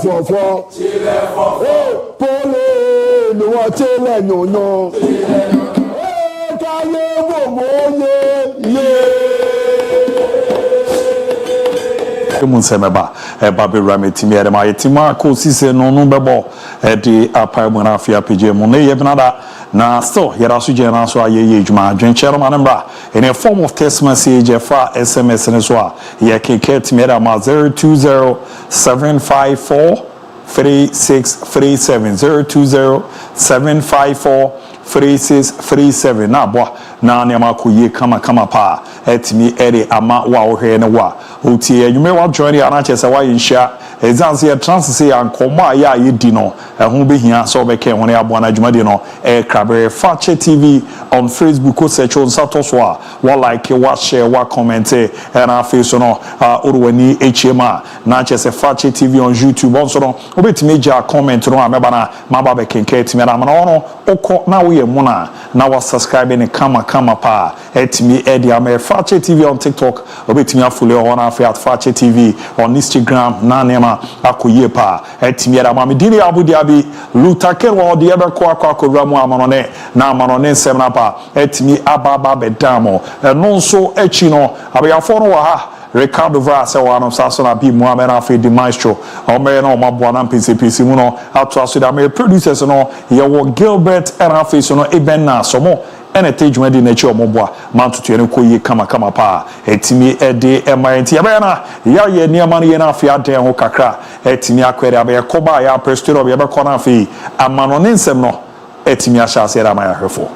for. Pole, no one tell no. Munsemeba Baby Rametimi and my Tima Cosise no bebo the MON-FRI PJ Mone Yebnada na still Yerasu Jena so ye Juma Dren Chairman in a form of text message for SMS and as well. Yaket Mera 020-754-3637 na boa na nema ko ye kama pa etimi ere ama wa wo hwe ne wa otie adwume wa join ya na chese wa yinhia exams ye transfer ya nkomo ya yedi no ehun behia so be ke won ya boa na adwuma di no krabe Fakye TV on Facebook, search on Satoswa, wa like, wa share, wa comment, and our face on Urwani HMA, not just a Fakye TV on YouTube, also no, obit major comment on Mabana, Mababe Kinkate, Madamano, Oko, now we are Mona, now subscribing and Kama pa, etimi Eddie Ame, Fakye TV on TikTok, obit me fully on our Fakye TV on Instagram, Nanema, Akuyepa, etimi Adamami, DIABY, Lutakewa, the other Kwako Ramu Amanone, na Manone Semnapa. Etimi ababa bedamo nonso echino abiafo no wa ha Ricardo Vase one of Sasona B Mohamed Salah the maestro o me no mabwa na pc mu no ato aso da me producers no ye wo Gilbert and Afi so no eben na somo ene tejuma di na chi omobwa mantutu ene ko yi kama pa etimi ede MINT ya na ya ye niama ne na Afi aden ho kakra etimi akwere abe koba ya prestero be ko na Afi amano ne nsem no etimi ahya se ra ma ya hwefo.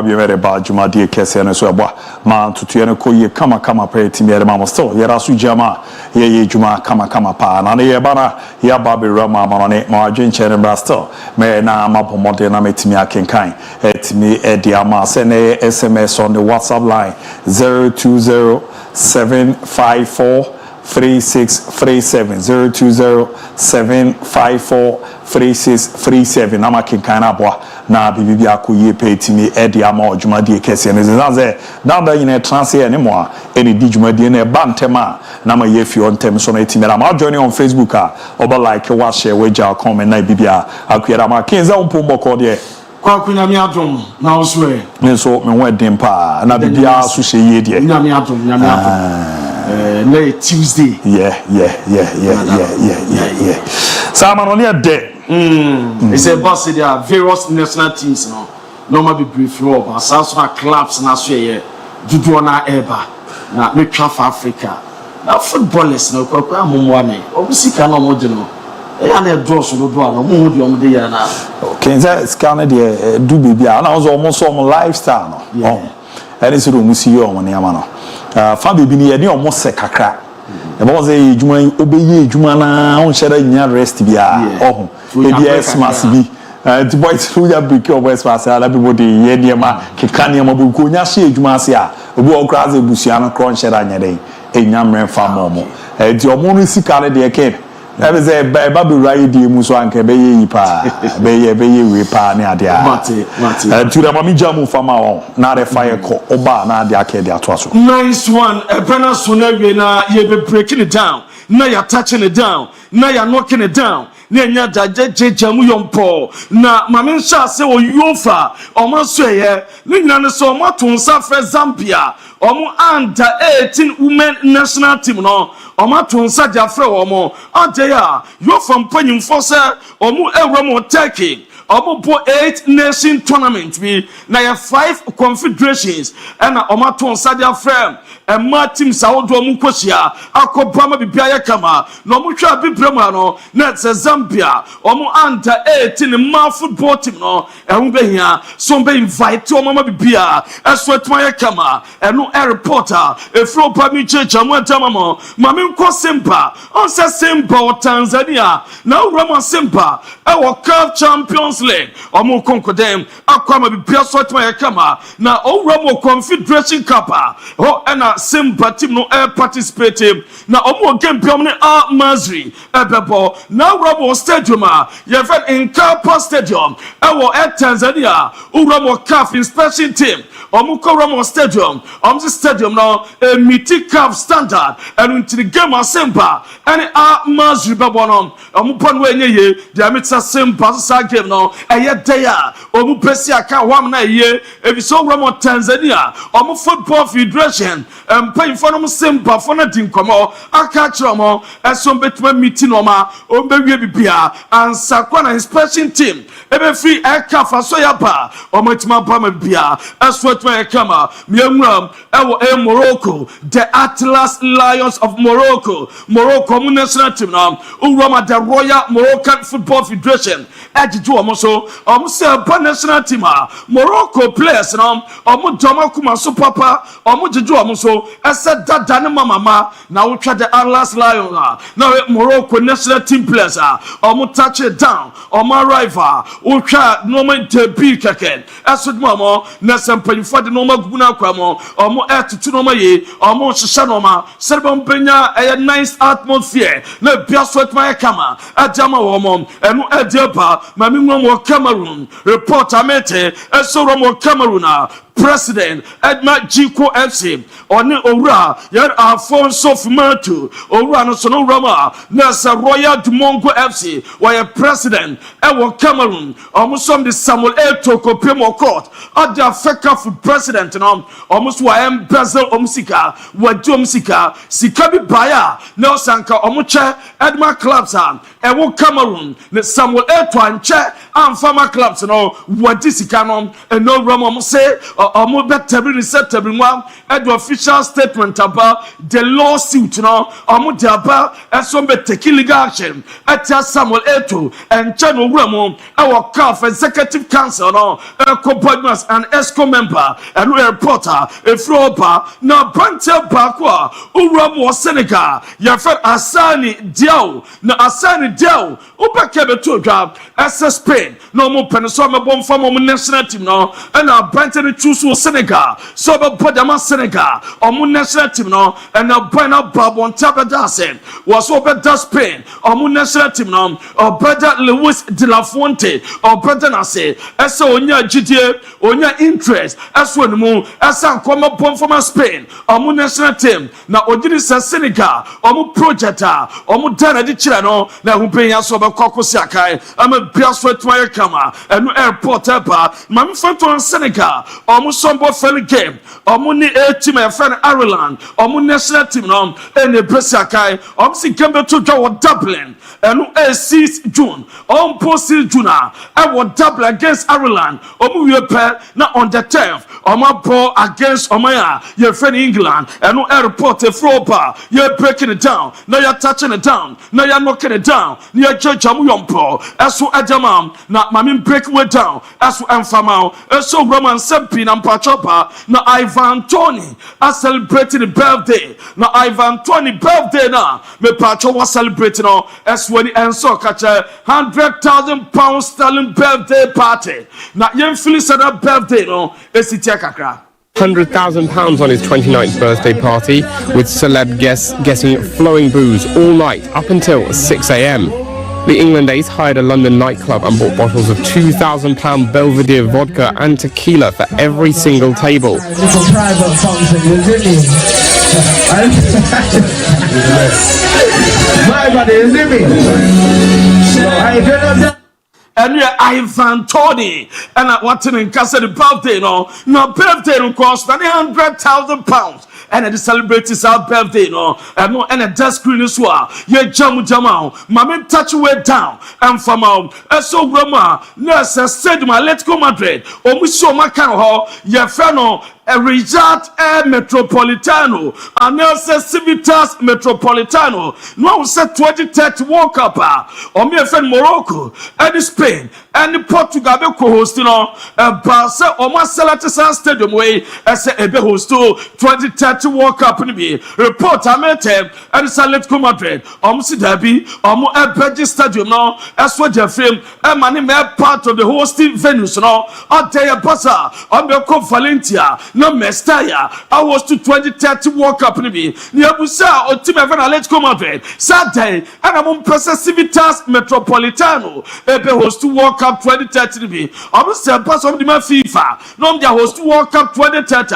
Be very bad, Juma dear Kessie and so about man to Tiano Koye kama pay Timmy Mama still. Yerasu Jama, ye Juma kama pa, and ye bana, ya Baby Rama Manone, Margin Chen Brastel, may na mapo modena metimia kenkai, et me ediama, send a SMS on the WhatsApp line 020-754-3637 020-754-3637 nama kinkana bwa na bibibi akuye petimi edi ama odwumade kese ne zanze danda yine transfer ne mo eni dijumade ne bantema na ma yefi on tem so na etimera ma join on Facebook oba like wa share we ja comment na bibia akuyera ma kenza umpomboko de kwa kunyami adom na oswe nso me ho dem pa na bibia so hye ye de nyami adom late Tuesday. Yeah. Samanonia de. It's a boss. There are various national teams now. Normally be brief for us. Also clubs na so here. Dudu na eba. Na make for Africa. na footballers no kwa amomwa me obusika na omo no ya na draw so do na omo hu de omo de ya na kenza scan de du bibia na ozo omo so omo lifestyle no ene so do musi yo omo ne ama no fa bebi ni ye ne omo se kakra e bo ze ejuma obeye ejuma na on share nya rest bia oh e bia smas bi the boys who ya break your boys pass ala people dey ye niema keka niema bu ko nya she ejuma ase a obi o kra ze busia no kron share anya den enyamre fa momo di omo no sika ne de ke ebe ze ba be rai di mu so anke be ye yipa be ye we pa ne ade a mate tu da mami jamu fama on na re fire ko oba na ade ake de ato aso nice one ebena so na we na ye be breaking it down na ya touching it down na ya knocking it down na nya jamu yompo na mame nsha se wo yofa omo so ye ni nyina ne so omo tonsa fe Zambia omo under 18 women national team no omo tonsa jafre omo adeya yofa mpanyimfo se omo ewramo Turkey omo po 8 nation tournament bi na ya 5 confederations na omo tonsa jafre ma team sawodo omo kosia akobama bibia ya kama na omo hwa bibrema no na Zambia omo under 18 ma football team no ehun behia so be invite omo ma bibia eso etuma ya kama eno reporter efro pa mi checha mo tamamo mame nko simpa on se simpa o Tanzania na urama simpa e wo Cup Champions League omo konkodem akwama bibia so etuma ya kama na urama Confederation Cup ho na simpa team no participate na omo game piom ne MON-FRI ebebo na urama stadium ye fen in Kapa Stadium ewo Tanzania uramo CAF inspection team omuko uramo stadium stadium no meet CAF standard and into the game asempa any MON-FRI bebo no omupo no enye ye dia metsa sempa sa game no eye dia omupesi aka wam na ye ebiso uramo Tanzania omu football federation pay for no sempa for na dinkomo aka chromo esom betuma meeting no ma ombewie bibia ansakwa na inspection team ebe free aircraft so ya ba omatima ba mabia aswatma yakama miamram ewo Morocco the Atlas Lions of Morocco national team na urama the Royal Moroccan Football Federation ejitu omoso omse ba national team Morocco players na omudoma kuma so papa omujeju omoso ese dada ne mama na wotwa the Atlas Lions na Morocco national team players touch it down rival Ucha normal debut keken asudmo na sampanyfo de normal guna kwamo etutu normal ye hihya normal serbon benya a nice atmosphere na biaswetma kama ajama womo enu edeba mami nwo Cameroon report amete esoro Cameroon President Edma Jiko FC oni owura yer Afonso Fumato owura no sono rama na sa Royal Dumongo FC where president ewo Cameroon omusom de Samuel Eto'o Pemo court oda feka for president no omuso wa embezzle omsika wadi omsika sika bi baya na osanka omuche Edma clubs ewo Cameroon ne Samuel Eto'o anche amfama clubs no wadi sika no eno rama omse omo betabri receptably one at the official statement about the lawsuit no omo de aba eso be taking legal action at Samuel Eto'o and channel ramo our CAF executive council no compagnos and ESCO member and reporter a flopa na brantel bakwa uramo Senegal ya fe Asani Diao na Asani Diao ubakebe to job as Spain no mo penso me bom fam national team no and na brantel choose Senegal so be podama Senegal omo national team no and na bana babon tabadasen was over that Spain omo national team no or brother Luis de la Fuente or brother na say esa onya gidie onya interest eso nmu esa nkoma bom from Spain omo national team na ogiri sa Senegal omo project omo dana di kira no na hu penya so be kokosi akai ama biaso etuma kama enu airport ba mam fato Senegal sombo friendly game ni a team a friend Ireland national team no ene Bresiakai si game to draw Dublin and 6 June post June Dublin against Ireland we na on the 10th ball against your friend England and airport a floor you're breaking it down now you're touching it down now you're knocking it down near Judge Amuyompo as well Adamam na mamin break way down as well Famao as so Roman Sepin and Pachopa na Ivan Tony are celebrating the birthday na Ivan Tony birthday na me Pacho was celebrating as when he and so catch £100,000 sterling birthday party na yen Phyllis that birthday no esitia kakra £100,000 on his 29th birthday party, with celeb guests getting flowing booze all night up until 6 a.m. The England ace hired a London nightclub and bought bottles of £2,000 Belvedere vodka and tequila for every single table. And yeah, Ivan Tony and what's in Casa the birthday no birthday no cost £100,000 and the celebrities our birthday and a desk screen as well. Yeah, jamu mama touch way down and from so grandma nurse said my let's go Madrid we saw my kind of yeah friend Richard Metropolitano and Nelson Civitas Metropolitano no said 2030 World Cup me a friend Morocco and Spain and Portugal be co-hosting Barca Salah Stadium way as a be host 2030 World Cup ni be report amete and Atletico Madrid si derby Ebegi Stadium no as what the film mani me part of the hosting venues no there Barca be co Valencia no Mestaya I was to 2030 World Cup ni be ni abusa o team even Atletico Madrid Saturday and am Civitas Metropolitano be host to World Cup 2030 ni be say pass of the FIFA no dia host World Cup 2030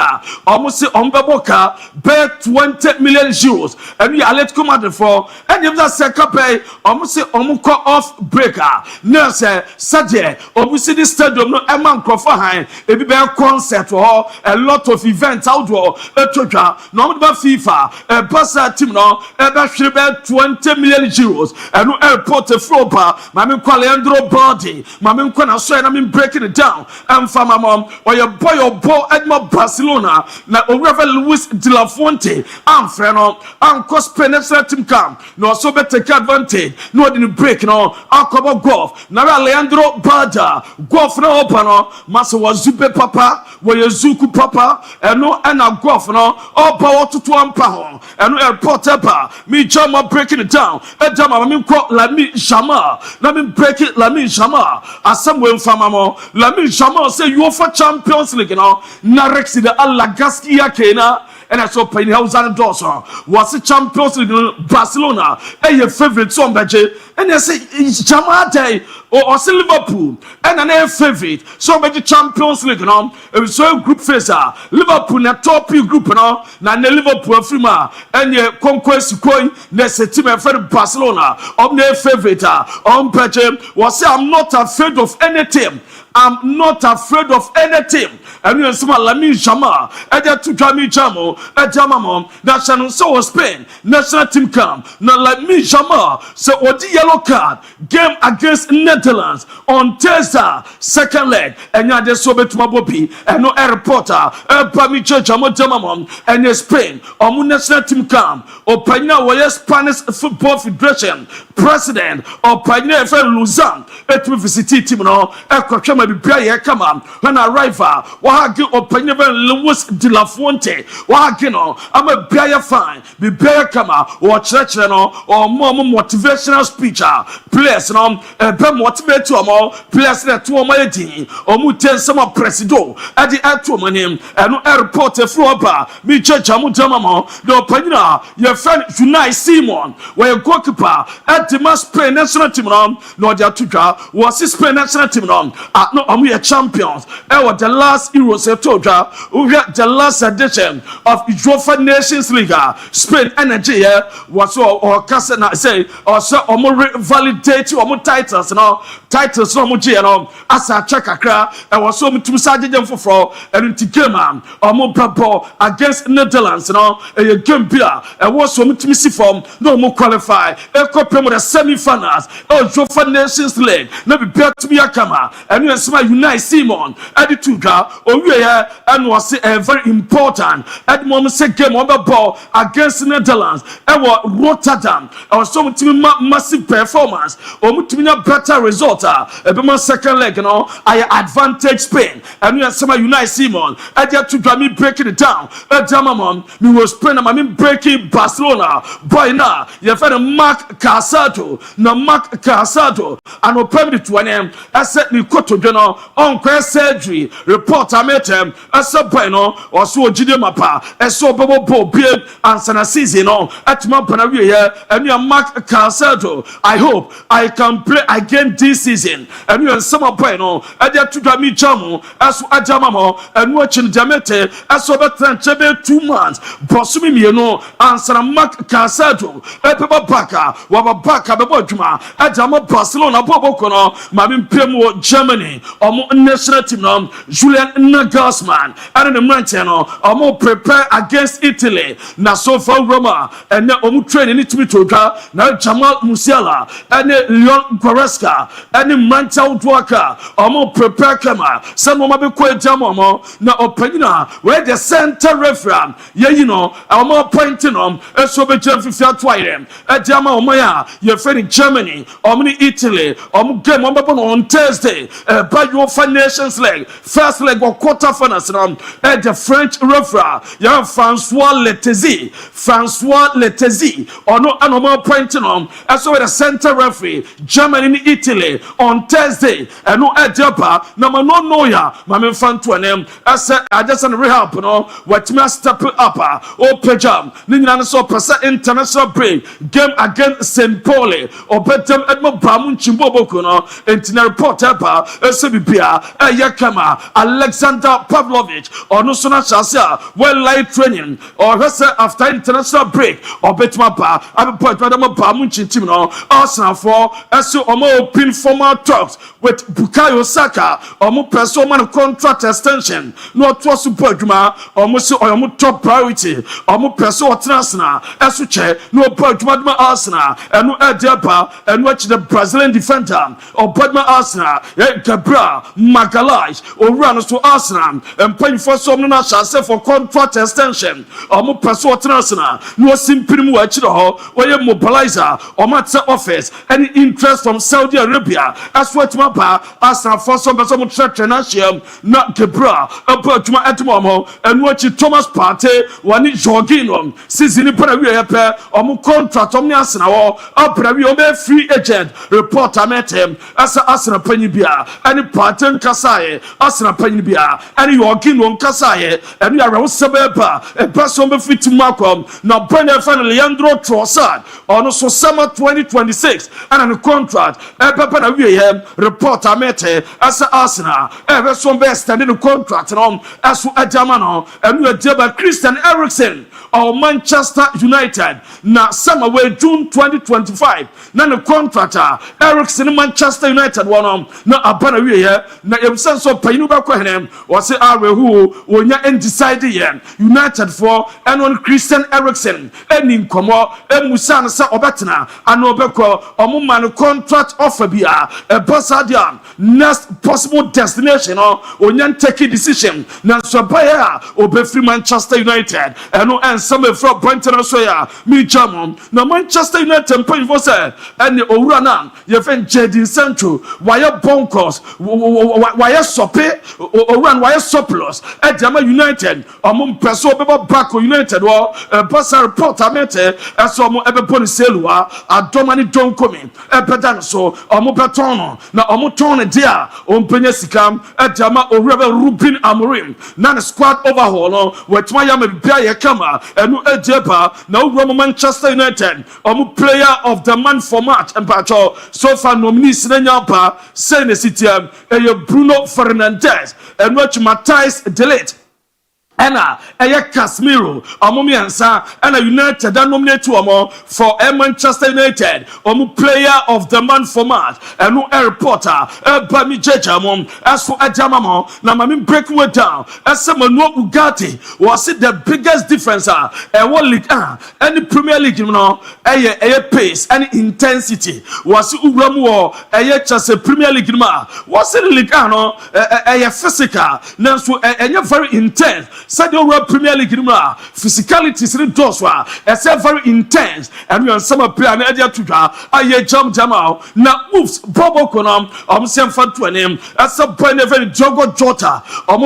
say Boka bet 20 million euros and we Atletico Madrid for and if that second pay say call off breaker no say Saturday see the stadium no man crofo han e be concert for a lot of events outdoor etwa no FIFA Barca team no be 20 million euros and no airport floor bar mama Leandro body mama na so na me breaking it down and for my mom or your boy Edmond Barcelona na Reverend Luis de la Fuente and friend and cost national team camp no so be take advantage no dey break no akobo golf na Leandro Bada golf na open no maso wazupe papa wo yezuku papa eno na golf no opa wototo ampa ho eno airport eba me jama breaking it down jama me ko la mi jama na me break it la mi jama asem we mfama mo la mi jama say you for Champions League no na Rex de Alagaski yakena and I saw Penny House and Dawson was the Champions League Barcelona your favorite song budget and I say Jamate or Liverpool and an favorite so the Champions League no it so group phase Liverpool na top group no na Liverpool frima and your conquest coin next team for Barcelona na favorite budget was say I'm not afraid of any team. I'm not afraid of anything. And you see, Lami Jama, Eja to Jami Jamo, Ejamamon, National so Spain, national team camp, na Lami Jama, so what the yellow card game against Netherlands on Thursday, second leg, and ya de sobe to Mabopi, and no airporter, Pamicha Jamo Jamamon, and Spain, or national team camp, or Pina Waya Spanish Football Federation, president, or Pina Luzan, et visit team no, be prayer come on when I arrive wahagi opanyebe Luis de la Fuente wahagi no I'm a prayer fine be prayer come or church no or more motivational speech players no be motivate to more players that to my edin or muten some president at the actual name and no airport floor bar me church amutama mo the opanyina your friend Unai Simon where goalkeeper at the must play national team no dia tuka was Spain national team no no omu champions with the last Euros etoja the last edition of UEFA Nations League Spain energy was or kase na say or so omu validate omu titles no omu je no asa check akra e was so mutum sa agem foforo and ti game omu brabo against Netherlands no a game bia e was so mutum si form no omu qualify e kopem the semi-finals UEFA Nations League na be bet to be akama and you see Unite Simon Adituga owie and was very important at the moment say game on the ball against Netherlands and Rotterdam I was so massive performance or better result a second leg I advantage Spain and you see Unite Simon at the to me breaking it down at Jamamon me was Spain I mean breaking Barcelona boy now you find Mark Casado and open it to an end I said me koto jono on surgery report I met him as a bueno or so Jide Mapa as so Bobo Beard and Sana season at my Panavia and you Mark Casado. I hope I can play again this season and you and some bueno at the to me jamu as Ajamamo and watching Jamete as over 2 months Bosumi and Sana Mark Casado Peppa Baka Wabaka Babojuma Ajamo Barcelona Bobokono Mamin Pemo Germany or national team Julian Nagelsmann and the Manchano are more prepared against Italy na so far Roma and now training it to be toga now Jamal Musiala and Leon Goretzka and the Manchester Dwaka are more prepared kama some of my quite jamomo na opinion where the center referee are more pointing on so be Jeff Fiatwire at Jama Omaya your friend in Germany or Italy or game on Thursday by your Nations League first leg or quarterfinals at the French referee you have Francois Letizia or no animal pointing on as well the center referee Germany in Italy on Thursday and no Japa no ya mama fan to name as I just rehab what me step up or pejam nina so percent international break game against St. Pauli or betem Edmond Bramun Chimboboko and report SBPA Yakama Alexander Pavlovich or no sooner well live training or after international break or betmapa I'm point Madam Bramun team Arsenal for SO Omo pin formal talks with Bukayo Saka or more personal contract extension no to support Juma or more top priority or more personal transfer as you check no point Madam Arsenal and no Adapa and watch the Brazilian defender or Badma Arsenal Gabriel Magalhaes or run to Arsenal and paying for some national for contract extension or more personal transfer no simply where you mobilizer or matter office any interest from Saudi Arabia as what Mapa Arsenal for some church not Gabriel about Juma at Momo and watch Thomas Partey one Jorginho season or more contract on Arsenal or free agent report I met him as Arsenal Penibia and Partey Kasaye Arsenal Penibia and Jorginho Kasaye and we are Sabeba a person fit to Malcolm now Brendan finally Leandro Trossard on also summer 2026 and a contract report I met as Arsenal ever some best standing the contract as Adamano and we are Christian Eriksen or Manchester United na summer way June 2025 na the contractor Eriksen Manchester United one na abana we na emsan so payinu ba kwahenem was say who wonya undecided yen United for and on Christian Eriksen eni nkomo emusa na sa obetena ana obekọ omuma no contract offer bia e bossadian next possible destination onyan take decision na so baya obefri Manchester United eno ensam from Brenton so ya mi jamon na Manchester United pay for say and owura na ye fen Jadon Sancho why bonkers why sope owura why surplus e jama United omum peso beba back United wo bossa report amete eso mo ebe police elua adomani don komi e pedan so omo beton na omo ton dia ompenya sikam e jama owura Ruben Amorim na the squad overhaul wetma ya me bia ye kama enu ejepa na owura Manchester United omo player of the month for match and pacho so far nominees na nyapa say ne sitia Belgium Bruno Fernandes and watch Matthijs de Ligt Ena Casemiro Omomiansa and a United that nominate to for Manchester United player of the month format and no reporter Bami Jejamon as for Ajamamo na mami break way down as Manuel Ugarte was it the biggest difference and what league any Premier League pace any intensity was Uramu Chase Premier League was it league physical now so very intense. Said over Premier League physicality is doswa very intense and we on summer play and area to aye jam jamal na moves Bobo Konam sem fan to name as a point very jogo jota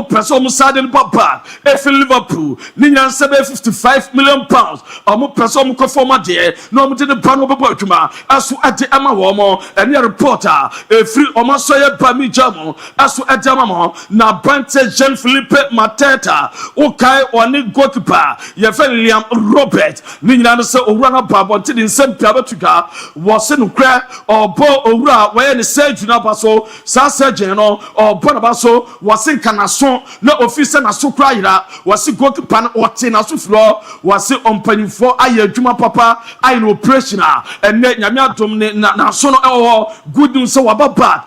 person sadden papa if Liverpool Ninian 55 million pounds person former there no the pan over Botuma as at the Emma Womo and your reporter free Omasoya Bami Jamo as at Jamamo na Bante Jean Philippe Mateta okay oni goalkeeper ye fe Liam Robert ni nyina se owura ba bonte din sem piaba tuga was no kra obo owura we ne surgery na ba so sa surgery no obo na ba so was nkanaso na officer na so kra yira was goalkeeper na ote na so floor was ompanifo aye adwuma papa aye no operation and nyame adom ne na so no good news so wababa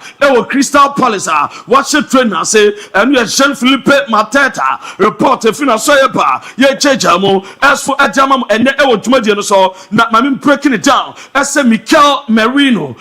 Crystal Palace watch trainer say and Jean Philippe Mateta report fina so yeba ye chejamo as for ajamam ene dwumadi no so na mami breaking it down as Mikel Merino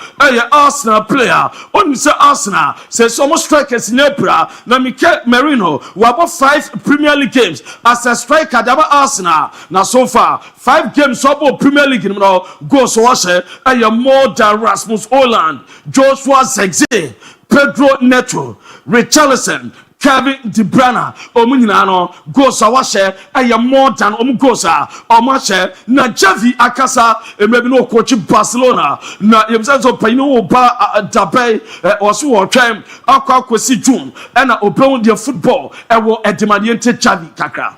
Arsenal player on say Arsenal say some strikers in April na Mikel Merino wabo 5 Premier League games as a striker daba Arsenal na so far 5 games so Premier League no goals so was more than Rasmus Hojlund, Joshua Zirkzee, Pedro Neto, Richarlison, Kevin De Bruyne omunyina no goals awahye aye more than goals omahye na Javi akasa emebi no coach Barcelona na yemsanso panyin oba dabai oso wo twem akwakwesi June na open the football ewo edemadiente Javi kakra.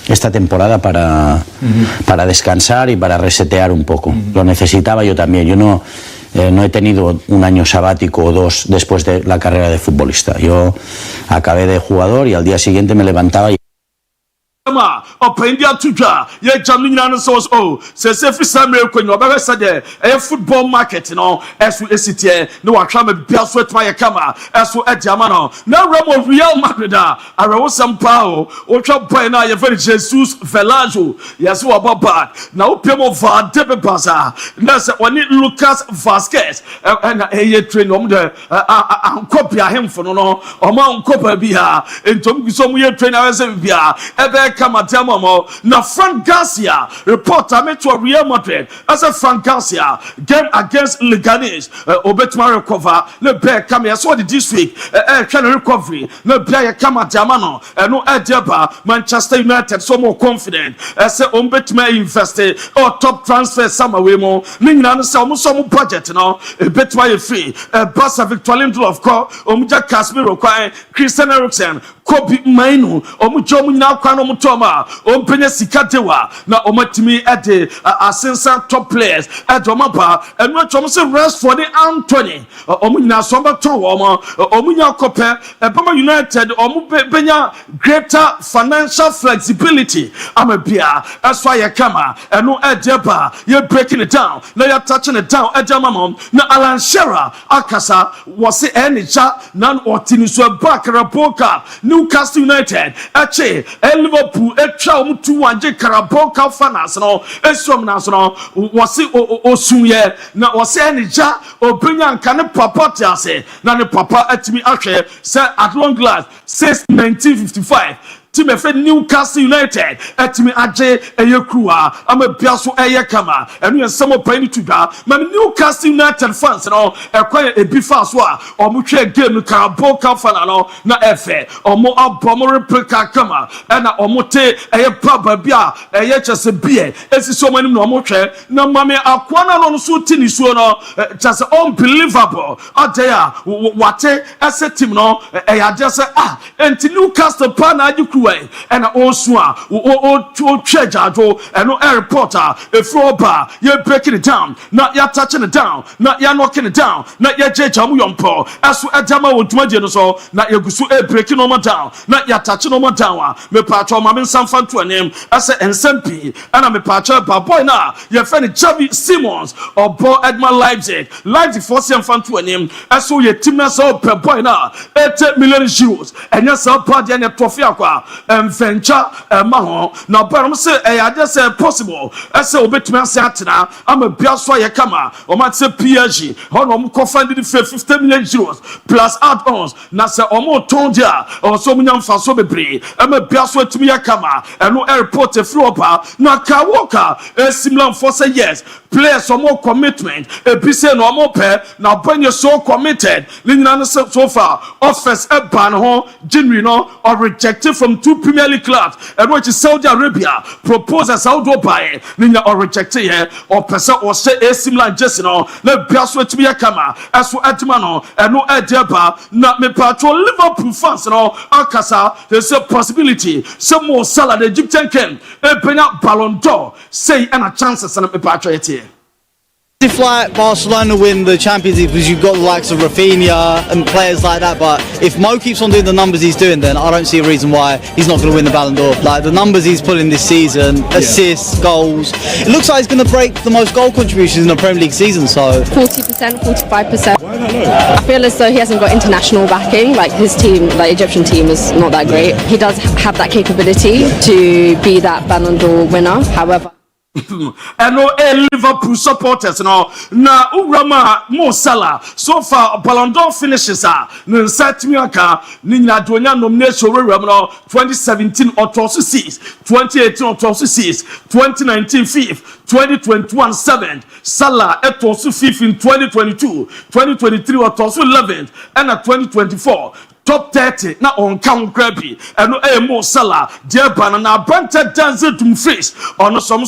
Esta temporada para descansar y para resetear un poco. Lo necesitaba yo también. Yo no he tenido un año sabático o 2 después de la carrera de futbolista. Yo acabé de jugador y al día siguiente me levantaba y India tuja ye jamni nyina no so se free Samuel kwenyo ba say the football market no esu esitie no wa twa ma bia so etwa ye kama esu ejama no na Remo Real Madrid arewo sampa o twa boy na ye very Jesus Velajo yes wa baba na opemo va de pasa na se oni Lucas Vasquez na ye train om de ankopia hemfo no oma ankopa bia entom giso mu ye train awese bia ebe Kamatamo na Frank Garcia reporter me to Real Madrid as a Frank Garcia game against Leganes obetma recover le be come here so this week can recovery le be ya Kamatamo no no edeba Manchester United so more confident as obetma invest or top transfer summer we mo ni nyina no so budget no betma ye free Barca Victor Lindelof ko omja Casemiro kwa Christian Eriksen Kobe Mainu omujo nyina kwa no toma ompenya sikatewa na omatimi ade asensa top players adomaba enu atwom se rest for the Anthony omunyina somba to omunya kope Bama United omubenya greater financial flexibility amabia aswa ye kama enu edeba ye breaking it down na ya touching it down edamam na Alan Shearer akasa wose enija nan otiniso bakarapoka Newcastle United ache Liverpool etwa omutu wanje Carabao Cup finals no esom na so no wose osunye na wose enija obenya nka ne papa tiase na ne papa atimi ahwe say at long last since 1955 team of Newcastle United atimi age eyekruwa amabia so eyekama enu ensem opani tuga ma Newcastle United fans no ekwa ebifa so a omutwe game no Carabao Cup final no na efe omo abomo replica kama na omote eyepaba bia eyechese bie esiso manim no omotwe na mame akwana no so tini so no just unbelievable adaya wate ese team no eyade se enti Newcastle pa na agikruwa way and also o trejajo and no reporter a floor you're breaking it down not you're touching it down not you're knocking it down not you're jamu yompo as to adama would do so not you're breaking on down not you're touching on down me patro mamin sanfan to a name as a SMP and I'm a patro boy now your friend Chubby Simmons or Bo Edmund Leipzig for Sanfan to a name as so your team as all per boy now 8 million euros and yes our party and a trophy and venture mahon now but say I just say possible as a bit me now I'm a biaswa yakama or might say PSG on co-funded 50 million euros plus add-ons na say omo tondia or so many faso bebre I'm a biaswa to me yakama and no airport a flopa na kawoka a similar for say yes players some more commitment a piece no more pair now when you're so committed so far offers a ban home January no or rejected from 2 Premier League clubs and which is Saudi Arabia propose as Saudi buy Nina or rejected here or person or say a similar just no let biaswa to be a kama as for Atmano and no Adiaba not me patrol Liverpool fans no Akasa there's a possibility some more Salah the Egyptian can open up Ballon d'Or say and a chances and a patriot here. If like Barcelona win the Champions League because you've got the likes of Rafinha and players like that, but if Mo keeps on doing the numbers he's doing, then I don't see a reason why he's not going to win the Ballon d'Or. Like the numbers he's pulling this season, assists, goals, it looks like he's going to break the most goal contributions in a Premier League season. So 40%, 45%. I feel as though he hasn't got international backing. Like his team, like Egyptian team, is not that great. He does have that capability to be that Ballon d'Or winner. However. And no Liverpool supporters no na urama Mo Salah so far Ballon d'Or finishes no set me aka ni nadonya nomination no 2017 or 6 2018 or 6 2019 5th 2021 7th Salah at 5th in 2022 2023 or 11th and at 2024 top 30 na on count grabby and no Mo Salah dear banana branted dancer to face on some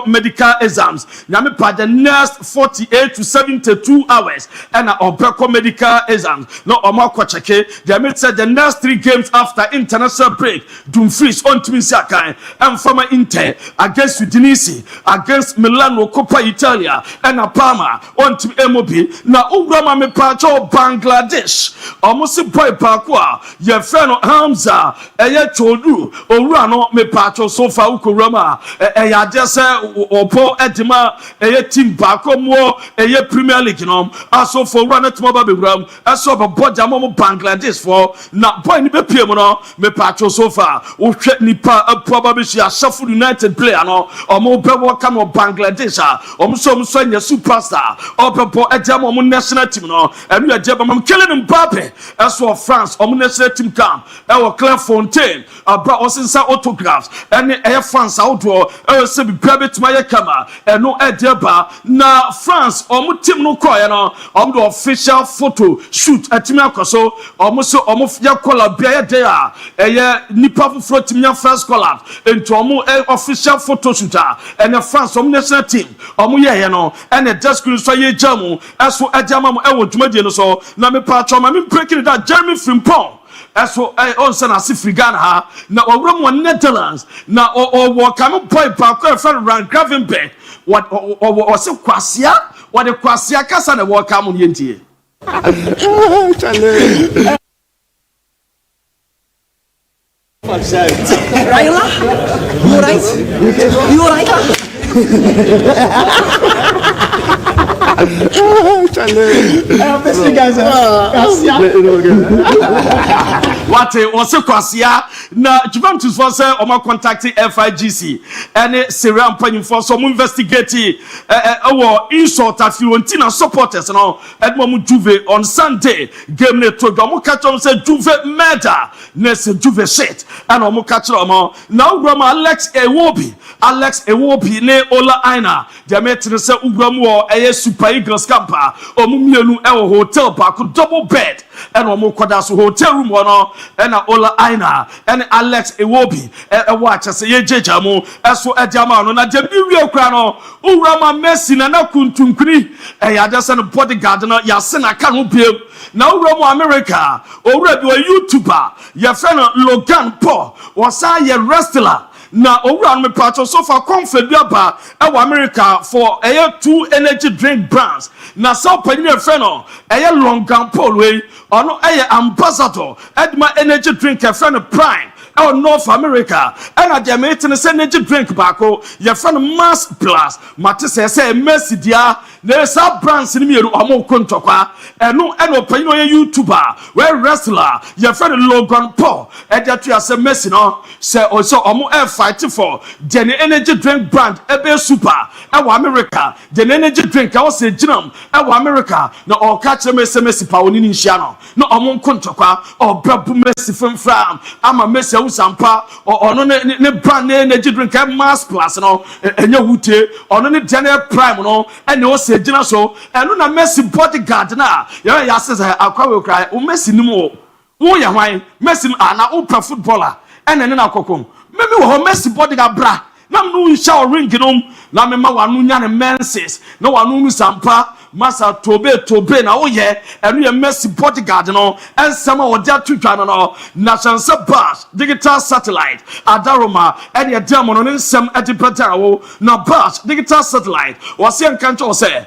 medical exams nyame pa the next 48 to 72 hours and obeko medical exams no omako cheke they made said the next 3 games after international break Dumfries on to Sakai and former Inter against Udinese against Milano Coppa Italia and Parma on to MOB na Urama me pacho Bangladesh almost boy kwa your friend Hamza eye chodu owura no me pacho so far ukorama ya just opo edima eye team bakomo eye Premier League no aso for run at mobile begram aso boja mo Bangladesh for na boy ni be piem no me pacho so far wo hwe nipa probably she a Sheffield United player no omo be wo ka no Bangladesh omso nya superstar opepo edema mo national team no enu edema mam killing Mbappe aso France national team camp Clairefontaine abra osensa autographs and air France outdoor se be private my camera and no edeba na France team no koy no the official photo shoot at me akoso ya collab bia there nipa fufro team ya first collab into official photo shooter and the France national team ye no and the just so ye jamu aso adjama mo dwumadi no so na me patro ma me breaking that Jeremy Frimpong eso on sana Afrigana ha na owram Netherlands na o kam boy back friend Rand Gravenberch what o se kwasia what the kwasia kasa na wo kam yentie Raila, you alright? What was a kwasia na Juventus for say o contacting FIGC and Syrian panyin for some investigating our insult at Fiorentina supporters no Edmond Juve on Sunday game net to go catch on say Juve murder next Juve shit and o catch on now Grandma Alex Ewobi ne Ola Aina they met say Ugramu e Super Eagles camper o mu mienu e hotel back double bed and o kwada so hotel room no ena Ola Aina ene Alex Ewobi watch say ye jejamu eso ejama no na dem bi wie kura no Urama Messi na kuntunkuni ya just an bodyguard no ya se na ka ho biem na Urama America owura bi o YouTuber ya friend Logan Paul wasa ye wrestler na owura me patcho so far confed biaba e America for 2 energy drink brands na so panyin friend no Logan Paul we ono ambassador edma energy drink e friend Prime North America and at the meeting energy drink bako your friend Mass Plus Matisse say Messi dia there's a brands in me omo kontokwa eno panyin oye YouTuber we wrestler your friend Logan Paul e that you say Messi no say also omo fight for the energy drink brand ebe super e America the energy drink I was say jinam e America na o catch Messi pa oni nhia no omo kontokwa o brabu Messi from ama Messi usampa ono ne brand energy drink Mass Plus no enye wute ono ne Daniel Prime no ene o se gina so eno na Messi bodyguard na ya says akwa we cry o Messi ni mo wo ya hwan Messi na o pra footballer ene ne na kokom meme wo Messi bodyguard bra na no nsha o ring no na me ma wanu nya ne menses na wanu nu sampa masa tobe na oye enu ye Messi bodyguard no ensema odia tutwa no na chance bash digital satellite adaroma ene ye demo no nsem edipeta wo na bash digital satellite wase enkancho se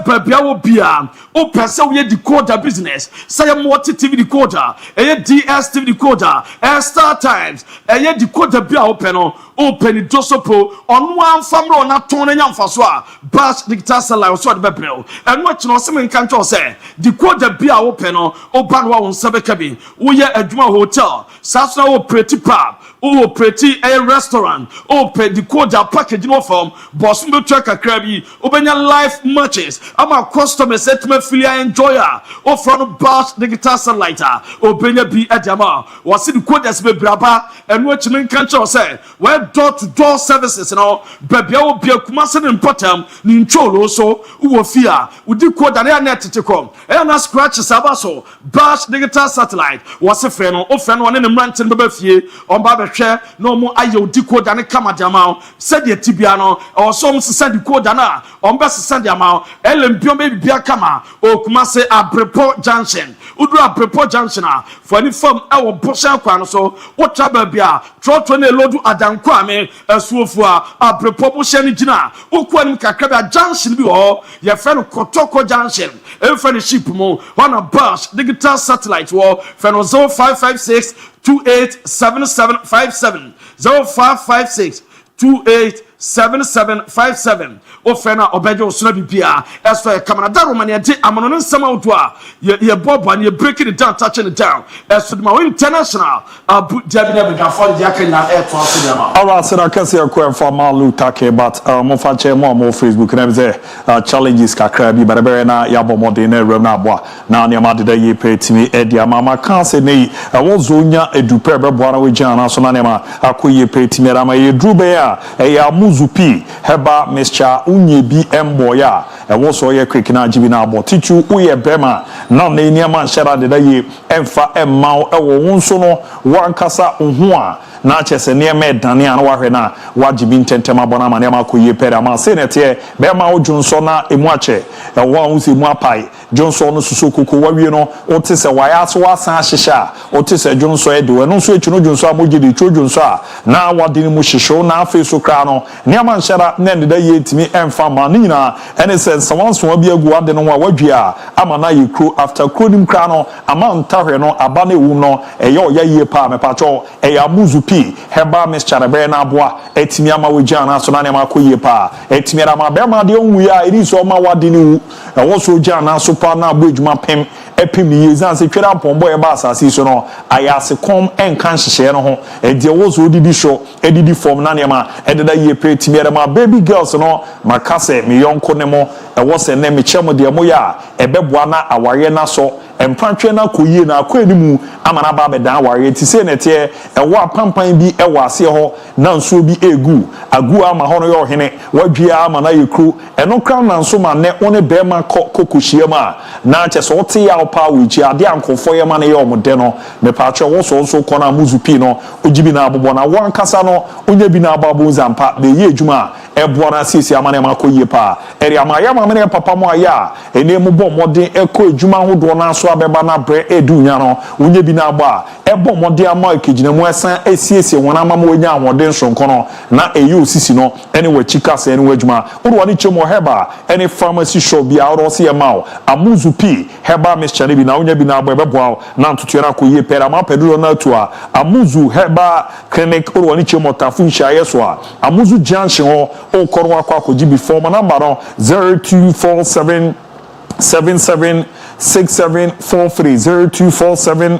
babia wo bia o pese wo ye decoder business say ye multi TV decoder DSTV decoder Star Times ye decoder bia wo pe no o peni dosopo onu amfamro na ton na nyamfaso a bash digital satellite so de bebrel enu achino se men kan cho se decoder bia wo pe no o ban wa won sabeka bi wo ye adwuma hotel sasna wo pretty pub o pretty a restaurant o pe decoder package no form boss me track akra bi obenya live matches ama customers etme filia enjoyer o from bash digital satellite obenya bi adama wasi decoders be braba enu achino kan cho se we door to door services no babia wo bia kuma se ne important ni ncholo so wo fia udi code na net tetekom na scratch sabaso bash digital satellite wasi fe no o fe no ne mrantin beba fie on ba behwe no mo aye udi code na kama diama se de tibia no o so mo se de code na on be se de ama elempio be bia kama o kuma se Abrepo junction udu Abrepo junction for any form e wo bosha kwa no so wo traba bia trotro na lodu adanko ame asuofu Abrepo bosha ni gina ukwa nim kakra bia junction bi ho ye fe no Kotoko junction e fe no ship mo one bash digital satellite wo fe no 0556 287757 0556 287757 ofena obejo osuna bibia eso e kamana daroma ne de amono no nsama odo a ye bobo ne breaking it down touching it down eso de ma international abu jabi na bega for the akenya air to asidama all so that can see a queer for malu take but mo fa che mo Facebook na be challenges kakra bi bare na ya bomode na ram na abo na ne ma de ye petimi e dia mama kan se nei wo zonya edupe be boara we jana so na ne ma akoye petimi rama ye drube ya e ya muzupi heba Mr. Unyebi Mboya ewo so ye quick na jibi na abo tichu uye bema na ne niama nshara de ye emfa emma ewo wonso no wankasa ohu a na chese niama edane an wahwe na wajibi ntentema bona ma niama koye pere ma se nete bema ojunso na emu ache ewo ansi mu apai jonso no susu kuku wawie no otise waya so wasan ahihya otise jonso e de we no so echuno jonso amogidi tro jonso a na wade ni mu hihyo na afi so kra no niama nshara na ndeda ye timi emfa ma nyina ene se someone so bi agu ade no wadwe a ama na ye kro after kronim kra no ama ntahwe no aba na ewu no eye oya ye pa me pacho eya muzupi heba Mr. Be na aboa etimi ama wogya na so na ne ma koye pa etimi ra ma be ma de onwu ya eri so ma wade ni wu ewo so gya na so pa na abo edwuma pem epim ni yezan se twera pombo e ba asase so no ayase kom enkan hyehye no ho e de wo so didi show edidi form na ne ma ededa ye pe etimi ra ma baby girls no makase me yonko ne mo ewo se ne me chemo de mo ya ebeboa na aware na so empatwe na koyie na akɔ animu ama na ba bedan ware ti se nete ɛwɔ apampan bi ɛwɔ ase ho na nso bi egu agu ama ho no yɛ ɔhene wadua ama na yekru ɛno kra na nso ma ne one bɛma kokohyia ma na kyɛ so wote ya opa wichi ade ankofo yɛ ma ne yɛ ɔmode no me patwe wo so kɔ na muzupi no ogibi na abobɔ na wan kasa no onya bi na ababo nzampa be yɛ adwuma ɛboa na sisi ama ne ma kɔyie pa ɛri ama yɛ ma ne papa mo aya ene mu bɔ mɔden ɛkɔ adwuma hodo na so abɛba na brɛ edunya no onya bi na abɔ a ɛbɔ mɔden ama ekegyina mu ɛsan esiesie wɔn ama mo onya ahoden sonko no na ɛyɛ osisi no ɛne wachika sɛ ɛne wadwuma wodo wani chemo heba ɛne pharmacy shop bi a wodo se yɛma amuzu p heba mixture ne bi na onya bi na abɔ ɛbɛboa na ntoto na kɔyie pɛra ma pɛdulo na to a amuzu heba clinic wodo wani chemo tafu nhyaye so a amuzu junction ho okɔro akɔ akɔgi bi form number no 0247 776743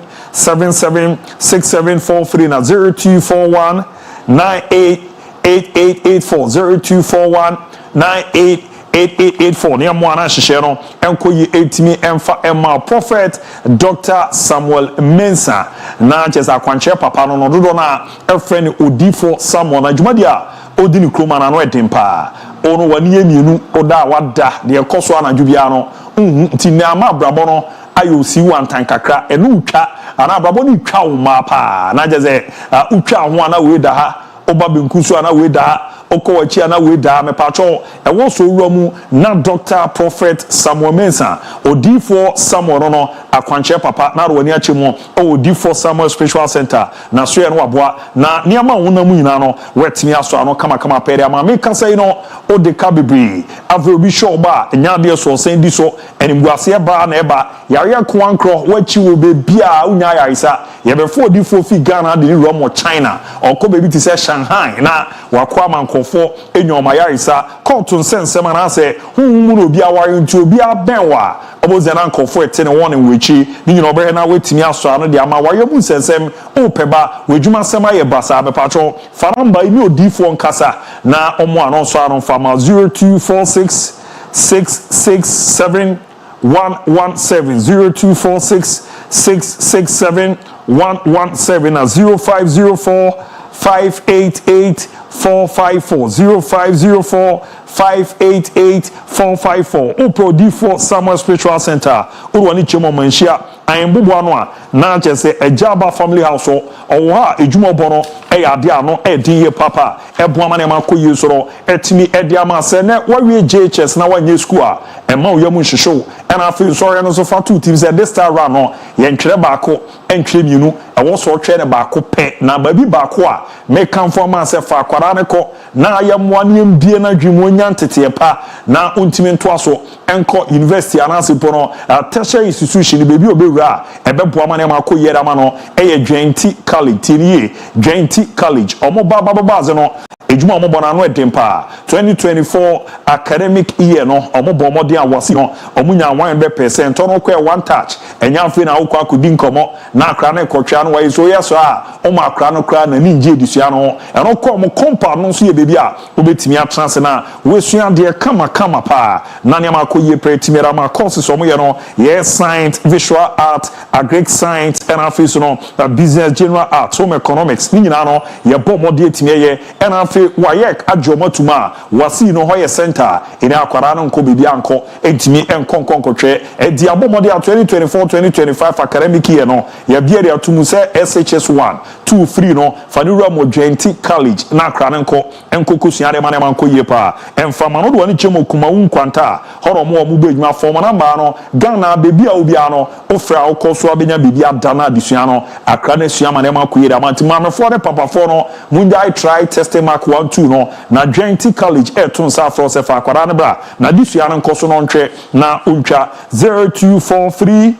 0247776743 na 0241 988884 0241 988884 ne mo ana hyehyɛ no enko yi etimi emfa emma prophet Dr. Samuel Mensah na chesa kwanche papa no dodo na efre ne odifo Samuel na dwumadi a odi ni kroma na no edempa ono wani emienu oda wada de ekoso anadwo bia no nti na ama brabo no ayo si wan tankakra enu utwa ana brabo ni twa wo ma pa na jeze utwa ho ana we da ha oba benkusu ana we da ha okowachi ana we da me pacho ewo so wura mu na Dr. Prophet Samuel Mensah odifo Samuel no akwanche papa na ro ni achi mu odifo Samuel Spiritual Center na so ye no aboa na niama wona mu nyina no wetimi aso ano kama pere ama me kan say no odeka bebri avro bi show ba nya de so sen di so enimguase ba na eba yare kwankro wachi wo be bia unya yarisa ye be fo odifo fi Ghana de ro mo China okobe bi ti say Shanghai na wakwa mankofo enyoma yarisa court nsensem na say hunmu no bia ware nti obi abenwa oboze na nkofo ete ne won wechi ni nyina obe na wetimi aso ano de ama ware mu nsensem opeba wedwuma sema ye basa be pacho faramba ni odifo nkasa na omo ano so ano fama 0246 667 117 0246 667 117 na 0504 588 454 0504 588 454 Oprodifo Samuel Spiritual Center urwani chemo manhia ayembubu ano a na chese ejaba family house owo ha ejumo bono eyade ano ediye papa eboama na makoyi soro etimi ediama se ne wawie JHS na wanye school a ema oyam nhwehwe na afi soro no so fa two teams at this time run no ye ntwere baako entwere mienu ewo so twere ne baako pe na babi baako a me kan for man se fa kwara ne ko na ayemwa ne mbie na dwemo nyantete pa na untimi nto aso enko university anase pono tertiary institution bebi obewura ebeboa ma ne makoyi era ma no eye Dwenti College tiniye Dwenti College omo baba no ejuma omo bona no edempa 2024 academic year no omo bo modern awasi no omo nya 100% ono kwa one touch enya afi na okwa akodi nkomo na akra na ekotwa no wayi so yeso a omo akra no kra na ni nje edusua no eno ko omo compound no so ye bebi a obetimi atranse na wesua de kama pa na ne makoyi pretimera ma courses omo ye no ye science visual art agric science and afi so no business general art home economics ni nyina no ye bo modern etimi ye and afi wayek adwomatuma wasi no hoye center ina akwara no nko bibia nko entimi enkonkotwe edi abomode 2024-2025 academic year no ya biere atumu se SHS1 2 3 no fanura mo Dwenti College na akra nko enkokosuade mane manko yepa emfama no do ani chemo kuma unkwanta horo mo mu bedwuma form namba no Ghana bebia obia no ofra okoso abenya bebia dana adusua no akra na sua mane manko yeda mantima mefo de papa fo no munja try test mark 1 2 no na Dwenti College etun sa fro se fa akwara ne bra na disua no nkoso no ntwe na untwa 0243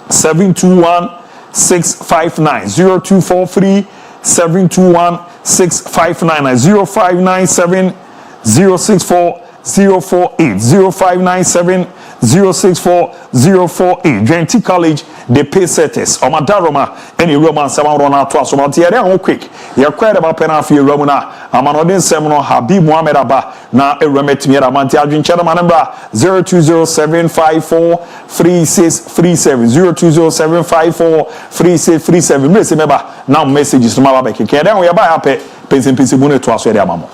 721 659 0243 721 659 0597 064 048 0597 064 048 Dwenti College the pay setters omadaroma any roman seven run to so mate ere ho quick ye kwere ba penalty romu na amanodin sem no Habib Mohamed aba na eremetimi era manti adwenche na nambra 0207543637 0207543637 message meba now messages no ma ba keke ere ho ye ba happy pensin bu ne to aso ere amamo.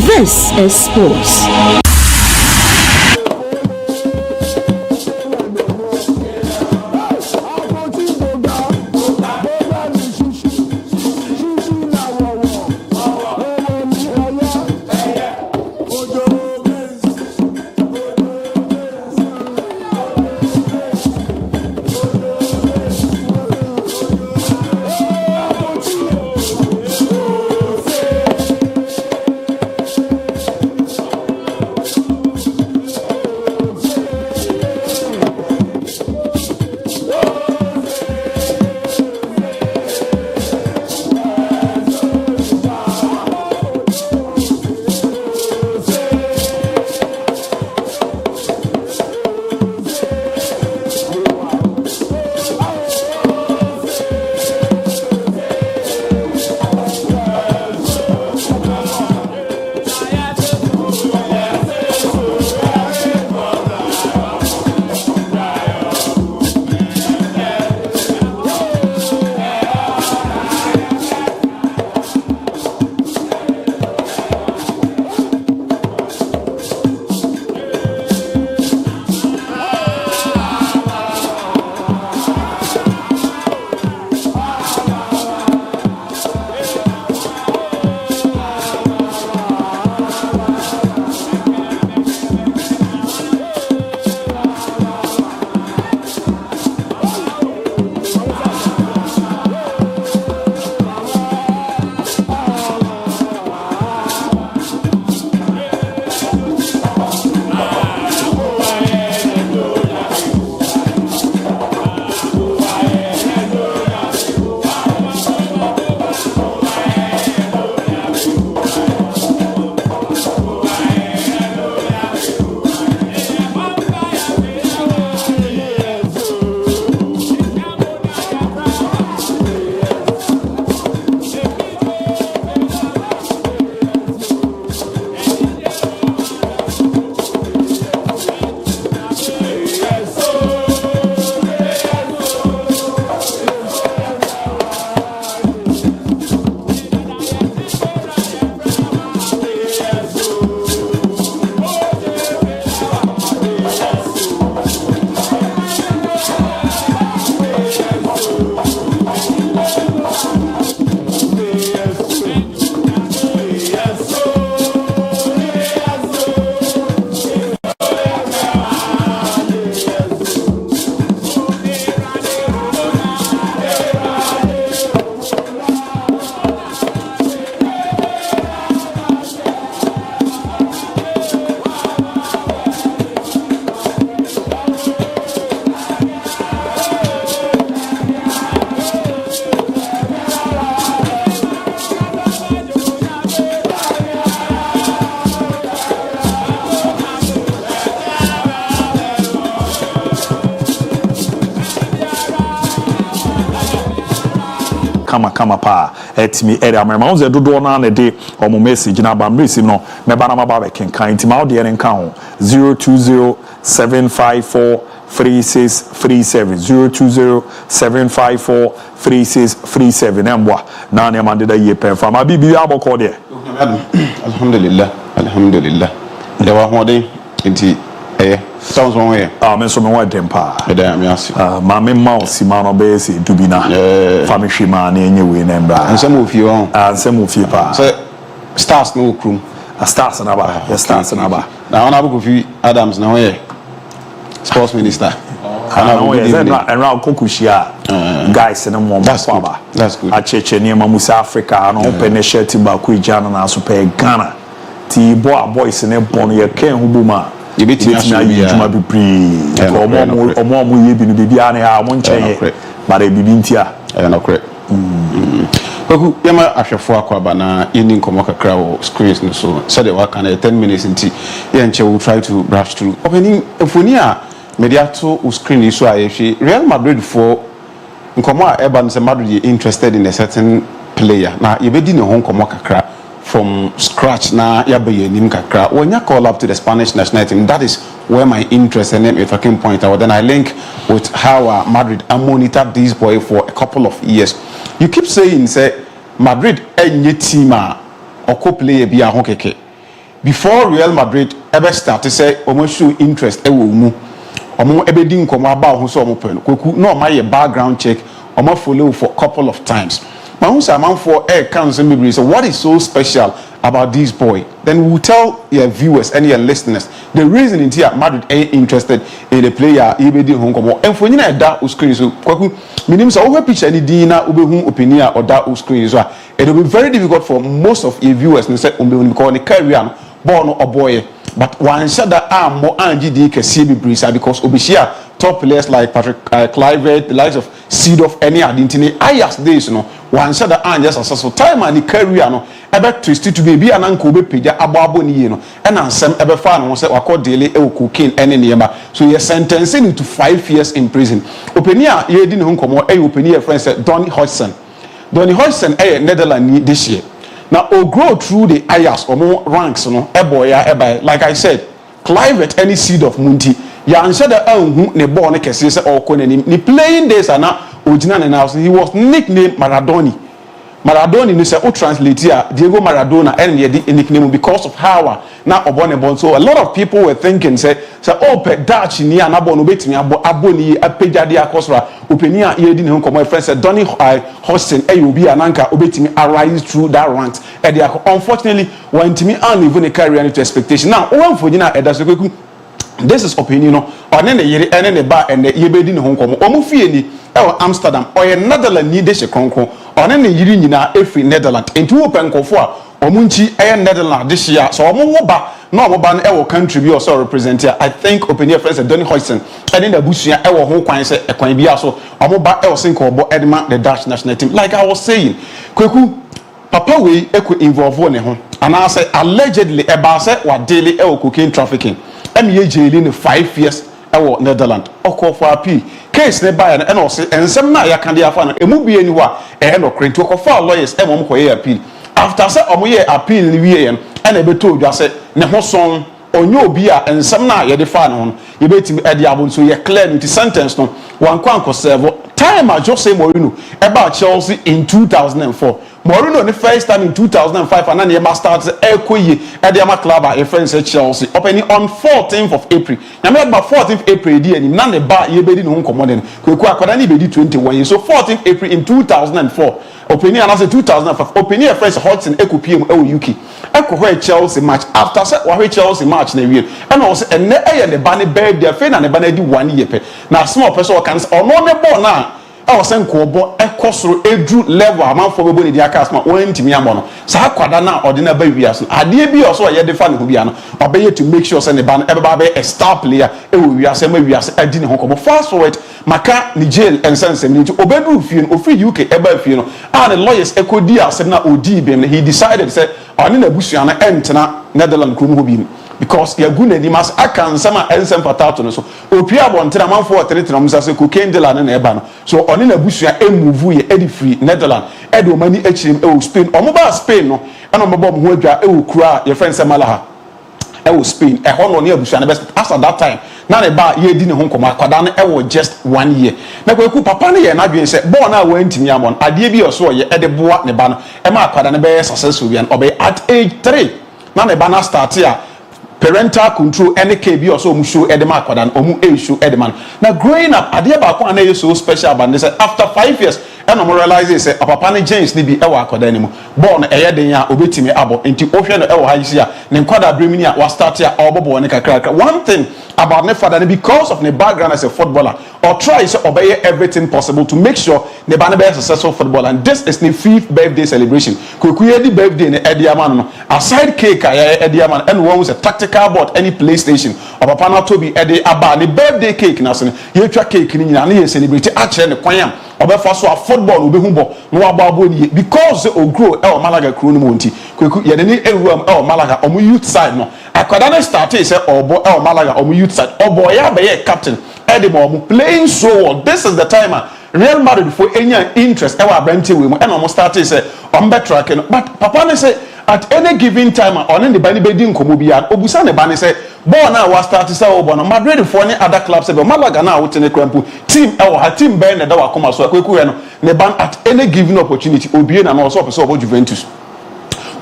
This is sports. kama pa etimi area mema unze dodo na na de omo message na ba mrisi no me ba na ma ba be kenkan intima o de en kan ho 0207543637 0207543637 embwa na ne ma de da ye pen fa ma bibi aboko de alhamdulillah da wa hode enti sounds one way me so me wa dem pa da me asu ma me mouse ma no be se dubina fa me hwima na enye we na mbra ansem ofie ho ansem ofie pa so stars no krum stars na ba stars na ba na ona bu Kofi Adams na ho ye sports minister around Kokushia guys in a moment. That's good. A cheche near Mamusa Africa and open a shirt in Baku Jana na super Ghana. ti boys ne bon ye ken ho boma ye betimi ayi juma bi pri omo ye bi no bibia ne ha mo nchen bare bibi ntia no correct Kwaku yama ahwefo akwaba na yeni nkomo kakra wo screens no so said wa kan 10 minutes nti ye nche we try to brush through opening efoni a media to screen so ayehwe Real Madrid for nkomo a eba no se Madrid interested in a certain player na ye bedi ne ho nkomo kakra from scratch na ya be nim kakra wonya call up to the Spanish national team. That is where my interest and if I can point out, then I link with how Madrid monitored this boy for a couple of years. You keep saying say Madrid enye team or co-player bi ahokeke before Real Madrid ever start to say omo show interest ewo mu omo ebe di nkomo aba ho so omo pen Kwaku no my background check omo follow for a couple of times. For so what is so special about this boy? Then we'll tell your viewers and your listeners the reason in here Madrid ain't interested in a player EBD home come and for you that screen so Kwaku meaning so over picture any dina ube opinion or that screen so it will be very difficult for most of your viewers and say because career born or boy but one shot that arm more NGD can see brisa because obishia top players like Patrick Kluivert, the likes of Seedorf, any identity. I ask this, you know, one shot that arm just successful time and the career, no, ever twisted to be an uncle be paid ababo ni, you know, and on some ever found one said or daily cocaine any nearby. So you're sentencing into 5 years in prison. Openia, you didn't home come or a opinion friend said Donny Hodgson. Donny Hodgson, Netherlands this year. Now, or grow through the IAS or more ranks, you know, like I said, Kluivert, any seed of Munti, ya answer the ne born kese or koneni, ni playing days are now original and he was nicknamed Maradoni. Maradoni, you say, translate here, Diego Maradona, and the nickname because of how now Obonebon. So a lot of people were thinking, say, oh, Dutch, ni anabon ubeti me aboni, a pejadia kosra, upenia, yedin home, my friend said, Donny Hodgson, AUB, ananka, ubeti me arise through that ranks. Unfortunately, when to me, only even a career into expectation. Now, one for you now, this is opinion, or then the and then the bar and the yebedin home, or Mufieni, or Amsterdam, or a Netherlands need this conco, or then the Yirina, every Netherlands, into open confor, or Munchi, and Netherlands this year. So, Moba, no ban our country be also represent here. I think opinion friends at Donny Hodgson, and in the Bushia, our whole coin say a coin be also, or Moba Elsink or Edma, the Dutch national team. Like I was saying, Kwaku, Papa, we equal involve one, and I say allegedly about what daily cocaine trafficking. MA jailing 5 years at Netherlands. Or call for appeal. Case nearby and also, and some night I can find a movie anywhere, and or crane to call lawyers and one appeal. After say, appeal in the and I be told you, I said, Neho song or no beer and some night you define on. You bet me at the album, so you're clear with the sentence. No one quanko servo. Time I just say Mourinho about Chelsea in 2004. Mourinho the first time in 2005 and then he must start Ekoye at the Ama Club at a friend at Chelsea opening on 14th of April. Now about 14th April and none the bar ye bedi no commoding. Kwakwadani bedi 21 years. So 14th April in 2004. Opening and I say 2005. Opening a friend Hodgson Eko PM UK. Eko where Chelsea match after set where Chelsea match na real. And also and the banner bed their fan and the banner 1 year. Now small person can or no the ball now. I was saying Kobo Ekosro Edru level amount for Boni Diakasma when Timiamono. Sa kwada na ordinary baby as DIABY also a define who be an obey to make sure send the ban everybody a star player we are saying we are didn't home. Fast forward Maka Nigel and sense to Obedu Fion or free UK eba Fiona and the lawyers echo dia said na OD he decided say on in a Busiana enter Netherlands Kumu because you are good and you must act some and some potato. So, Opia wanted a man for a territory, as a cocaine de la and Ebano. So, on in a bush, a move, Eddie Free, Netherlands, Edo money, HM, Spain, or mobile Spain, no, and on Bob Huja, cry, your friend Samalaha, Spain, a honor near Bushana best as at that time. Now, about ye didn't home come, Quadan, just 1 year. Now, we could Papani and I said, born I went to Yamon, DIABY or so, ye at the Boat Nebano, Emma Quadan, successful and obey at age 3. Now, the banner start here. Parental control any KB or so mushu edema kwadan omu issue edman. Now growing up, Adiaba Kwane is so special, but they said after 5 years, and I'm realizing say papa James ni bi e wa akoda ni mu ball no eye den ya obetimi abo enti ohwe no e wo hayi sia ne nkwada bremini a wa start ya obobo ne kakra one thing about ne father because of the background as a footballer or try to obey everything possible to make sure ne ba ne be a successful footballer, and this is the 5th birthday celebration kokuye di birthday ne ediaman no aside cake ya ediaman and one was a tactical board any PlayStation or papa na to be edi aba ne birthday cake na so ye twa cake ni nyina na ye celebrate a kire ne kwan am obefa so a football obehu bo no ababo ni because o grow e o Malaga kro no monti koku ye ne ewuam e o Malaga o youth side no akwada na start say obo e o Malaga o youth side obo ya be ye captain Edimo playing so well. This is the time Real Madrid for any interest ever brand we and almost started say on better tracking. But Papa ne say at any given time on the bani bedin komobia obusa ne bani say ball now was started say obo Madrid for any other clubs say Malaga now with ne kwampu team her team ben na da wa koma so akweku no ne ban at any given opportunity obie na no so person about Juventus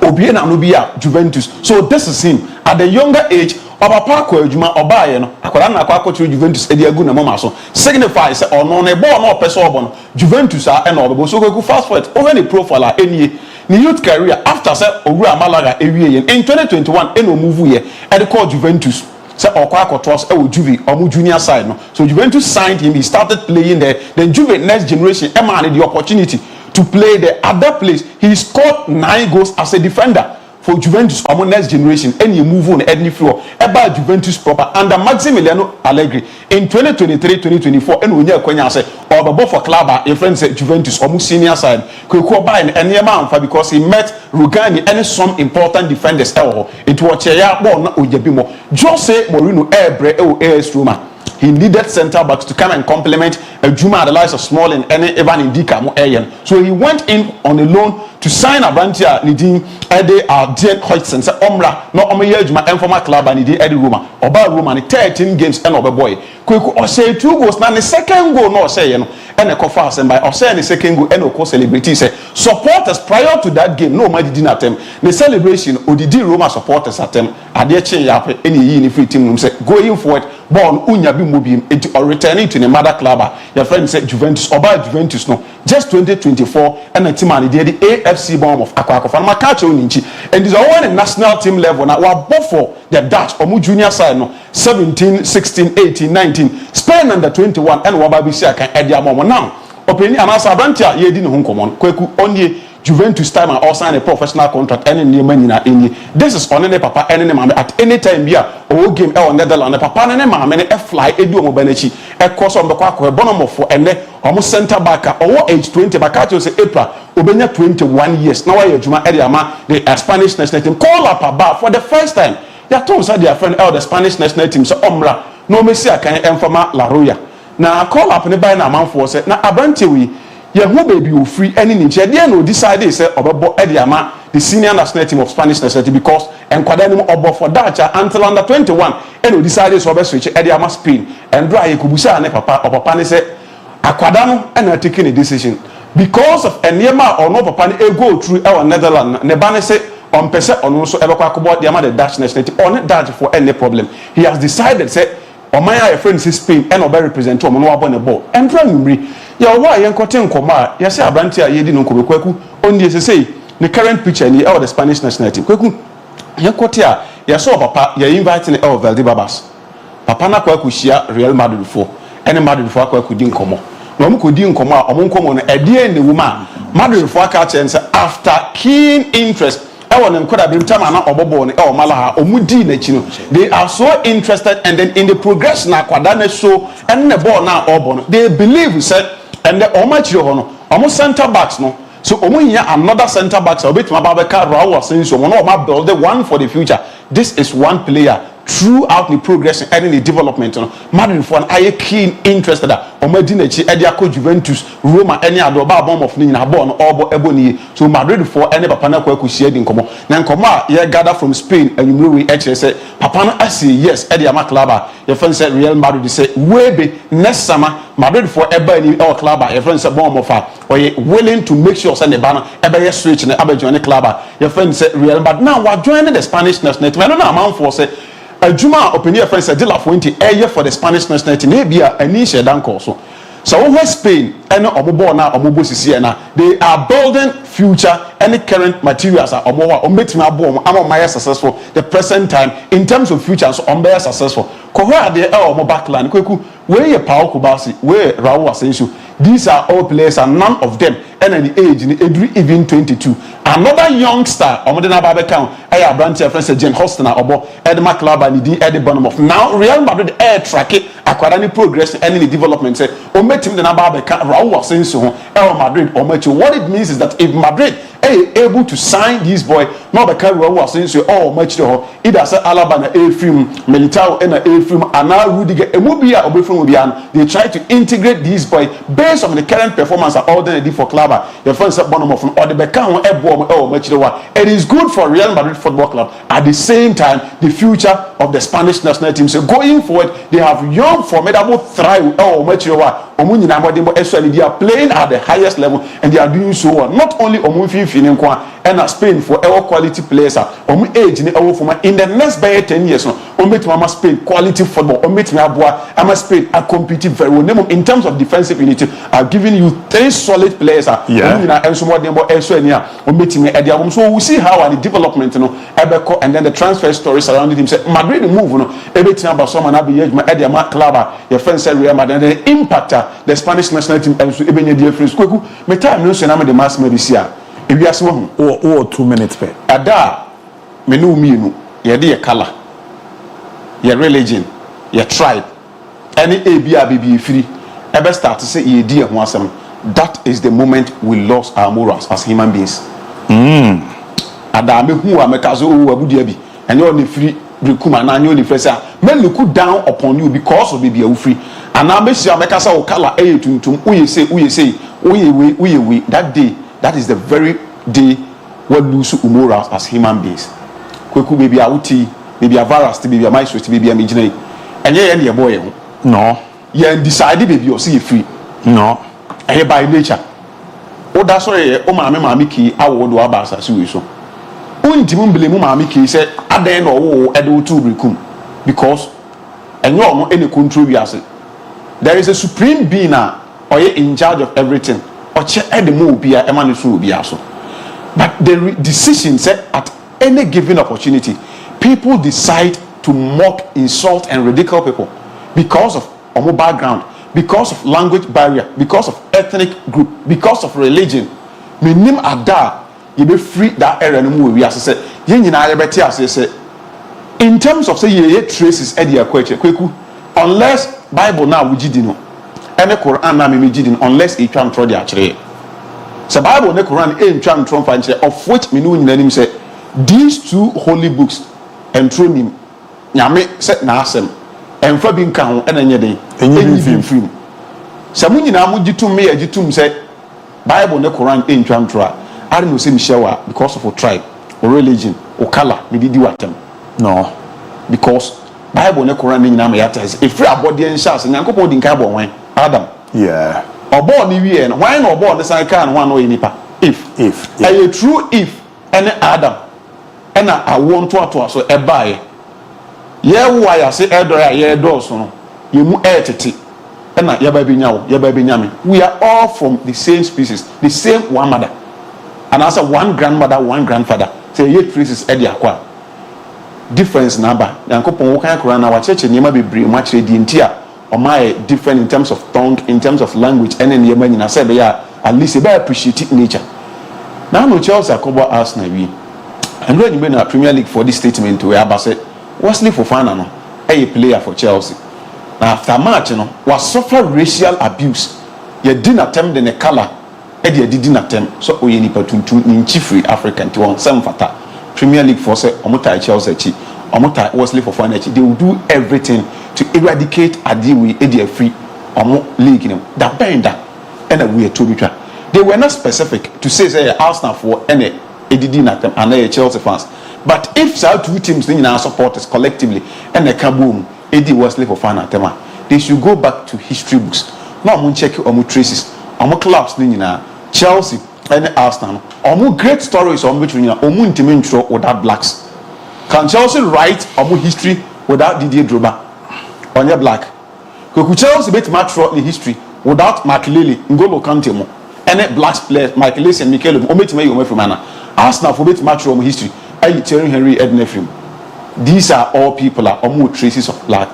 obie na no bia Juventus. So this is him at the younger age Papa ko adwuma obaye no akwara na akwa Juventus edi agu na mama so signify say ono ne ball no person obo no Juventus a na obebo so go fast forward over the profile a enie ni youth career after say owura Malaga ewie in 2021 eno move here e dey call Juventus say okwa akotos e wo Juve omu junior side no so Juventus signed him, he started playing there, then Juve next generation man the opportunity to play the other place. He scored 9 goals as a defender for Juventus omo next generation and you move on any floor about Juventus proper under Maximiliano Allegri in 2023-2024 and when you kwanya say obobo for club a friend say Juventus omo senior side kweko buy and man because he met Rugani and some important defenders it was ya ball na ojabimo Jose Mourinho ebre AS Roma. He needed centre backs to come and complement Juma the likes of Smalling and Evan Indika mo ayen. So he went in on a loan to sign a Brantia Nidin Ede Arden Hoytson say Omra no omoye Juma and former club and Nidin Ede Roma oba Roma 13 games and oba boy kweku o say 2 goals na the second goal no say no and a fast and by or say the second goal and of celebrity say supporters prior to that game no ma didn't attempt the celebration odidi Roma supporters attempt ade chen yape any yi ni free team say going forward ball unya bi mobim into or returning to the mother club your friend said Juventus oba Juventus no just 2024 and the team and the AFC bomb of Akwakofa na makache oninchi and this all in national team level now we both for the Dutch omu junior side no 17 16 18 19 Spain under 21 and wababisi aka edi amomo now opini anasa abrantia ye di ne ho nkomon kweku onye Juventus time and all sign a professional contract any name na any this is on any papa any mama at any time bia o game e on Netherlands papa ne mama ne fly edu omo banachi e course on bekwa ko bonomo for ene omo center back o age 20 bakacho say April obenya 21 years now why adwuma e ama the Spanish national team call up about for the first time ya told say their friend the Spanish national team so omra no mesi akan enfama La Roya na call up ne by na manfo say na abrantie wi ye who baby will free any ninja there no decide say obebo ediama the senior national team of Spanish national team because enkwada nim obo for that until under 21 and no decide so obo switch ediama Spain and dry kubusa ne papa ne say akwada no and taking a decision because of enema or no papa ne go through our Netherlands ne ba ne say on pese on so ebekwa akobot the the Dutch national team on Dutch for any problem he has decided say Omaya friend say Spain and obe represent no wabon the ball and primary ya wa yen kote nkoma ya say abranti a yedi no nkobekwaku only say the current picture ni the Spanish national team kwaku yen kote a ya so papa ya invite ni Valdebebas papa na kwaku hia Real Madrid for any Madrid for kwaku di nkomo no mo kodi nkomo a omo nkomo no ede ne wuma Madrid for aka chen say after keen interest they are so interested and then in the progression so and the ball now they believe said and the almost center backs no so another center backs build the one for the future. This is one player throughout the progression and in the development Madrid for an keen interested Omedinachi Ediako Juventus Roma any other bomb of Nina born or Ebony so Madrid for any Papana Kwaku shared in Como Nankoma ye gather from Spain and you will actually say Papana I see yes Eddie Amaklaba your friend said Real Madrid say be next summer Madrid for Ebony or club your friend said bomb of her or you willing to make sure send the banner Ebony switch in the Abidjan club your friend said Real Madrid now we're joining the Spanish national team I don't know amount for say Juma opinion friends said Dilla 20 a year for the Spanish national team. Maybe a niche dan so. So over Spain and omobo na omobo sisi na they are building future any current materials are omowa ometima abo am my successful the present time in terms of future so on be successful ko where they omo backline kweku where Paul Kubasi where Raul Asensio these are all players and none of them and at the age in even 22 another youngster omo na ba be count aya branch friend Jane Hostner obo Edma Club and the Eddie Bonham now Real Madrid air track it akwara ni progress and the development say ometim the na ba be Raul Asensio El Madrid omecho what it means is that if Madrid able to sign this boy now the car Raul Asensio or match to either say Alaba na Efrim Militao and Efrim and now Rudiger Emubia Obefrim Obian they try to integrate this boy based on the current performance of all they did for Club the first bottom of or the Beckham or match to it is good for Real Madrid Football Club at the same time the future of the Spanish national team so going forward they have young formidable thrive or match to they are playing at the highest level and they are doing so well not only and Spain for our quality players age in the next 10 years no Spain quality football Spain are competing very well in terms of defensive unity are giving you 3 solid players so we see how the development and then the transfer story surrounding him say Madrid move your friends say Real Madrid the impact the Spanish national team and so even the difference me time no say na me the mass medicine if you ask me or 2 minutes per ada me no me no ye de color your religion your tribe any ABOU free ever start to say ye de ho asem that is the moment we lost our morals as human beings ada me hu ameka so abu DIABY and you only free rekuma na you only free say me look down upon you because of baby you free and now me see ameka say o color tuntum uye say we that day that is the very day we lose morals as human beings kweku baby awuti baby virus baby my sweet baby amigina and ye boy no ye decide baby o see free no by nature o da so ye o maame ki awo do abasa so so untimu blame maame ki say adan no wo edo tu brekum because enyo no any control we ase there is a supreme being or in charge of everything or check the move be a man so be so but the decision said at any given opportunity people decide to mock, insult and ridicule people because of our background, because of language barrier, because of ethnic group, because of religion. Minim ada you be free that area no more we as say ye nyina ye beti as say in terms of say ye traces e dia kweku unless Bible now we gidi no any Quran na me gidi unless e twa ntro dia kire so Bible ne Quran e ntwa ntro fa nkire of which me no nyina nim say these 2 holy books entro nim nyame say na asem emfa bi nka ho ena nye den enyi film so mu nyina mu gitum me agitum say Bible ne Quran e ntwa ntro I don't know say Michelle because of a tribe or religion or color me did watem no because Bible ne Quran nyina me yata if free abodi en sha say Yankopon din ka bo wen Adam yeah obo ni wie no why no obo ne san ka no one no nipa if a true if and Adam and I want to so e bae ye wo ya say edora ye do so no ye mu etete and ya ba bi nyawo ya ba bi nyame we are all from the same species the same one mother and as a one grandmother one grandfather say ye traces e dia kwa difference number Yankopon wo kan kora na wa cheche niema bebre ma kire di ntia o my different in terms of tongue in terms of language and niema nyina say be ya at least be appreciate nature now no Chelsea akobo Arsenal wi and when you been na Premier League for this statement we aba say Wesley Fofana no a player for Chelsea now after match no was suffer racial abuse ye din attempt the color e de didin attempt so oye nipa tuntu ni free African to on some fata Premier League for say omutai Chelsea chi omutai Wesley Fofana chi they will do everything to eradicate adiwi e de free omo league them that benda and we to be they were not specific to say Arsenal for any didin attempt and Chelsea fans but if so 2 teams in our supporters collectively and the kaboom Eddie Wesley Fofana tema they should go back to history books now mun check omu traces omu clubs ni nyina Chelsea and Arsenal omu great stories omu between omu ntimi ntro without blacks can Chelsea write omu history without Didier Drogba onye black ko Chelsea bet match throughout the history without Makelele Ngolo Kante mo any black players Makelele and Mikel ometime you from ana Arsenal for bit match from history Thierry Henry Edna film these are all people are almost traces of black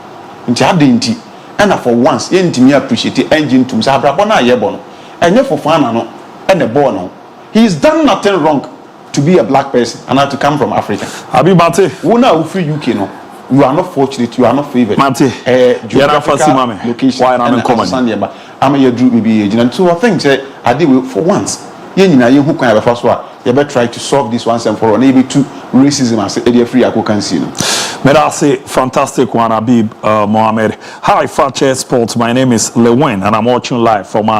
nti adenti and for once yentimi appreciate engine to say abrabo na yebo no enye for fan no and the ball no he's done nothing wrong to be a black person and to come from Africa. Abi Mate, una u free UK no you are not fortunate, you are not favored. Mate, geographical location. Why I'm common? I'm a drew maybe agent. And so I think I did for once. You who can have a first one. You better try to solve this once and for all. Maybe two racism as a free I can see. May I say fantastic one, Habib Mohamed. Hi, Fakye Sports. My name is Lewin, and I'm watching live from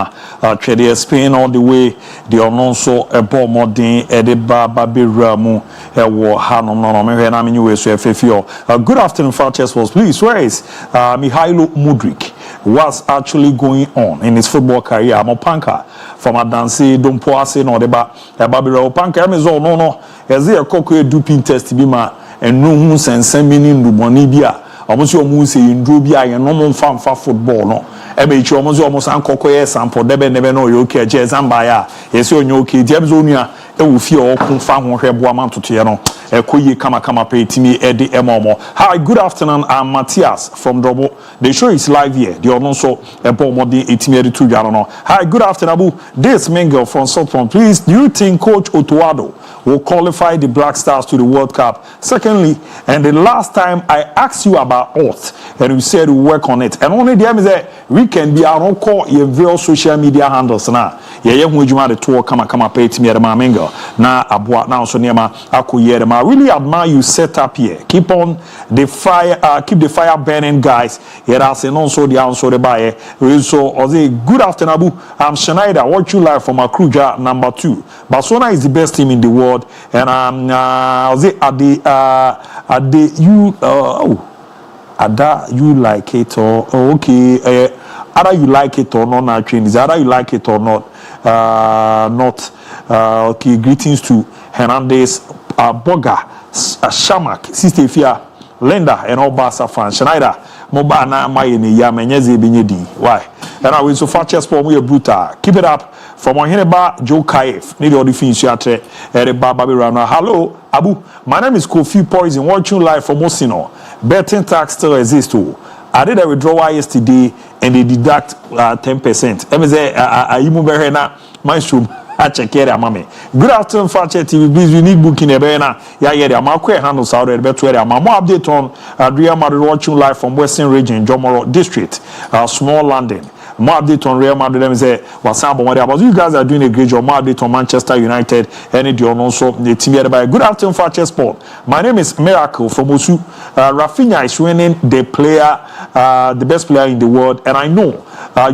Trade Spain all the way. The Ononso Ebo Modin Edeba Babi Ramu Ewo Hanom no me na me nyu so efefio. Good afternoon, Fakye Sports. Please, where is Mihailo Mudryk? What's actually going on in his football career? I'm a punker from Adansi Dompoase no deba Babi Ramu punker. I'm so no. Is there a cocoa duping test be ma? And no who send meaning to Bonibia. Almost your moon say in Drubia and no fan for football. No, MH almost uncocoy sample, never know you care, Jazz and Baya. Yes, you're no kid, Jabzonia, it will feel all confirm on her Boaman to Tiano. A Kuyi Kama pay to me, Eddie Emomo. Hi, good afternoon. I'm Matthias from Drobo. The show is live here. The also a Bomodi 1882 Jano. Hi, good afternoon, Abu. This Mingle from Southern. Please, do you think Coach Otuado will qualify the Black Stars to the World Cup? Secondly, and the last time I asked you about Earth, and you said we work on it. And only the time is that we can be our own call your various social media handles now. Yeah, when you want the tour, come pay to me at my mingle. Now, Abu now so near my Akuye. I really admire you set up here. Keep on the fire, keep the fire burning, guys. Here I say also the answer the buyer. So, good afternoon, Abu. I'm Schneider. Watch you live from Akruja number 2. Barcelona is the best team in the world, and Ada you like it or okay? Either you like it or not, now train is either you like it or not. Okay. Greetings to Hernandez, Boga, Shamak, Sister Fia, Linda, and all Barca fans. Schneider, Mobana, Mayeni, Yamenyeze Binyedi. Why? And I will so far chest for me a brutal. Keep it up. From Oheneba, Joe Kaif. Need all the things you are at Babi Rana. Hello, Abu. My name is Kofi Poison. Watching live from Mosino. Betting tax still exists too. I did a withdrawal yesterday and they deduct 10%. My shoe. I check here, mammy. Good afternoon, Fakye TV. Please, we need booking a banner. Yeah, I'm a quick handle Saudi Arabia. More update on Real Madrid watching live from Western Region, Jomoro District, Small London. More update on Real Madrid. Let me say, but you guys are doing a great job. More update on Manchester United and also the team here. Good afternoon, Fakye Sport. My name is Miracle from Osu. Rafinha is winning the best player in the world, and I know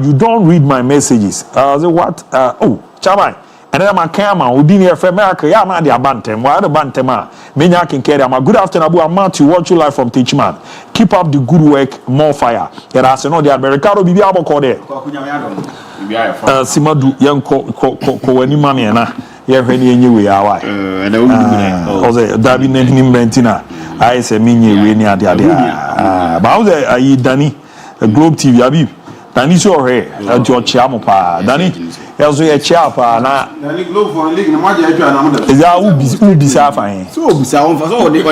you don't read my messages. What? Chabai. And then I'm a camera, who didn't hear from America. Yeah, man, they are bantam. Why the bantama? Many I can carry. Good afternoon, Abu Ahmad. You watch you live from Teachman. Keep up the good work, more fire. And I say, no, the Americano Bibi Abo Kode. Simadu, young Koweni Mammy, and I hear any way. I was a David Nentina. I say, Mini, Winnie, but I was a Danny, a Globe TV, Abib. Danny, so here, at your Chiamopa, Danny. Also a chap na is that who be fine so be sound for so the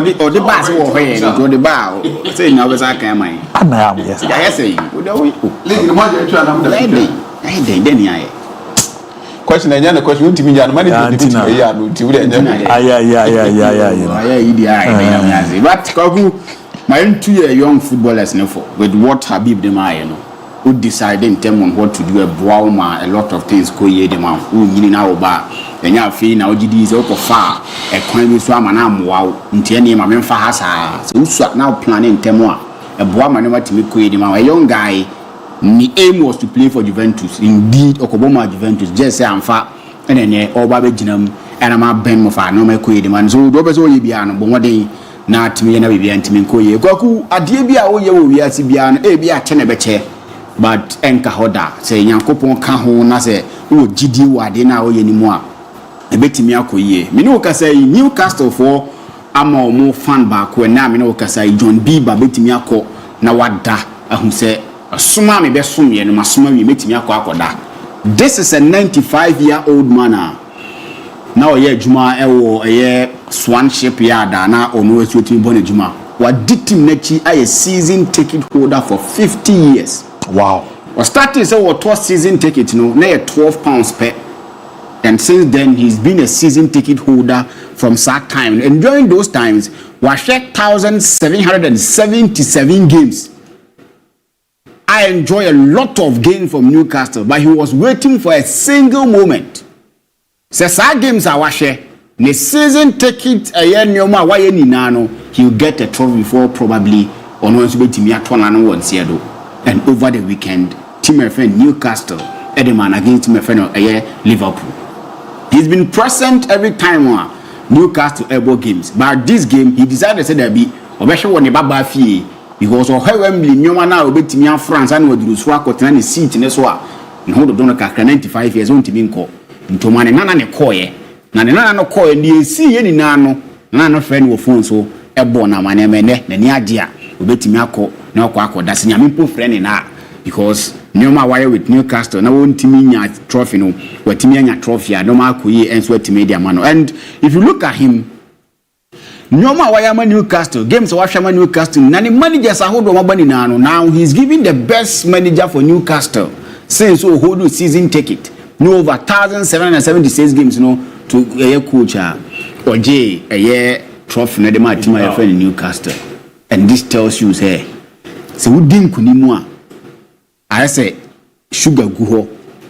bass wo here to the bar say na we say kan man ana yes I say we league no matter you na then here question anya na question ntimi ja no man dey ya no ti we anya but Kagu my 2 year young footballers no for with what Habib dem are no who decide in terms on what to do a lot of things go ye them who yini na oba enya afi na ogidi is oko far e kwan bi so ama na amwa ntie ne ma memfa ha saa so now planning term a boa ma ne matimi ko ye them a young guy ni aim was to play for Juventus indeed okoboma Juventus just say amfa enene oba be ginam and ma ben mo fa no ma ko ye them so do be so ye bia no bo moden na atimi na bibia ntimi ko ye kwaku ade bia wo ye wo wiase bia no e bia che ne be che but enka hoda say yankopon ka ho na say wo gidi wade na wo ye ni mu a ebetimi akoyie me no ka say Newcastle for ama omo fan ba ko na me no ka say John Bieber betimi akọ na wada ahu say Suma me be sum ye no masuma wi metimi akoda. This is a 95-year-old man. Now ye juma ewo eye swan ship yada na onu esuti bone juma. Wa ditim nachi a season ticket holder for 50 years. Wow. We started say what 12 season ticket no na £12 per. And since then he's been a season ticket holder from that time. And during those times, we shared 1,777 games. I enjoy a lot of games from Newcastle, but he was waiting for a single moment. So some games are share. The season ticket a year nyoma wa ye ninano, he'll get a trophy before probably on once be team yatwana one seado. And over the weekend, team friend Newcastle, Edeman against team friend Liverpool. He's been present every time Newcastle ABOU games, but this game he decided to say there be obesha won baba fie because of how Wembley nyoma na obetimi France and we so akotena ne seat ne so a ne ho do no kakra 95 years on timi nko ntoma ne nana ne koye na ne nana no koye ne esi ye ni nano nana no friend wo phone so ebo na mane mene na ni ade a obetimi akọ na akoda se nyamempo friend na because nyoma wire with Newcastle na won timi nya trophy no watimi nya trophy a no ma akoyi enso atimi dia ma no. And if you look at him nyoma wire ma Newcastle games wa hwa ma Newcastle na ne managers ahodo ma bani na no. Now he's giving the best manager for Newcastle since o hold season ticket no over 1,776 games no to a coach oje a trophy na de ma team ya friend Newcastle. And this tells you say so wudin kunimu a I say sugar guho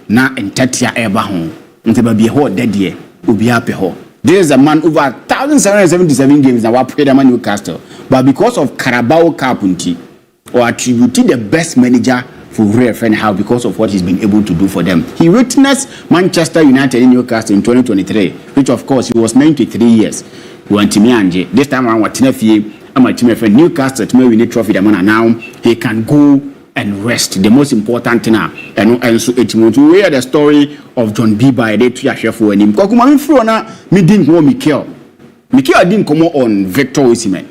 na entatia eba ho nte ba bi ho dedie obi ape ho. There is a man over 1,777 games that were played at Newcastle, but because of Carabao Cup or attributed the best manager for real friend how because of what he's been able to do for them. He witnessed Manchester United in Newcastle in 2023, which of course he was 93 years. This time around what Tinefie and my team friend Newcastle to win the trophy the man now he can go and rest. The most important thing and so it won't hear the story of John B. by the two chef for him. Kokuma Frona me didn't know Mikel didn't come on Victor Osimhen.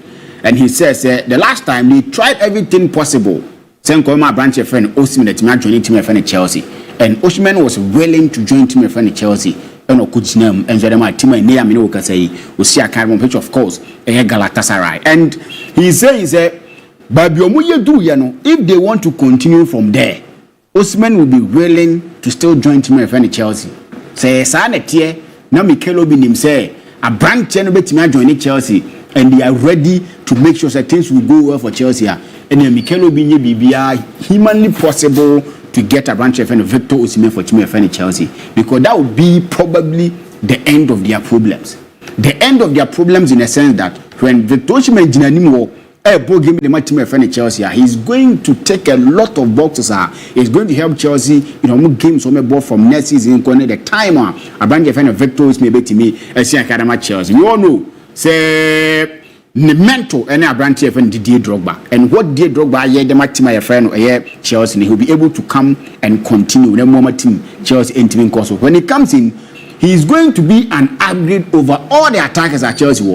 And he says the last time they tried everything possible. Same my branch friend Osimhen that joined team friend Chelsea. And Osimhen was willing to join team friend Chelsea. And coach name and so my team near me no say we see a carbon which of course a Galatasaray. And he says but if they want to continue from there, Osimhen will be willing to still join team friend Chelsea. Say Sanetie, now Mikel Obi him say a branch no betima join Chelsea and they are ready to make sure that things will go well for Chelsea. And then Mikel Obi BBI humanly possible to get a branch friend Victor Osimhen for team friend Chelsea because that would be probably the end of their problems. The end of their problems in a sense that when Victor Osimhen jinanimo ABOU game the match team friend Chelsea, he's going to take a lot of boxes. He's going to help Chelsea, games on the ball from next season. The time a branch friend Victor Osimhen to me and see academy Chelsea. You all know, say the mentor and a branch friend Didier Drogba. And what Didier Drogba the match team friend Chelsea, he'll be able to come and continue the moment team Chelsea in team course. When he comes in, he's going to be an upgrade over all the attackers at Chelsea.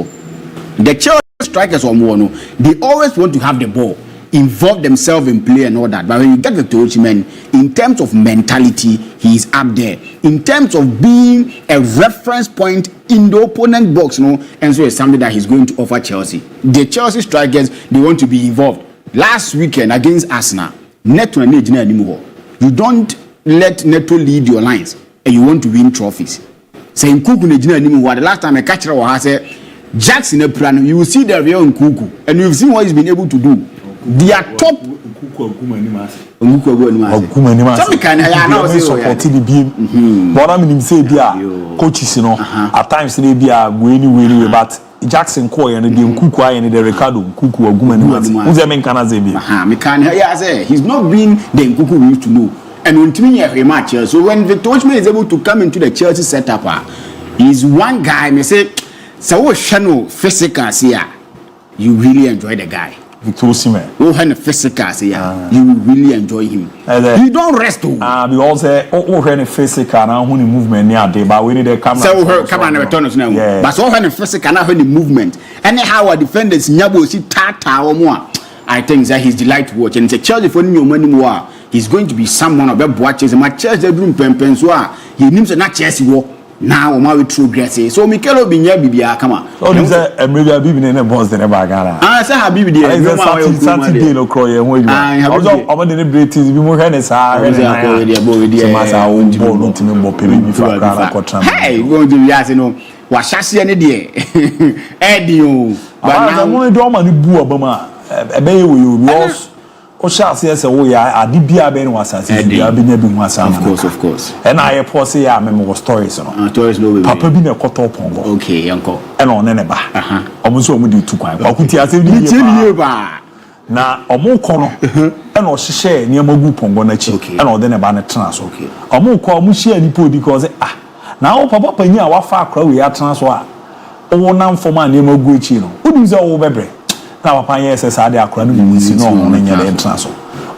The Chelsea strikers or more, they always want to have the ball, involve themselves in play and all that. But when you get the Osimhen, in terms of mentality, he is up there. In terms of being a reference point in the opponent box, and so it's something that he's going to offer Chelsea. The Chelsea strikers, they want to be involved. Last weekend against Arsenal, Neto and Nejina anymore. You don't let Neto lead your lines, and you want to win trophies. Saying Kuku Nejina anymore. The last time a catcher was said. Jackson Eprano, you will see the real Nkuku, and you've seen what he's been able to do. They are top. Coaches, at times they be a winning, but Jackson Koy and the Nkuku and the Ricardo Nkuku or Guman. Who's the main he's not been the Nkuku we used to know. And when Timmy have a match, so when Victor Osimhen is able to come into the Chelsea setup, he's one guy, may say. So what channel physical here, you really enjoy the guy. Victor Osimhen. Oh, when physical here, you will really enjoy him. You don't rest too. We all say, when physical now, when the movement near day, but we need the camera. So her camera never turns now. But so when physical now, when the movement, anyhow, our defenders nyabo si tata or more. I think that he's delight to watch. And it's a Chelsea for new money more. He's going to be someone of the watches. My Chelsea room pensoa. He names not Chelsea war. Now my true grace. So Mikel Obinya Bibia come on. Oh, this is a maybe a bibi in a boss in a bagana. I say Habibi there. Saturday no croy and when also over the British be more hennes are and masa own ball not in more pay before I hey, going to be as you know. Was Shassi any day? Eddie, but I'm only dormant in Bua Bama. A bay was. O Shassi as a way I did be a ben was as I been was of course. And I posse I remember stories on stories no Papa been a cut up on. Okay, uncle. And on any bar. Almost so we do 2 quite. What could you say? Na omo kono e na o hye ne amagu pongo na chi e na o de ne ba ne tena so omo ko omo hye ani po because na o papa panyi a wafa akra we atena so a o na mfoma ne amagu echi no o di ze o bebre na papa ye ese sa de akra no mu si no o nya de tena so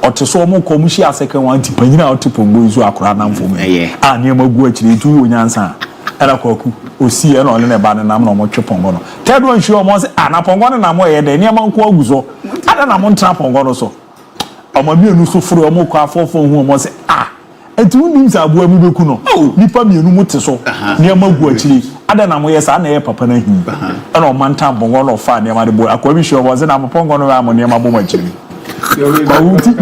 o te so omo ko omo hye aseka wan ti panyi na o te pongo izu akra na mfoma a ne amagu echi tu o nyansa era kwaku osi e na o ne ba ne nam na omo twe pongo no tedo nhwe omo se na pongo ne na mo ye de ne amanko aguzo ada na mo ntra pongo no so omo mienu so furu omo kwa afofo hu omo se etu nim za abo amu beku no nipa mienu mu te so ne amagu akiri ada na mo ye sa na ye papa na hin e na o manta pongo no fa ne ma de bo akwa bi hwe omo se na pongo no ba mo ne ma bo ma akiri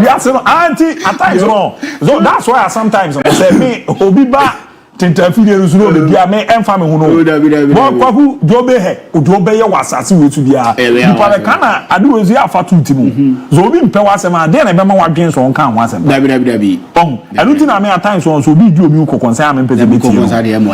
yes auntie at times no so that's why sometimes I say me obi ba tentafide rusuro be bia me emfa me hu no bo kwaku dobe he odobe ye wasase wetu bia nipa be kana ade wezu afatu ntimo so obi mpe wasem ade na be ma wadwen so nka wasem dabi bon anuti na me at times so obi di omi ko konsa me pese beti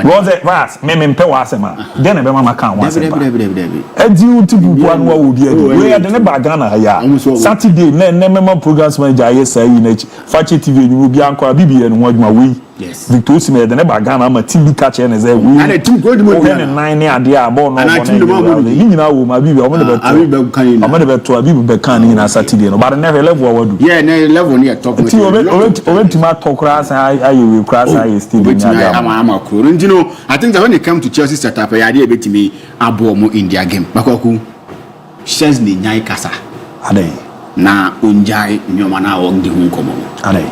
was it vas me mpe wasem de na be ma kan wasem dabi edi utibu kwa no wa obi adi we ade ne ba Ghana ya Saturday ne mema programs manager aye sai na chi Fakye TV ni obi anko bibie no adwuma we yes Victor Osimhen de ne ba Ghana ma TV catch na say we and the team go the mo na 9 ade a ball no ni nyina wo ma bibi omo de beto abibi be kan ni na Saturday no but never level awadu yeah na level ni top ti obentima tokra san ayi we kra san ayi stadium ya ama kuro ndino I think that when it come to Chelsea setup ya dey betimi abo mo India game bakoku Chelsea nyai kasa ade na unjai nyoma na wo ndi hu komo ade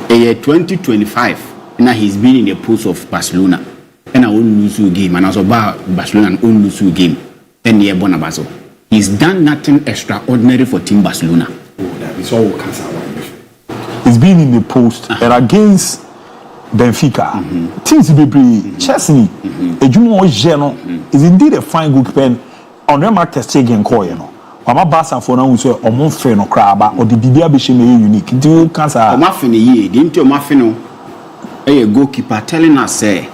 2025 now he's been in the post of Barcelona and I won't lose a game and also Barcelona and won't lose a game and year Bonabaso. He's done nothing extraordinary for Team Barcelona. Oh, that is all he's been in the post and against Benfica. Teams be Chelsea. Ejumo Ojeno is indeed a fine goalkeeper on the mark test again call you know. Mama Basa for now say MON-FRI no craba or the bibia be sheme unique. Do cancer. MON-FRI ye didn't you MON-FRI no a goalkeeper telling us say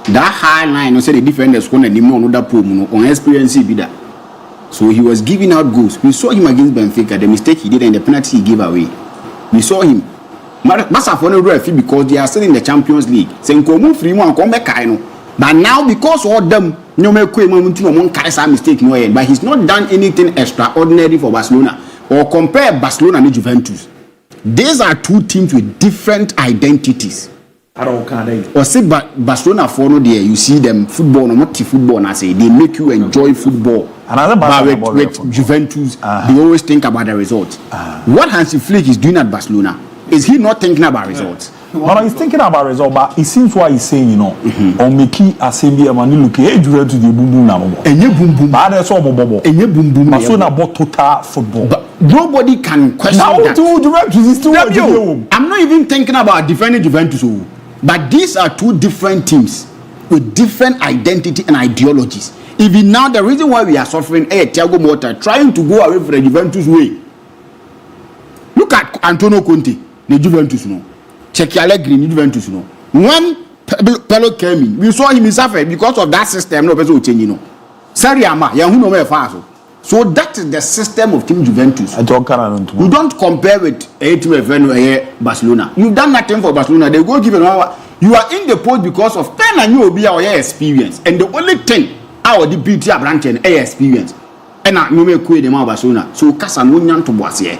that high line no say the defenders going to no that pool no on experience be that. So he was giving out goals. We saw him against Benfica, the mistake he did and the penalty he gave away. We saw him. Basa for no referee because they are still in the Champions League. Saying MON-FRI one come back no. But now because all them no make mistake no but he's not done anything extraordinary for Barcelona or compare Barcelona and Juventus. These are two teams with different identities. Or say Barcelona for no there you see them football no not football I say they make you enjoy football. But with Juventus they always think about the results. What Hansi Flick is doing at Barcelona is he not thinking about results? Well, he's thinking about results, but it seems what he's saying, you know, on Miki assembly and mani look at you to the boom boom now. And you boom boom, but that's all bobo. And you boom boom. Barcelona bought total football. But nobody can question that. I'm not even thinking about defending Juventus, but these are two different teams with different identity and ideologies. Even now, the reason why we are suffering, Thiago Motta trying to go away from the Juventus way. Look at Antonio Conte, the Juventus no. Check Allegri, Juventus no. When Pelo came in, we saw him suffer because of that system. No person will change, you know. Seriama, ya who no me faso. So that is the system of Team Juventus. You don't compare with Barcelona. You've done nothing for Barcelona. They go give you are in the post because of pen and you will be our experience. And the only thing our the beauty of branch and experience. And I no make them Barcelona. So Casanonian to Boisier.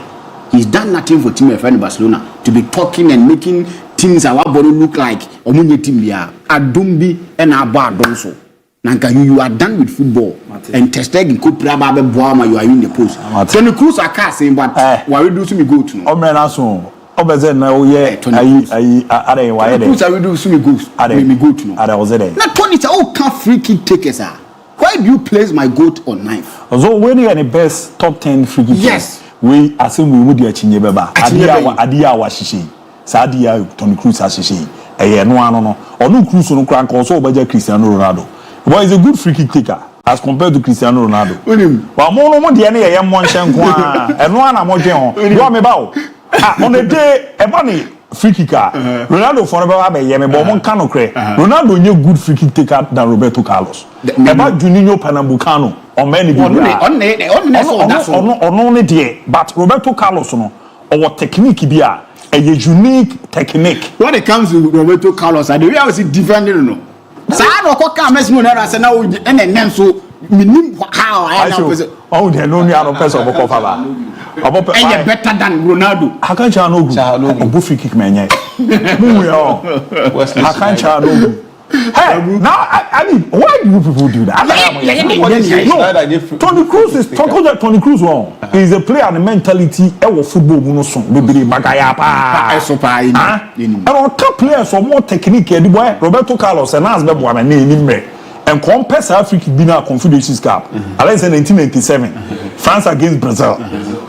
He's done nothing for Team FN Barcelona to be talking and making teams our body look like Omunye team bia Adumbi and Aba Donso. Nanka you are done with football. And Testegen could probably boama you are in the post. Tony Cruz are casting, but why do to me go to? Oh man, also. Obezen na oye are why there. Cruz are do to me go. Me go to. Ada was there. Na Tony say oh can free kick takers are. Why do you place my goat on 9th? So when you are the best top 10 free kick. Yes. We assume we would be a chinye beba. Adia wa shishi. Sa adia Tony Cruz shishi. Eye no ano no. Onu Cruz no kran kon so obaja Cristiano Ronaldo. But he's a good free kick taker as compared to Cristiano Ronaldo. Wa mo no mo de na ye mo nhyen ko a. Eno ana mo dwen ho. Yo me ba o. On the day e ba ni free kicker. Ronaldo for never be ye me bo mo kan no kre. Ronaldo nye good free kick taker than Roberto Carlos. E ba Juninho Pernambucano o me ni bi. On ne de but Roberto Carlos no or technique bi a a unique technique. When it comes to Roberto Carlos, I do always see differently no. Sa no ko ka mesmo na say na and then so minim how I know. Oh, they know me out person of Kofa. And better than Ronaldo. I can't no good. Buffy kick me nye. I can't no. Hey, now I mean, why do you people do that? No, Tony Cruz is Tony Cruz wrong. He's a player and the mentality of football. No son, baby, bagaya pa. And on top players are more technique. The boy Roberto Carlos and as bebo na name and compare South Africa winner Confederations Cup. Alliance 1997, France against Brazil.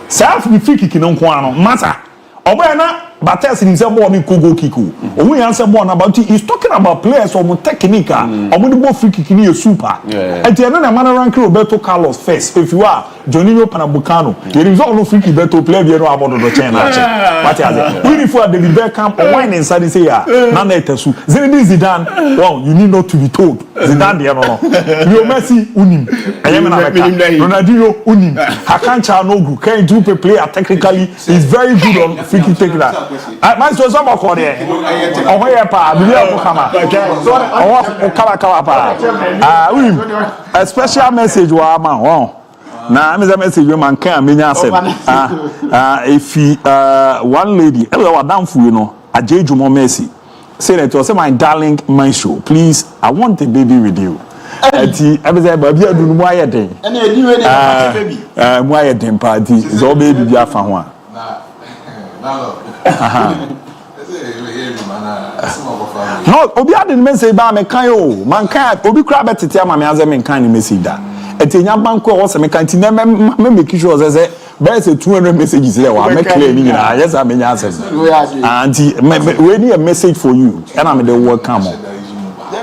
South Africa kinon kwano matter. Obena Bates himself born in Kogo Kiku. We answer born about it. He's talking about players or technique. Or when the ball free kicking is super. And the other man rank Roberto Carlos first. If you are Juninho Pernambucano, there is all no free kick Roberto player you know about the China. What is it? We for the Beckham or wine inside say ya. Nana Tesu. Zinedine Zidane. Wow, you need not to be told. Zidane the no. Leo Messi unim. Ronaldinho unim. Hakan Çalhanoğlu can do player technically is very good on free kick taking that. My so some call there. Oh here pa, bi o kama. Oh kama pa. We a special message wa ma ho. Na me message we man kan me nya asem. If one lady, e wa damfu no, ajejumo Mercy. Say that to say my darling my show. Please, I want a baby with you. Ati abeze ba bia dunu mu ayeden. And edi we dey mu ayeden party. So baby bia fa ho a. No, obi ade me say ba me kan o man kan obi kura betete ama me aze me kan ni message da etenya banko wo se me kan ti na me make sure say be say 200 messages there wa me clear ni na yes am nya access anti we need a message for you and am the welcome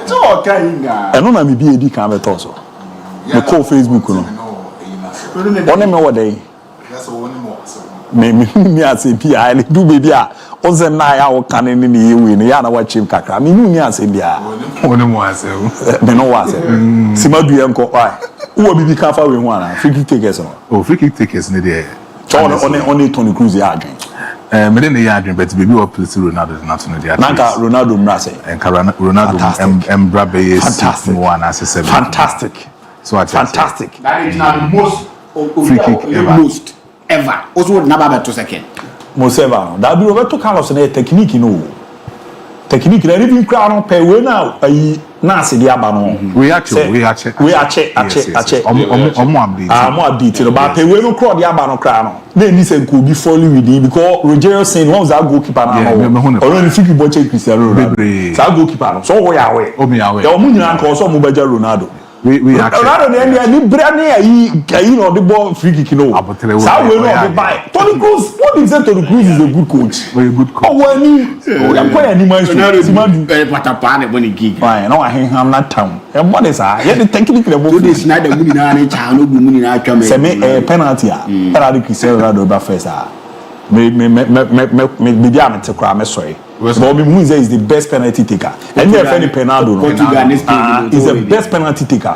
so kan nga eno na me bi edi kan beto so me call Facebook no one me wo dey me ase bia ele du baby a onse na ya wo kan ni ni yewe ni ya na wa chim kakra me nu ase bia one mo ase me no wa ase simadu ye nko ai wo bibi ka fa we hu ana free kick takers no oh free kick takers ni there on Tony Cruz ya adwen me dey ya adwen but baby wo place Ronaldo not no there nanka Ronaldo mrase and Ronaldo embrabe yes mo ana ase 7 fantastic so fantastic that is now the most free kick ever also never bet to second Moseva that be Roberto Carlos na technique no technique na even crown on pay we now na ase dia ba no we ache omo update no ba pay we no crown dia ba no crown no na ni say ko be follow with him because Rogerio saying one was that goalkeeper na no already free kick check Cristiano Ronaldo that goalkeeper no so wo ya we ya omo nyina nka so mo beja Ronaldo we actually Ronaldo ni brand ayi no the ball free kick no so we no be buy Tony Cruz what is it Tony Cruz is a good coach very good coach oh when ya kwa ni man Simadu patapa na boni gig fine no I ham na town e mo dey say ya the technique le bo dey Schneider muni na na Çalhanoğlu muni na atwa me say me penalty a penalty Cristiano Ronaldo ba first me dia me te kra me sorry but me Munze is the best penalty taker and the friend Penaldo is the best penalty taker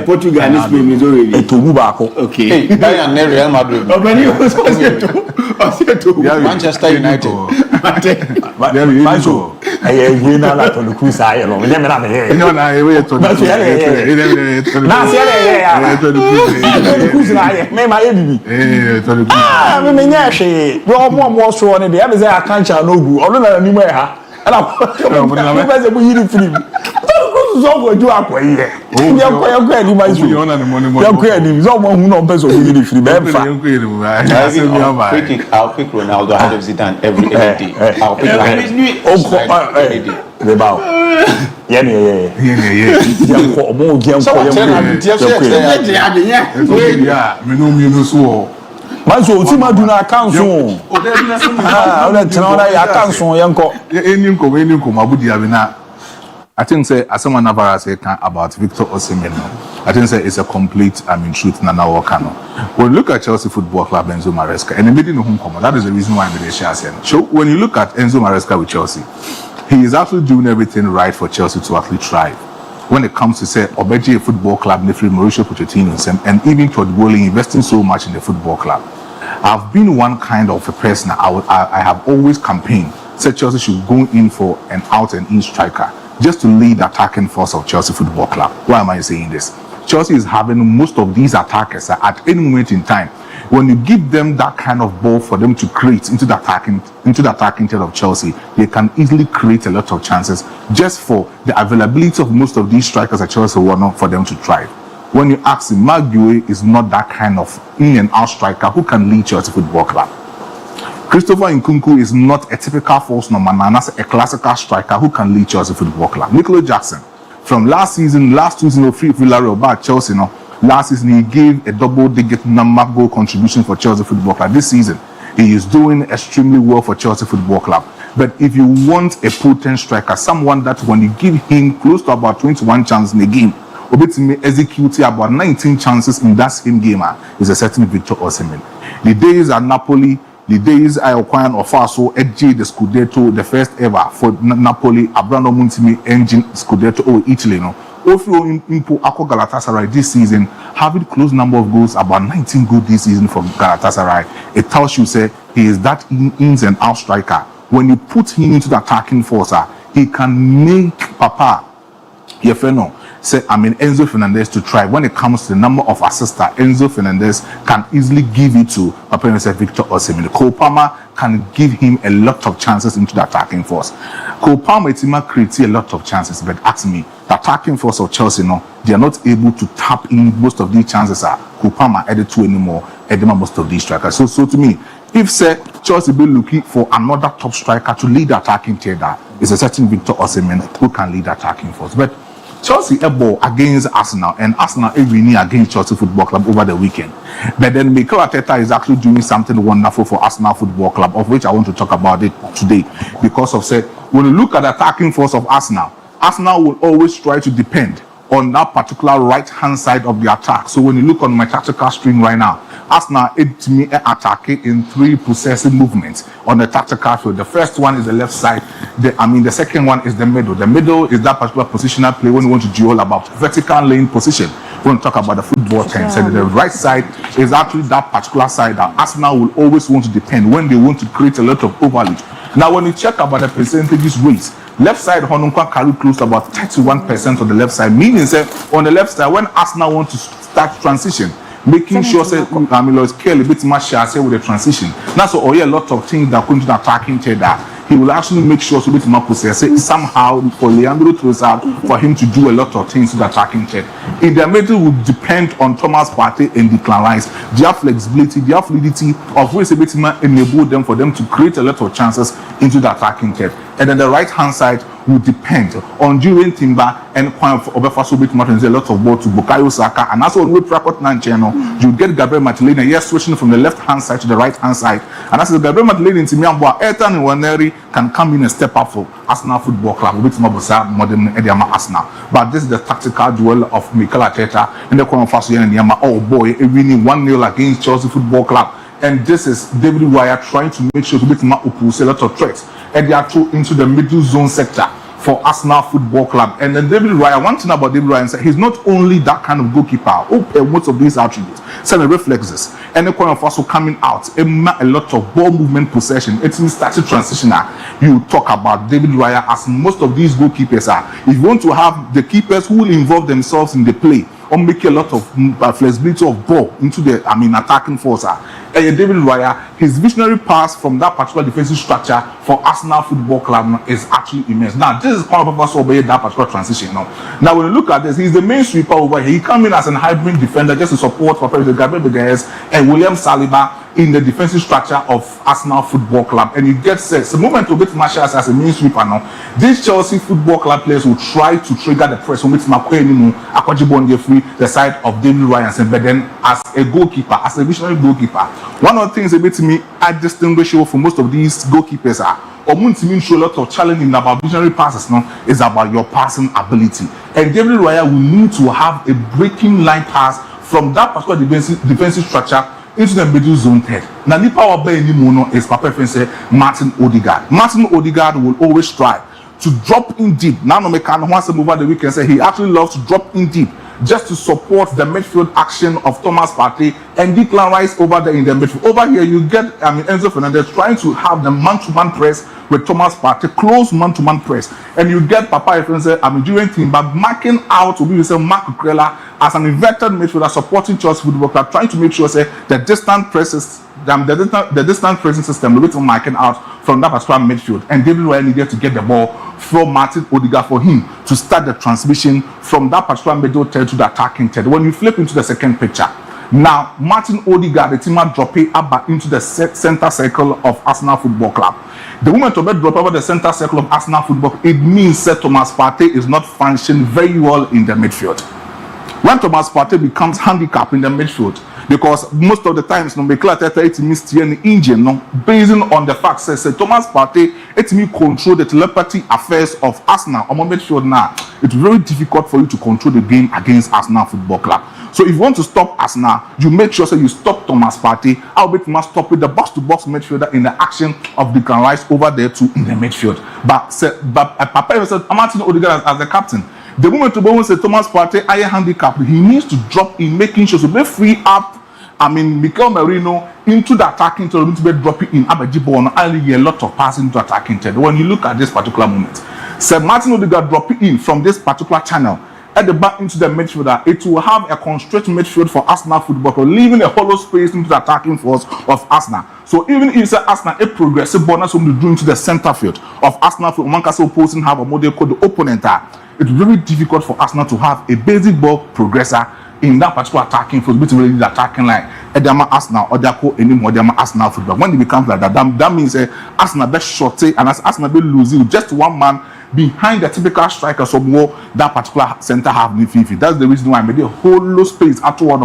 Portugal in Spain is already Etonu baako okay Bayern and Real Madrid Manchester United Mancho we na la Tony Cruz aye no me na me no na we Tony Cruz na se ya Tony Cruz na aye me ma ye bibi Tony Cruz me nya hwe yo mo so ne de ya be say akancha no gu onu na ni mo ha and I'm going to be free. so go do akwaye ya kwa ni ma so ya kwa ni so mo hu no person who you free be fa I'll pick Ronaldo ahead of Zidane every day. I'll pick every day. The bow. Yeah. Manso ti ma duna kanso o tena ya kanso yanko any ko mabudi abina. I think say as someone Navarra say about Victor Osimhen, I think say it's a complete truth na Moroccan. When you look at Chelsea Football Club Enzo Maresca and immediately home come, that is the reason why they share. So when you look at Enzo Maresca with Chelsea, he is actually doing everything right for Chelsea to actually thrive. When it comes to say Obeji Football Club, Nefri Mauricio Pochettino, and even Todd Bowling investing so much in the football club, I've been one kind of a person. I have always campaigned said Chelsea should go in for an out and in striker just to lead the attacking force of Chelsea Football Club. Why am I saying this? Chelsea is having most of these attackers at any moment in time. When you give them that kind of ball for them to create into the attacking third of Chelsea, they can easily create a lot of chances just for the availability of most of these strikers at Chelsea want for them to thrive. When you ask him, Maguire is not that kind of in and out striker who can lead Chelsea Football Club. Christopher Nkunku is not a typical false number, and that's a classical striker who can lead Chelsea Football Club. Nicola Jackson, from last season of Villarreal back Chelsea, last season he gave a double-digit number goal contribution for Chelsea Football Club. This season, he is doing extremely well for Chelsea Football Club. But if you want a potent striker, someone that when you give him close to about 21 chances in a game, Obetimi execute about 19 chances in that same game, is a certain Victor Osimhen. The days at Napoli, the days I acquired Ofaso, Edge the Scudetto, the first ever for Napoli, Abrano Muntimi engine Scudetto or Italy. Ofio Impo Ako Galatasaray this season, having close number of goals, about 19 goals this season from Galatasaray. It tells you, say, he is that ins and out striker. When you put him into the attacking force, he can make Papa Yefeno say, Enzo Fernandez to try. When it comes to the number of assists, Enzo Fernandez can easily give it to Victor Osimhen. Cole Palmer can give him a lot of chances into the attacking force. Cole Palmer creates a lot of chances, but ask me, the attacking force of Chelsea, they are not able to tap in most of these chances. Cole Palmer added to anymore, most of these strikers. So to me, if say Chelsea be looking for another top striker to lead the attacking tier, is a certain Victor Osimhen who can lead the attacking force. But Chelsea ball against Arsenal, and Arsenal winning against Chelsea Football Club over the weekend. But then Mikel Arteta is actually doing something wonderful for Arsenal Football Club, of which I want to talk about it today. Because of said, when you look at the attacking force of Arsenal will always try to depend on that particular right-hand side of the attack. So when you look on my tactical screen right now, Arsenal to me attacking in 3 possessive movements on the tactical field. The first one is the left side. The second one is the middle. The middle is that particular positional play when you want to duel about vertical lane position. When we talk about the football term, so the right side is actually that particular side that Arsenal will always want to depend when they want to create a lot of overload. Now, when you check about the percentages rates, left side Honunka carry close to about 31% on the left side, meaning say on the left side when Arsenal want to start transition, making sure say Lois Kelly a bit much share with the transition. Now so a lot of things that come to the attacking that he will actually make sure so bit more possess somehow for Leandro Trossard for him to do a lot of things to the attacking third. In the middle will depend on Thomas Partey and Declan Rice. Their flexibility, their fluidity of which a bit more enable them for them to create a lot of chances into the attacking third. And then the right hand side will depend on Julian Timber and Obefaso bit more a lot of ball to Bukayo Saka, and that's what we practice now channel. You get Gabriel Martinelli, yes, switching from the left hand side to the right hand side, and that's the Gabriel Martinelli in Timiambo Ethan and Waneri can come in and step up for Arsenal Football Club with Mabusa modern Ediama Arsenal. But this is the tactical duel of Mikel Arteta and the Faso and Yama. Oh boy, winning 1-0 against Chelsea Football Club. And this is David Wire trying to make sure to beat Maupus a lot of threats. And they are through into the middle zone sector for Arsenal Football Club. And then David Raya, one thing about David Raya is that he's not only that kind of goalkeeper, most of these attributes, some reflexes, and the corner of also coming out, a lot of ball movement possession. It's in started transitioner. You talk about David Raya as most of these goalkeepers are. If you want to have the keepers who will involve themselves in the play or make a lot of flexibility of ball into the attacking force, David Raya, his visionary pass from that particular defensive structure for Arsenal Football Club is actually immense. Now, this is kind of us obey that particular transition. Now, when you look at this, he's the main sweeper over here. He comes in as a hybrid defender just to support for President Gabriel Magalhaes and William Saliba in the defensive structure of Arsenal Football Club. And you get set. The moment to get Martial as a main sweeper now, these Chelsea Football Club players will try to trigger the press from the side of David Ryan, but then as a goalkeeper, as a visionary goalkeeper, one of the things that to me I distinguish from most of these goalkeepers are show a lot of challenging about visionary passes now is about your passing ability. And David Raya will need to have a breaking line pass from that particular defensive structure into the middle zone third. Now the power by any mono is Papa say Martin Odegaard. Martin Odegaard will always try to drop in deep. Now no can once over the weekend say he actually loves to drop in deep just to support the midfield action of Thomas Partey and Declan Rice over there in the midfield. Over here you get Enzo Fernandez trying to have the man-to-man press with Thomas Partey, close man-to-man press, and you get Papa Efense doing thing but marking out to be with Mark Cucurella as an inverted midfielder supporting Chelsea Football Club, trying to make sure say the distant presses, the distant pressing system, the way to marking out from that particular midfield. And David Raya needed to get the ball from Martin Odegaard for him to start the transmission from that particular middle third to the attacking third. When you flip into the second picture, now Martin Odegaard, the team are dropping up into the center circle of Arsenal Football Club. The moment of drop over the center circle of Arsenal Football, it means that Thomas Partey is not functioning very well in the midfield. When Thomas Partey becomes handicapped in the midfield, because most of the times no make it means the engine no based on the fact that Thomas Partey it me control the telepathy affairs of Arsenal on midfield now. It's very difficult for you to control the game against Arsenal Football Club. So if you want to stop Arsenal, you make sure that you stop Thomas Partey. I'll bet you must stop with the box-to-box midfielder in the action of Declan Rice over there too in the midfield. But Papa said Martin Odegaard as the captain. The moment to go say Thomas Partey higher handicap, he needs to drop in making sure to be free up. Mikel Merino into the attacking third, to be dropping in Abajibo and a lot of passing to attacking third. When you look at this particular moment, Sir Martin Odegaard dropping in from this particular channel at the back into the midfielder, it will have a constrained midfield for Arsenal Football Club, leaving a hollow space into the attacking force of Arsenal. So even if Arsenal a progressive bonus from the doing to the center field of Arsenal, for one castle opposing have a model called the opponent. It's very difficult for Arsenal to have a basic ball progressor in that particular attacking field, between the attacking line. Edema Arsenal or Dako anymore, Edema Arsenal football. When it becomes like that means Arsenal best short and as Arsenal be losing just one man behind the typical striker, so more that particular center half midfield. That's the reason why I made a whole space afterward.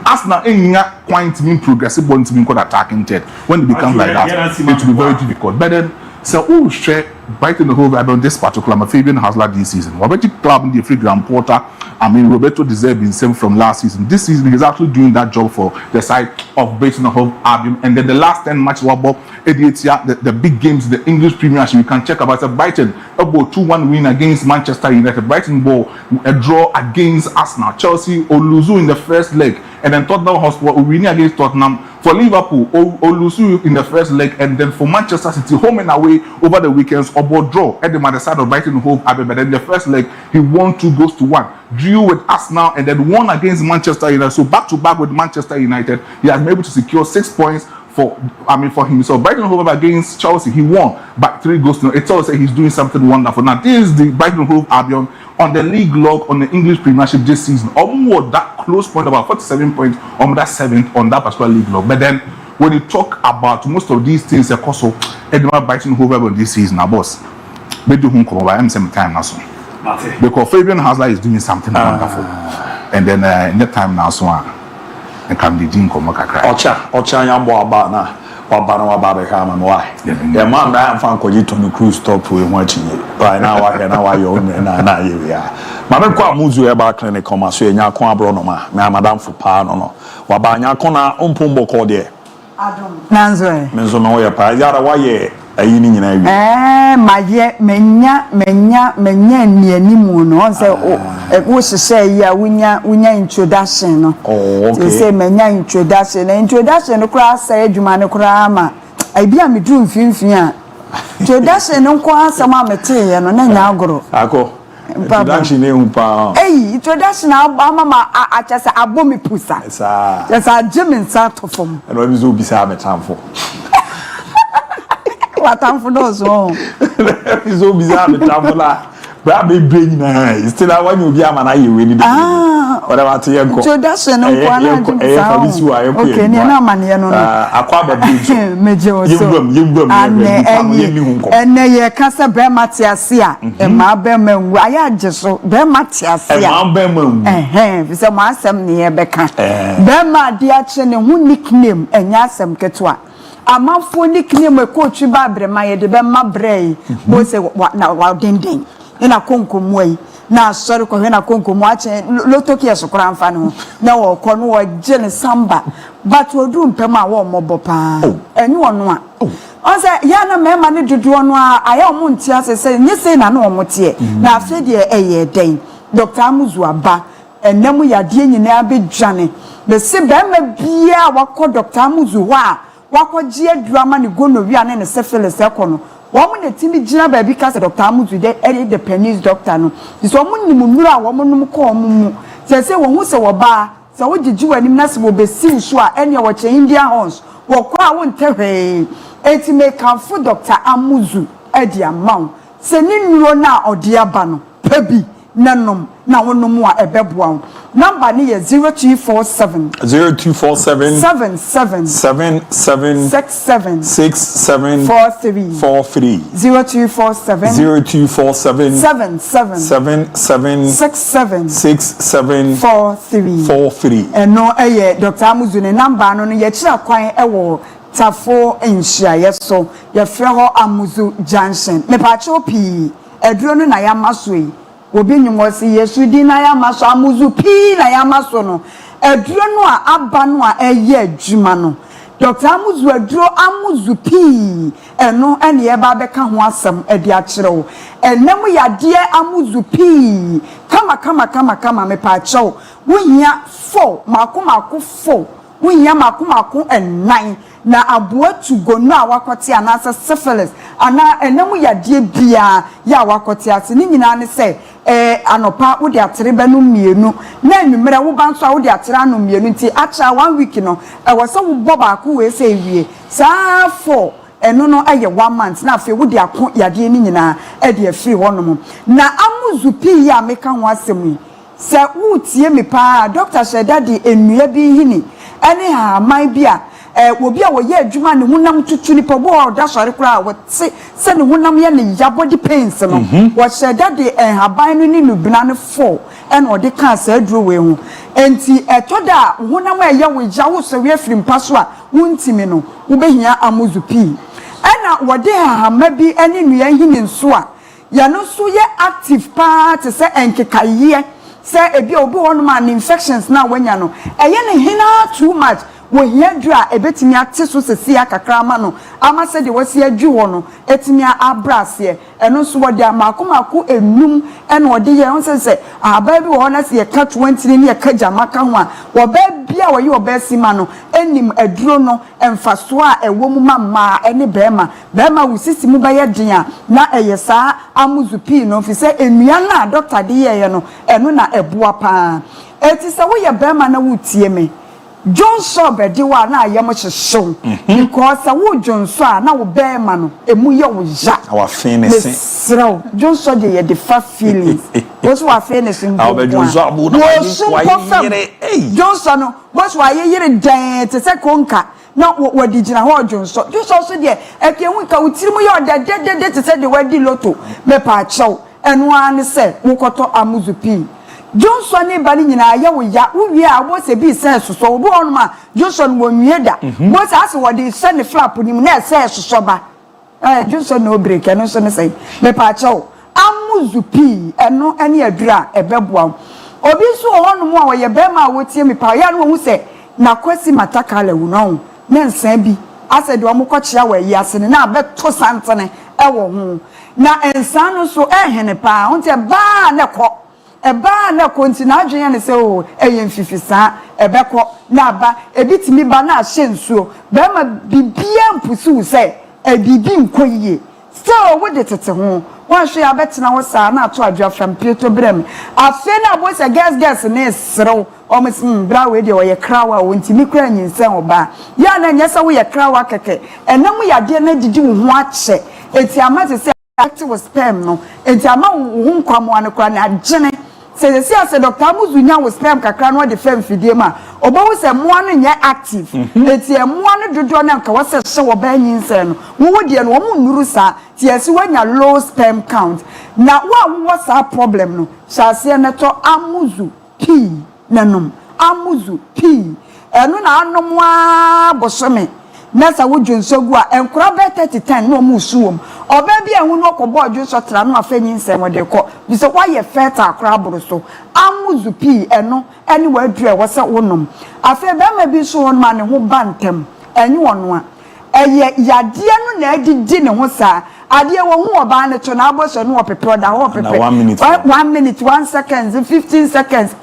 Arsenal ain't quite mean progressive one to be called attacking third. When it becomes like that, it will be very difficult. But then, so share biting the whole vibe on this particular Fabian Hasler this season. Roberto Club in the free Grand Porter. Roberto deserved the same from last season. This season he's actually doing that job for the side of Brighton and Hove Albion. And then the last 10 matches were about the big games, the English Premiership. You can check about Brighton about 2-1 win against Manchester United. Brighton ball a draw against Arsenal. Chelsea Oluzu in the first leg, and then Tottenham Hotspur winning against Tottenham. For Liverpool, Oluzu in the first leg, and then for Manchester City home and away over the weekends. About draw at the side of Brighton Hove Albion. But then the first leg he won 2-1. Drew with Arsenal and then won against Manchester United. So back to back with Manchester United, he has been able to secure 6 points for him. So Brighton Hove against Chelsea, he won by 3-0. It tells us he's doing something wonderful. Now this is the Brighton Hove Albion on the league log on the English Premiership this season. Almost that close point, about 47 points on that 7th on that particular league log. But then when you talk about most of these things, also Edinburgh Brighton Hove Albion this season, now boss, they do home come over same time now so. Because Fabian Hasler is doing something wonderful. And then in that time now so and can be doing come back. Ocha yambo abana wabana kama why. The man that I'm fan koji Tony Cruz stop we watching it. Right now why you own na here. Madam kwa muzu eba clinic come so nya kon abro no ma. Na madam for pa no. Wabanya kona ompombo ko de. Adom. Nanzo. Menzo no ya pa yara why ayi ni nyina wi maye menya ni animu no say wo hye ya wunya introduction no okay say menya introduction no kura say adwuma no kura ma bia me du mfimfin a introduction no ko asama mete ye no na nya agoro ako introduction e hu pa introduction mama achasa abomi pusa yes a jimin sa to fom and we zo bisa metamfo watamfo dozo zo bisa metamfo la bra be brain na still I want you be am na ye we ni whatever to yanko introduction nko na jisa okay ni na mane no akwa ba bi meje wo so ene ye kasa be matiase a e ma be manwu aya ajeso be matiase a e ma be manwu fi se mo asem ne ye be ka be ma de a che ne hu nickname enya asem ketwa amafo nickname e coach ba brema ye de be ma brei bo se na wa denden ina konkomo yi na sorry ko na konkomo ache lotoki esokora mfa no na wo ko no wo gene samba but odu mpem a wo mobo pa enyu ono a on say ya na mema ne dudu ono a aya omo nti asese nye sei na no omo tie na afi de eye den Dr. Amuzu aba enemu yade nyina abedwane be se be ma bia wakọ Dr. Amuzu ho a wakọ gie drama ne gonorrhea ne syphilis ekono woman na timi gina ba bi ka se Dr. Amuzu de the pennies doctor no so woman nimu nura a woman num ko omumu se wo hu se wo ba se wo gigi wanim na se wo besiw so a ene wo che India horns wo kwa wo ntehwe eti make am for Dr. Amuzu edi amount se ni nuro na odi aba no pabi nanom na wonom a ebeboa number ni ye 0247 77 67 43 0247 77 67 43 eno eye Dr. Amuzu ne number no ye kira kwan ewo tafo enhia yeso ye frɛ ho Amuzu Junction me pa cho pi eduro no na ya maso yi obi nyumosi Yesu di na ya maso Amuzu pi na ya maso no eduro no a aba no a eye adwuma no Dr. Amuzu eduro Amuzu pi eno ene ye ba beka ho asem edi a kire wo enem yade Amuzu pi kama me pa chew wo hia 4 mako 4 wo hia mako 9 na aboa tugo no a wakote anasa syphilis ana enemu yade bia ya wakote ase ni nyina ne se anopa wo de atere be no mienu na enwumere wo ba nso a wo de atere no mienu nti acha 1 week no wo se wo boba ko we se wie saa 4 eno no aye 1 month na afi wo de akon yade ni nyina e de afiri honom na Amuzu pi ya meka ho asem se wo tie me pa Dr. Shedadi enua bi hini ene ha man bia wobi a wo ye adwuma ne hunam tutu ni po bo da sori kura wo se ne hunam ye ne ya body pains no wo Shedadi haban no ni nubina ne 4 ene o de kan sa aduro we hu enti etoda hunam a ye wo ja wo so we afiri mpaso a wuntimi no wo behia Amuzu pi ena wo de hama bi ene nua hini nso a ya no so ye active part se enkekaye se ebi obi wonum an infections na wanya no eye ne hina too much wo hia dura ebetimi ate so sesi akakra ma no ama se de wasi adwu wo no etimi abrase eno so wo de amakomako enum ena wo de ye on se aba bi wo na se ye ka 20 ni ye ka jamaka ho a wo ba bia wo ye wo ba sima no enim aduro no emfaso a ewo mu mama ene bema wo sisi mu ba ye den a na eye saa Amuzu pi no fi se enua na doctor de ye no eno na eboa pa eti se wo ye bema na wo tie me Johnson bedi wa na ayem hyehyew because wo Johnson na wo bema no emu ye wo ja our fitness Johnson de ye the fa feelings what's wa fitness in our Johnson abu na Johnson no what's wa ye yire den te se konka na wo digina ho Johnson so de eke hu ka utirimu ye odede te se de wadi loto me pa chew enu an se wo koto Amuzu pi Johnson ne bani nyina ya wo ya wo wie a wo se bi se soso wo onuma Johnson wo nwie da wo se ase wo de se ne flap ni mu na se soso ba Johnson no break eno so ne say me pa chew Amuzu pi eno ene adura ebeboa obi so onum a wo ye be ma wo tie me pa ya no hu se na kwasi matakala wu no na nsan bi ase de wo kochia wa yi ase ne na abeto santene ewo hu na ensan no so ehene pa onte ba na ko eba na kontina adwen ne se o eyen fifisa ebekọ na aba ebitimi ba na ahye nsuo be ma bibia mpusu se ebibi nkoyie so wo de tete ho One share betina was na to adwa from Pieto Brem. Afi na boy say guess na esrew almost bra we dey o ye krawa wontimi kra nyinsen oba. Ya na nyesa we ye krawa keke. Enam ya de na didi wo ho ache. Eti amate say active was sperm no. Eti ama wo nkwamo an kra na agene. Say say Dr. Amuzunya was sperm kakra no de fem fidie ma. Oba wo say mo no nye active. Eti mo no dodo na nka wo say hye wo ba nyinsen no. Wo de no wo mu nuru sa ti esi wanya low sperm count. Na wo sa problem no. Shase na to amuzu p nanom. Amuzu p. Eno na anom wa bosome. Nasa wo dwonsogu a enkura be 3010 no mu suwom. Oba bia hu no ko board so tra no afenyi nsem wo de ko. Bi so kwa ye feta akra boro so. Amuzu p eno eni wa dua wo se wonom. Afa be ma bi so won ma ne ho bantem. Enyi wono a. Eye yade no na adidi ne ho sa. Ade wo hu oba ne to na aboso no pepe da ho pepe. 1 minute. 1 minute, 1 seconds, 15 seconds.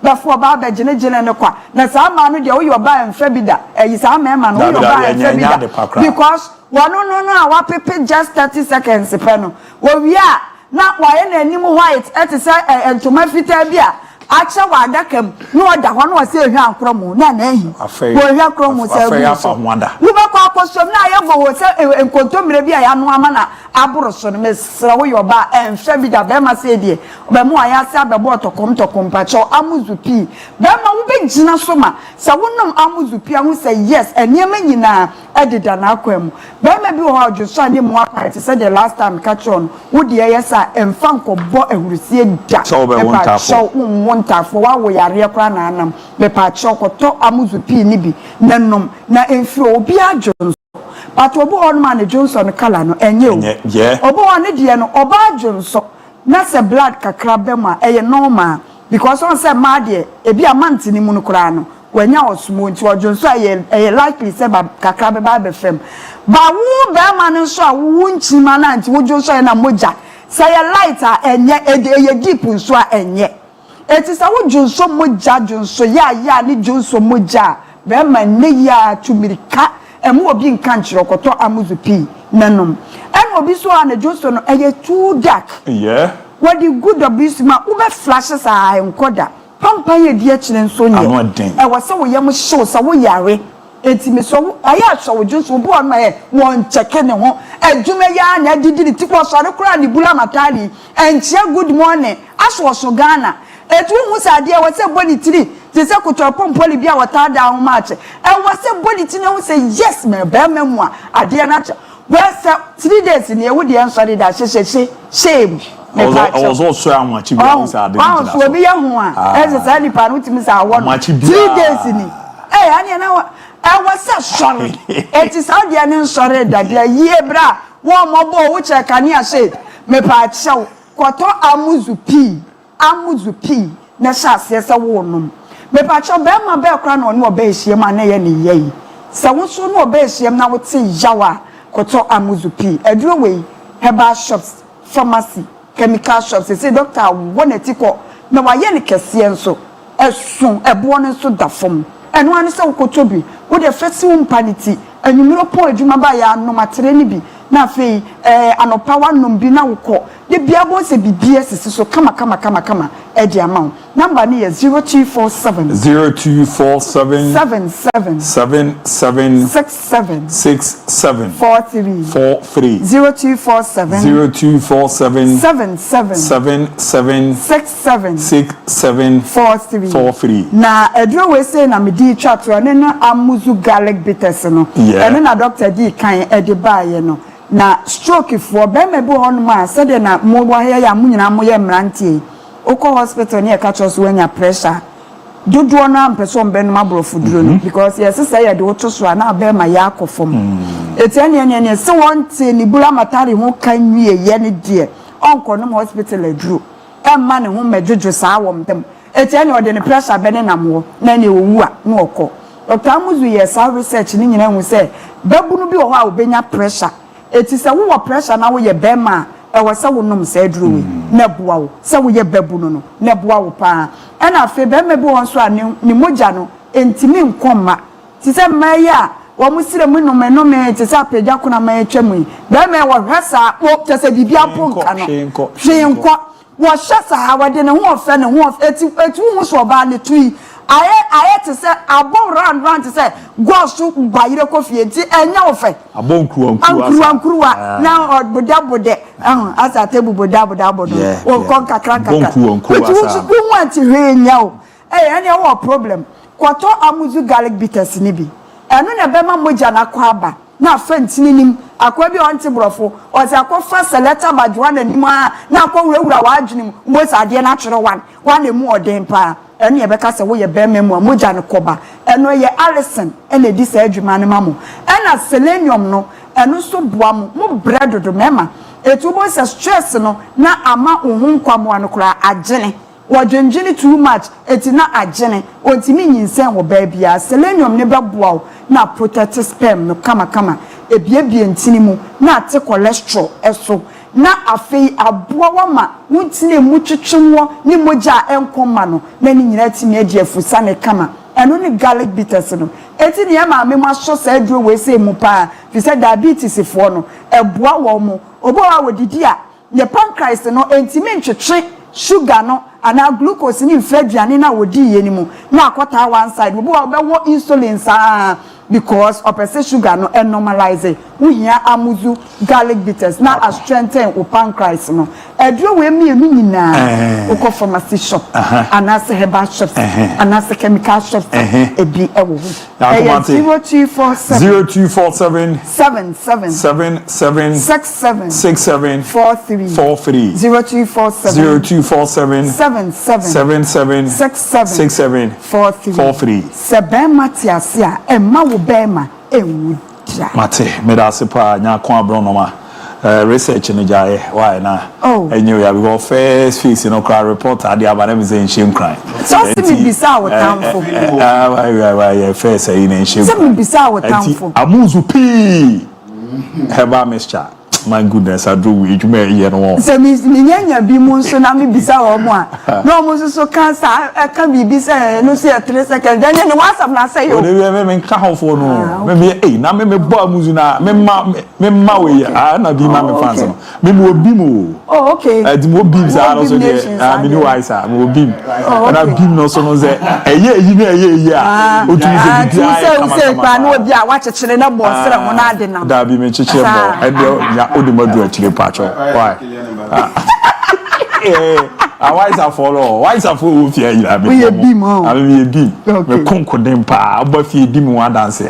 Before ba be jene no kwa. Na sa ma no de wo yo ba enfa bi da. Sa ma no wo yo ba enfa bi da. Because one no wa pepe just 30 seconds pe no. Wo wi a na wa ye na anim white et say entoma fita bi a acha wa adakam no oda ho no se ehwa ankromo na na ehi wo ehwa ankromo se wo ba kwa akosom na ye go wo se enkontomire bi a ya no ama na aboro so no mesra wo yo ba enhwe bi da be ma se die be mu aya se abebo tokom pa cho amuzu pi be ma wo be gina so ma se wonom amuzu pi ahu se yes eniema nyina edida na akwam be ma bi wo ha ojo so ade mu apart se the last time catch on wo de yes a emfa nkobo ehurusie da so be won tafo wa wo yare kra na anam me pa chokoto amuzu pi ni bi nanom na enfi obi ajonso but obo on man Johnson kala no enye o obo on de no oba ajonso na se blood kakra be ma eye normal because on say ma de ebi amantini mu no kra no wanya osmo nti ojonso eye likely say ba kakra be ba be fem ba wo be ma no so a wo nchima na nti wo jonso na moja say light a enye eye deep nso a enye eti sa wo jonso moja jonso ya ni jonso moja be ma ne ya tumirika emu obi nka nchiro koto amuzu pi nanom en obi so ana jonso no eye too dark what the good of this ma ube flashes a enkoda pampa ye die kire nso nye e wo se wo yem show sa wo yare eti me so aya so wo jonso bo on ma ye won cheke ne ho adwuma ya na didi ni tipo so ne kura ni bula matali enchie good morning aso so Ghana etu hu sa de wo se body tiri te se kutopom poli bia wata da ho match e wo se body tiri hu se yes me be memu a ade na cha we se 3 days ni e wo de ensori da shame I was also a much bigger than that. So be a one. As a sandy panutim, I want 3 days in it. I was so sorry. It is how the onion sorry that the year bra one more which I can say. Me part show. Quato amuzu pi. Nashas, yes, a woman. Me part show bear my bell crown on no base, ye man, any ye. So won't so no base, ye now would say Jawa. Quato amuzu pi. A drew away. Herbal shops, pharmacy. Chemical shops say doctor won etiko na wa ye ne kese enso esun ebo ne so da fom eno ane se wokotobi wo de fesi wo mpaniti anwumiro pon adwuma ba ya no matere ne bi na afei anopa wa nom bi na wokọ de bia bo se bibie sisi so kama e di amount number ne 0247 77 67 43 0247 77 67 43 na edro we say na me di chatro ne na amuzu garlic bitters no ene na doctor di kan e de baaye no na stroke for be me bo hon ma say de na mo wa ya mu nyina mo ye mrantie oko hospital ne e ka choso wanya pressure dodo na ampeso mbe no mabrofo duro no because yes say ya de woto so na be ma ya akofom etiane ne se wonte ni bula matari ho kan wie ye ne de onko no hospital aduro emma ne ho medjojo saa womdem etiane ode ne pressure be ne namwo na ne owu a na okọ Dr. Amuzu yes our research ni nyina hu say babunu bi wo ha obenya pressure eti se wo pressure na wo ye be ma e wo se wo nom se aduro we na bua wo se wo ye babunu no na bua wo pa e na fe be me bi won so a ni moja no entimi nkomma ti se maye a wo musire mu no me te sa pagya kuna ma etwam be me wo hwesa wo te se bibia ponka no hwenko wo hyesa ha wode ne ho ofe ne ho eti hu so ba ne tui aye te se abo round te se go so bayire kofie ti enya ofe abo nkruwa na odbodabode asa tebu bodabode wo kon kakra eti hu want hwenya o any our problem kwato amuzu garlic bitters ni bi eno na be ma moja na kwaba na fentini nim akwa bi onti brofo o se akwa selector badwa na nim na akwa wurawura wa adwenim mo sade na twere wan emu oden pa eno ye beka se wo ye be memu moja na koba eno ye Allison ene di sa adwuma ne mamo ena selenium no eno so boa mo bread do mema etubo se stress no na ama ohun kwamo anokra agene wajenjini too much etina agene ontimi nyinsen wo baabia selenium ne beboa na protect sperm no kama ebiebie ntini mu na ate cholesterol eso na afei aboa wama wontine mu twetwemwo ni moja enkoma no na ni nyina timi adi afusa ne kama eno ni garlic bitters no eti ne ma me maso sa aduro we se mu pa fi se diabetes fo no eboa wo mo obo wa wodidi a ne pancreas no entimi ntwetwe sugar no ana glucose ni mfeduane na wodi ye ni mu na akota one side wo be wo insulin sa because opese sugar no normalize uhia amuzu garlic bitters na a strengthen o pancreas no eduro we mienu nyina o ko pharmacy shop ana se herbal shop ana se chemical shop ebi ewo 0247 77 43 0247 77 43 sebe matiasia emma wo bema ewuja mate medase pa nya kon abronoma research ni jaye why na enyo ya because first face no cry report ade abana me say shame crime so see me bisa wo tamfo why first say in shame see me bisa wo tamfo amuzu pi heba mixture my goodness I do we jume ye no se mi nyanya bi mu nso na me bisa wo mo a no mo so cancer ka bi bisa no se 3 seconds then no WhatsApp na say yo me nka hofo no me na me bo amuzu na me ma we na bi ma me fans no me mo bi mo okay di mo bi za no so de me ni wise mo bi na bi no so no ze eye yi a o tu ze bi se pa no bi a wa chechire na bo sere ho na ade na da bi me chechire bo e de odumadu achire pacho why why is a follow why is a follow fear you have we be mo me be me konkodem pa oba fie di mu dance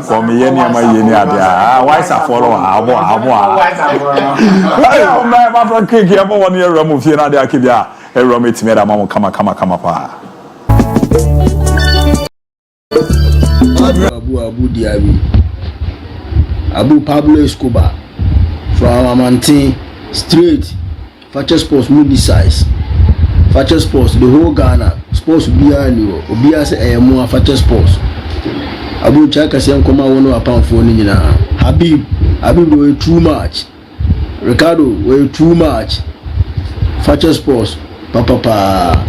for me ye ne ma ye ne ade why is a follow abo o me ma bro cake e bo won ye ram fie na ade akebia e ram etime da ma kama pa Abu DIABY Abu Pablo Escobar from Amantin straight Fakye sports moody size Fakye sports the whole Ghana sports biani obia say emo Fakye sports Abu chaka se nkoma wono apamfo ni nyina Habib way too much Ricardo way too much Fakye sports papa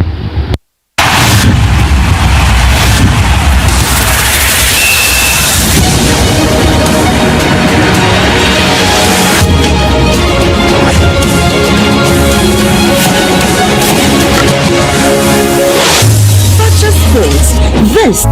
This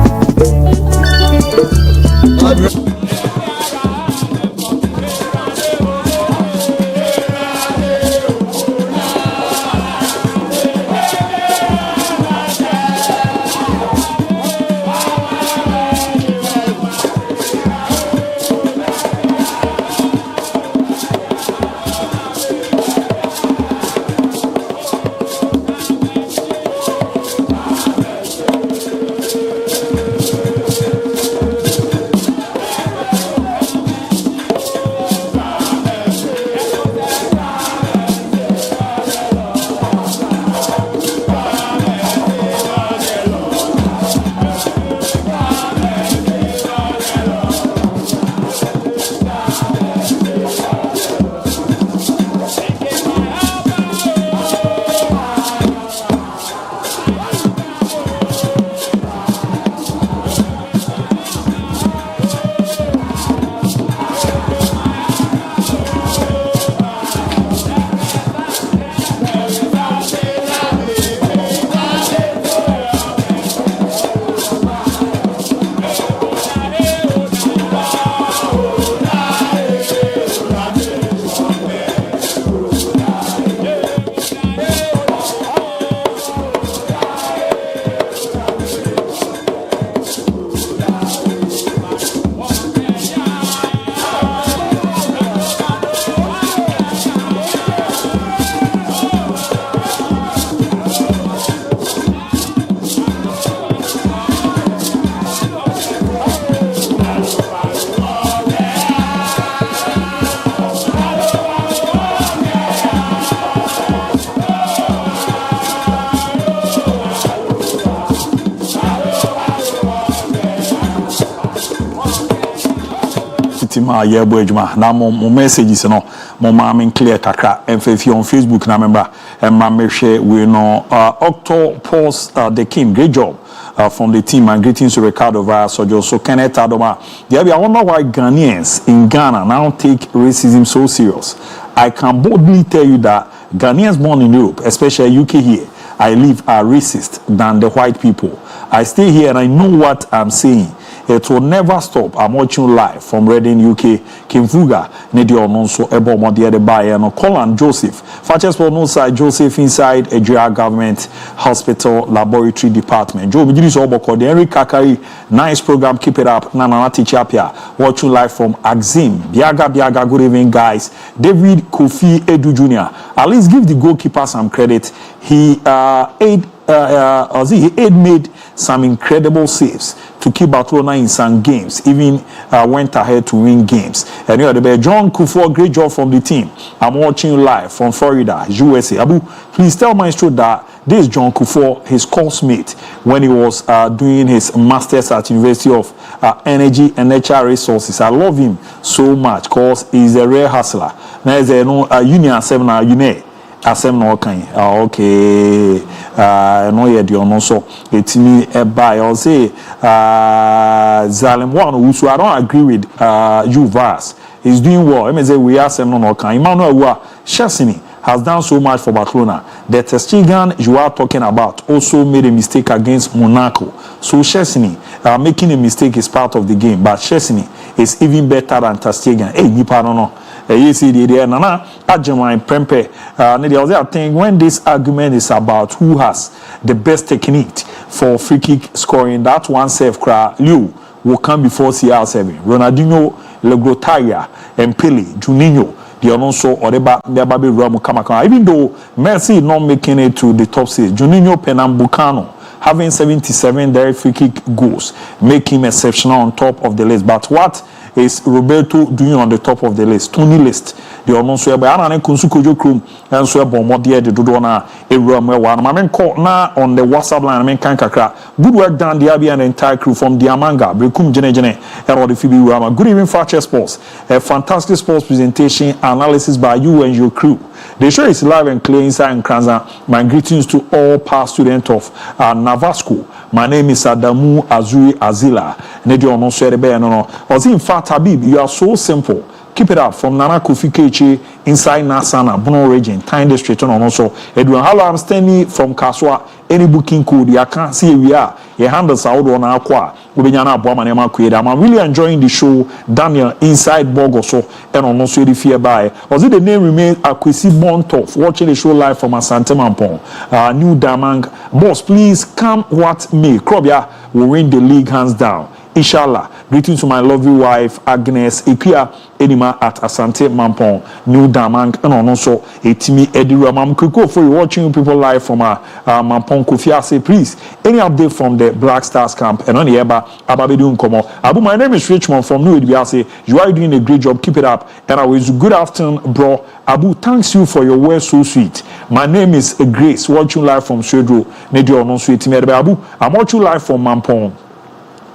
team ye bo adwuma na mo messages no mo ma men clear kakra emfa on Facebook na member ma me hwe we no Octopus the King, great job from the team, and greetings to Ricardo via Sojo. So Kenneth Adoma, I wonder why Ghanaians in Ghana now take racism so serious. I can boldly tell you that Ghanaians born in Europe, especially UK here, I live, are racist than the white people. I stay here and I know what I'm saying. It will never stop. I'm watching live from Reading, UK. Kimfuga, Nedio Nonso, Ebo Modia de Bayer, no Colin Joseph. Fatches for no side, Joseph inside a GR government hospital laboratory department. Joe Bijis Oboko, the Henry Kakari, nice program, keep it up. Nana Tichapia, watching live from Axim. Biaga, good evening, guys. David Kofi Edu Jr. At least give the goalkeeper some credit. He made some incredible saves to keep Barcelona in some games, even went ahead to win games. And you know, John Kufo, great job from the team. I'm watching you live from Florida, USA. Abu, please tell Maestro that this is John Kufo, his course mate, when he was doing his master's at University of Energy and Natural Resources. I love him so much because he's a rare hustler. Now, there's a union seminar, asem no kan okay no ye de ono so etimi buy or say Zalem one who I don't agree with you Vars. He's doing well. Say we asem no kan Emmanuel Wa Chesney has done so much for Barcelona. The Testigan you are talking about also made a mistake against Monaco. So Chesney making a mistake is part of the game, but Chesney is even better than Testigan. Hey, you know. You see the Nana Ajamai Prempe. I think when this argument is about who has the best technique for free kick scoring, that one save cry Liu will come before CR7. Ronaldinho, Legrotaria, and Pele, Juninho, the Alonso or the Baby Ramu Kamakana. Even though Messi not making it to the top 6, Juninho Pernambucano having 77 direct free kick goals make him exceptional on top of the list. But what is Roberto doing on the top of the list? Tony list. The Alonso Anane Kunsukojo Krum and so Bomodia de Dodona Eruamwa. I call now on the WhatsApp line. I mean Kankakra. Good work done, DIABY and the entire crew from Diamanga, Brekum Jene, and the Phoebe Rama. Good evening, Fakye Sports. A fantastic sports presentation analysis by you and your crew. The show is live and clear inside and Kranza. My greetings to all past students of Navasco. My name is Adamu Azuri Azila. Nedio no Swerebe no. In fact, Habib, you are so simple. Keep it up from Nana Kofi Kechi inside Nasana, Bono region, Time District, and also Edwin. Hello, I'm standing from Kaswa. Any booking code, I can't see we are. Your handles are out on our qua. I'm really enjoying the show. Daniel inside Bogoso and also the fear by. Was it the name remains Akwesi Bontof watching the show live from Asante Mampong. New Damang. Boss, please come what may. Krobia will win the league hands down. Inshallah. Greetings to my lovely wife Agnes Ipia Enima at Asante Mampong, New Damang, and also Etimi Edira Mam Kuko for watching people live from Mampong Kofia. Say please, any update from the Black Stars camp and on the Eba Ababedun Komo. Abu, my name is Richmond from New Ibiase. You are doing a great job. Keep it up. And I wish good afternoon, bro. Abu, thanks you for your words so sweet. My name is Grace, watching live from Swedro. Nedio non sweet Abu. I'm watching live from Mampong.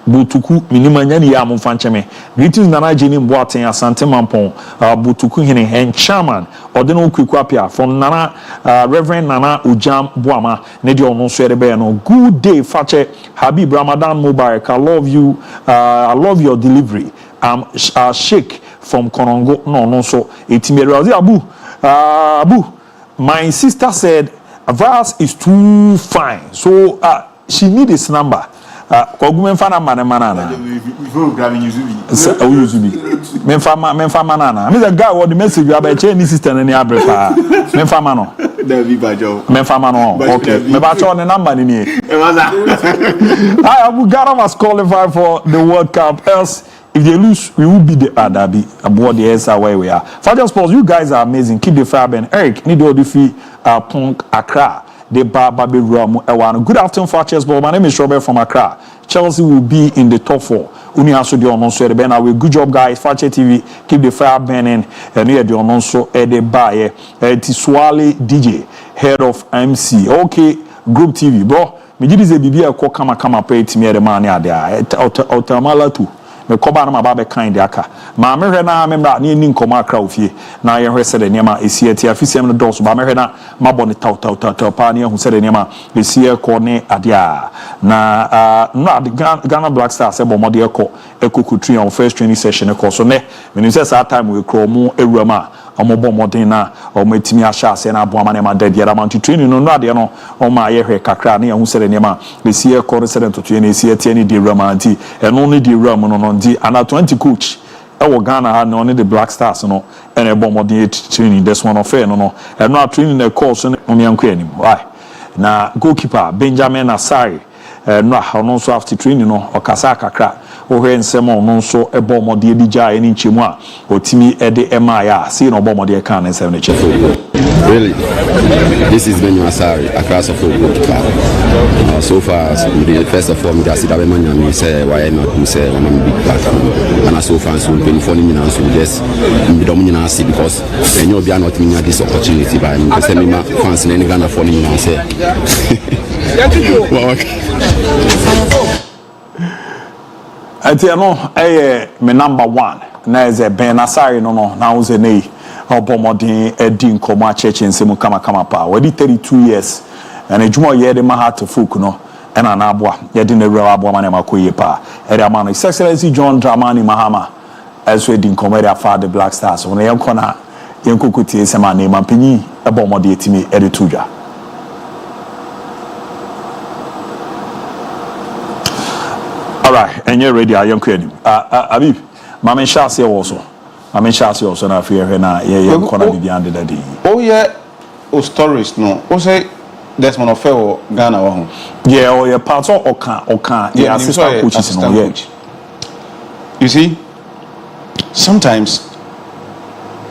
Butuku minimanyani ya mfancheme. Greetings Nana Jenny Boateng Asante Mampong. Butuku hine and chairman Odeno Kwikwapia from Nana Reverend Nana Ujam Boama. Nedio no swerebe no. Good day Fakye Habib Ramadan Mubarak. I love you. I love your delivery. Sheikh from Konongo. No so Etimeri Abu. My sister said Vars is too fine. So she need his number. Kogumemfana manana. Memfa manana. I mean the guy what the message you have change system and any abrepa. Memfa mano. Memfa mano. Okay. Mebacho on the number ni. Abu Ghana must qualify for the World Cup. Else, if they lose, we will be the Adabi aboard the SR where we are. Fakye Sports, you guys are amazing. Keep the fire, Ben. Eric, need all the fee. Punk Accra. The Baby Ramu Ewan. Good afternoon, Fakye Sports. My name is Robert from Accra. Chelsea will be in the top 4. Uni also the ononso the Ben. Good job, guys. Fakye TV, keep the fire burning. And here the ononso the buy. Tiswale DJ, head of MC. Okay, Group TV, bro. Me did this a BB a kama pay to me the money there. Otamala too. me koba na maba be kind aka ma me hwe na me mra na ni nkoma akra ofie na ye hwe se de niam esie ti afisiem no dos ba me hwe na mabo ne taw pa na ye hu se de niam esie ko ne ade a na no Ghana Black Stars e bomode ekokutri on first training session e ko so ne me say that time we kro mu ewurama omobo modern na ometimi ahya ase na aboama na ma dade ara man training no ade no o ma ye hwe kakra na ye hu se de niam esie ko resident to ne esie tie ne di ewurama anti eno ne di ewurama no ndi ana 20 coach ewo Ghana ha no ne the Black Stars no and e bomode training this one of no eno a training na course no mianko anim why na goalkeeper Benjamin Asari no no so after training no okasa kakra o hwe nsem no so ebo mode edi gya eni nchemu a otimi ede ema ya see no bo mode kan nsem ne chefu. Really, this is Benjamin Asari across of goalkeeper. So far, the first of all, I see that Benjamin say why not say I'm a big part, and so far so been for me now so just be dominant see because you be not me this opportunity by me say me fans in Ghana for me now say. Atiano me number 1 na is Ben Asari no na uze nei obomodin edi nkoma church nsemu kama pa wadi 32 years and ejuma ye de ma to folk no ena na aboa ye de na wura aboa ma na makoye pa ere ama no His Excellency John Dramani Mahama as we din nkoma ere fa the Black Stars no ye nkona ye nkokuti esema na mampanyi ebomodin etimi ede tuja. Alright, and you're ready, I am quitting. Abib, Mamma Shasi also. Mamma Shasi also, na fear her na, yeah, corner behind the day. Oh, yeah, oh, stories, no. Oh, say, there's one of Ghana. Yeah, or your parts or can, yeah, assistant coaches, no, yeah. You see, sometimes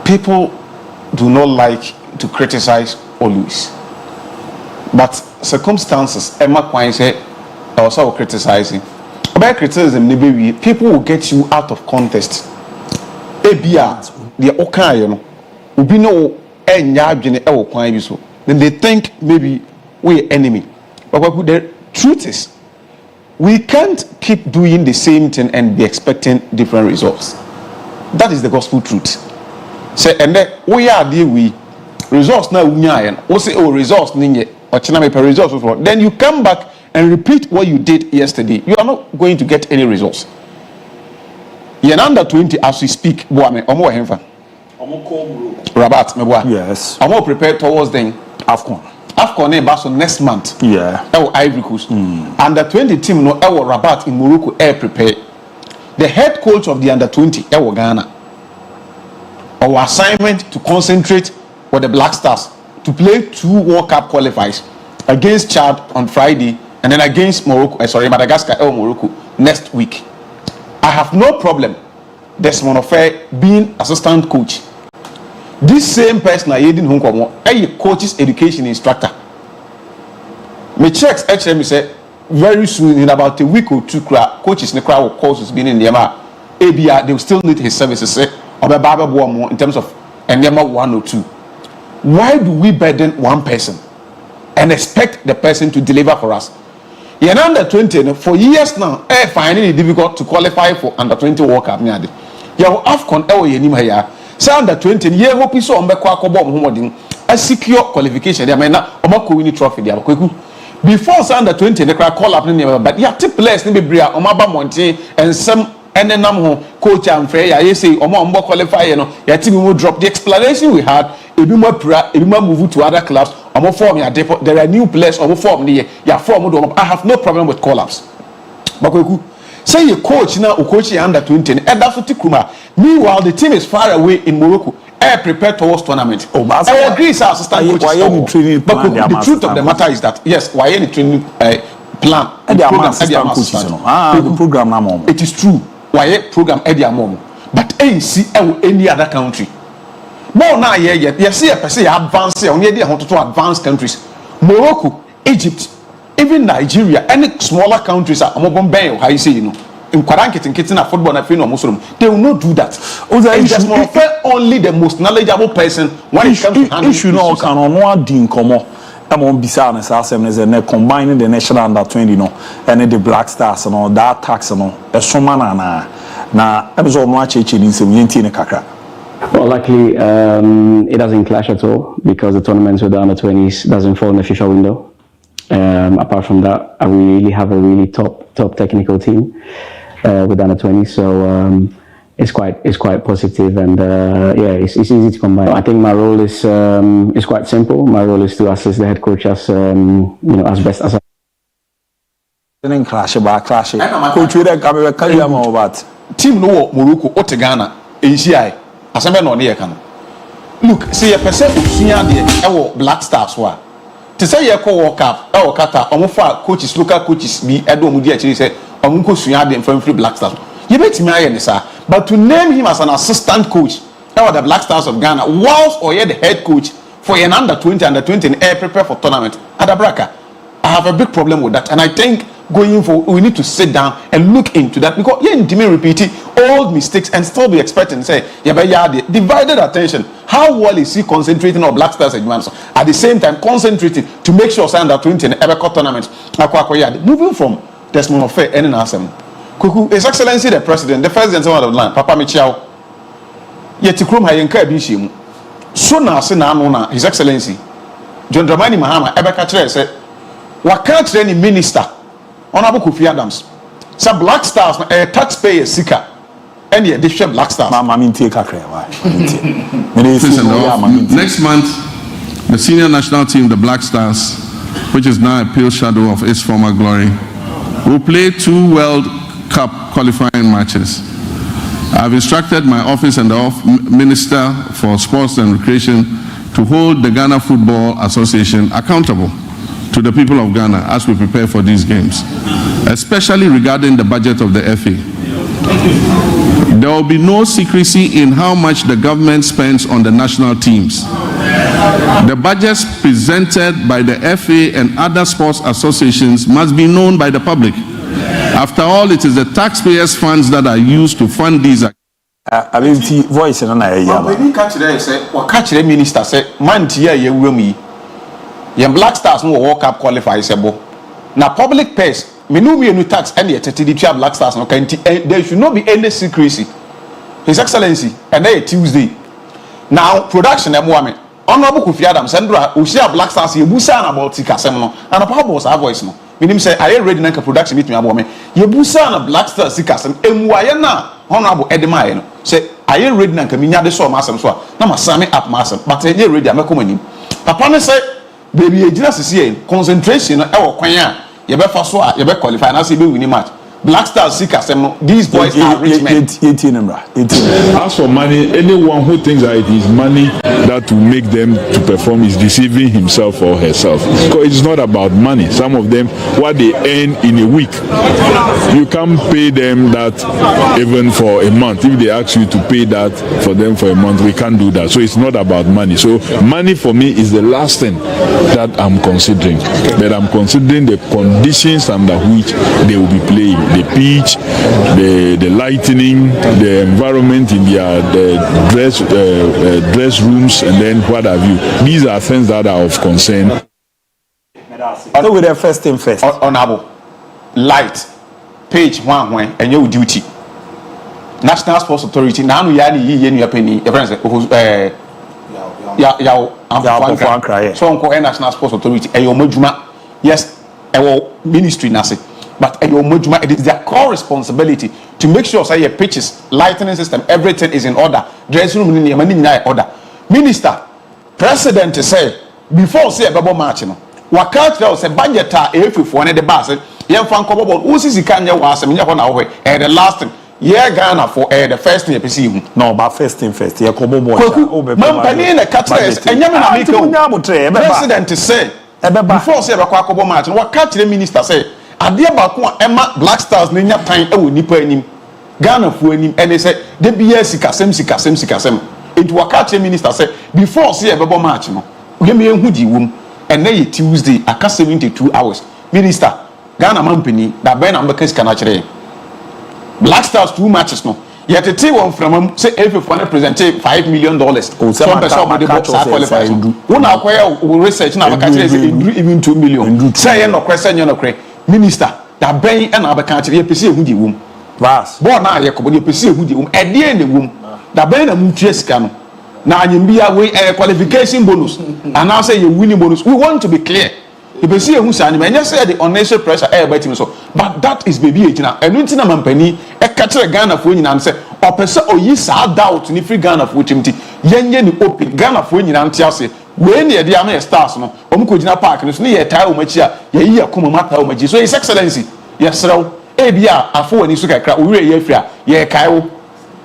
people do not like to criticize always, but circumstances, Emma Quine said, also criticizing. By criticism, people will get you out of context. ABOU, the okay, you know, will be no then they think maybe we're enemy. But the truth is, we can't keep doing the same thing and be expecting different results. That is the gospel truth. Say, and then we are the results now. We say, oh, results, results. Then you come back and repeat what you did yesterday. You are not going to get any results. You're under 20 as we speak. Rabat, yes. I'm more prepared towards the AFCON. AFCON is next month. Yeah. Ivory Coast. Under 20 team no Rabat in Morocco air prepared. The head coach of the under 20 Ghana. Our assignment to concentrate with the Black Stars to play 2 World Cup qualifiers against Chad on Friday. And then against Madagascar or Morocco next week. I have no problem this MON-FRI being assistant coach. This same person I didn't a coach's education instructor. My checks actually say very soon in about a week or 2 coaches in the crowd courses being in the ABOU, they will still need his services in terms of NMA 1 or 2. Why do we burden one person and expect the person to deliver for us? You're under 20 for years now. Finding it difficult to qualify for under 20 World Cup. You have AFCON. Say under 20. You hope you saw a secure qualification. They may not win trophy. Before say under 20, they call up. But you have to place maybe Bria, Omaba Monte, and some coach and Freya. You say Omba qualify. You know, your team will drop. The explanation we had. If you move to other clubs. There are new players or form the I have no problem with call-ups. But say you coach now or coach under 20 and that's what Tikuma. Meanwhile, the team is far away in Morocco. Prepared towards tournament. I agree, sir, assistant coach. But the truth of the matter is that yes, why any training plan the program now. It is true. Why program but see any other country. More now, you see a person advanced on to advanced countries. Morocco, Egypt, even Nigeria, any smaller countries are how you say, you know, in Kwaranket and Kitchen football and Muslim, they will not do that. Only the most knowledgeable person when it comes to handling issue no can on din komo. I'm bizarre and combining the national under 20 no and the Black Stars and all that tax and all a na ebiso no acheche ni nsem yenti ne kakra. Well, luckily, it doesn't clash at all because the tournaments with the under-20s doesn't fall in the FIFA window. Apart from that, we really have a really top technical team with the under-20s, so it's quite positive, and it's easy to combine. I think my role is quite simple. My role is to assist the head coach as as best as I. Didn't clash. Coach, we don't come carry am about team no Morocco Otegana NCI. Asembe no ne kan. Look, see your person usua de e Black Stars wa. To say ye call World Cup, e wo kata omo fa coaches, local coaches bi edo omo di akiri say omo ko sua de from free Black Stars. You betimi aye ne sa, but to name him as an assistant coach e the Black Stars of Ghana whilst or the head coach for an under 20 and prepare for tournament. Adabraka, I have a big problem with that, and I think going forward, we need to sit down and look into that, because you didn't repeat old mistakes and still be expecting say divided attention. How well is he concentrating on Black Stars at the same time concentrating to make sure under 20 and ever tournament? Moving from Desmond of Fair and Nasem, His Excellency the President, the President of the land, Papa Michao, yet to Krum Hayenka Bishim. So now, His Excellency John Dramani Mahama ever catch said, what can't any minister? Honorable Kofi Adams, some Black Stars, a taxpayer seeker, and the addition Black Stars. Next month, the senior national team, the Black Stars, which is now a pale shadow of its former glory, will play 2 World Cup qualifying matches. I've instructed my office and the Minister for Sports and Recreation to hold the Ghana Football Association accountable to the people of Ghana as we prepare for these games, especially regarding the budget of the FA. There will be no secrecy in how much the government spends on the national teams. The budgets presented by the FA and other sports associations must be known by the public. After all, it is the taxpayers' funds that are used to fund these. Voice and I catch the minister say, man, ye Black Stars no World Cup qualifiers ebo. Na public purse, me no tax any TTD Black Stars no can there should not be any secrecy. His Excellency, and then Tuesday. Now production emo Honorable Kofi Adams Sandra we share Black Stars ye busa na about tika sem no. And papa boss our voice no. Meaning say I ready na production meet me abo me. Ye busa na Black Stars tika sem emuaye na Honorable Edema no. Say I ready na kaminya de so masem so na masame up masem. But ye ready amekomanim. Papa ne say baby ejina sisi concentration e wo kwan a ye be fa so a ye be qualify na say be win match. Black Stars seek asem. These boys are rich men. 18. As for money, anyone who thinks that it is money that will make them to perform is deceiving himself or herself. Because it's not about money. Some of them, what they earn in a week, you can't pay them that even for a month. If they ask you to pay that for them for a month, we can't do that. So it's not about money. So money for me is the last thing that I'm considering. But I'm considering the conditions under which they will be playing. The pitch, the lightning, the environment in their dress rooms, and then what have you. These are things that are of concern. So with the first thing first. Honorable, light, page 1 and your duty. National Sports Authority. Now we are the penny. So National Sports Authority. Yes, ministry nasi. But it is their core responsibility to make sure say your pitches, lighting system, everything is in order. Dressing room in order. Minister, President say before say a bubble match, Wakat say budget if for the bus. Young fan cover Usi Kanya was the last thing. Yeah, Ghana for the first thing you see. No, but first thing first. Yeah, Kobo boy. President say before say a couple match. Wakat the minister say. Adia Bakwa Emma Black Stars Nina time e nipa anim Ghana fu anim and they say the BS sikasem into Wakache minister say before see a bebo match no we me ehudi wom and na Tuesday aka 72 hours minister Ghana mampani that ben am bekas kana kire Black Stars 2 matches no yet the team from say if you want to present $5 million some person the box qualify one acquire research na baka kire even 2 million say no question no kire Minister, that ben and other country, PC who you Vas. Born na ye ko de pese hu de e de na wom. Da ben na mu tue sika no. Na anymbia we qualification bonus. And now say you winning bonus. We want to be clear. You be see who say and you say the unnecessary pressure everybody so. But that is baby ejina. Enu nti na mampani e ka kire Ghana fo nyina say opese oyi sa doubt ni free Ghana fo timti. Yenye ni open Ghana fo nyina nti ase. We na ye de am stars no. Omo ko gina park no so ne ye tai o machi a ye yi akoma mata o machi. So his excellency yes rew e bia afo wani so kakra o wure ye afia ye kai wo.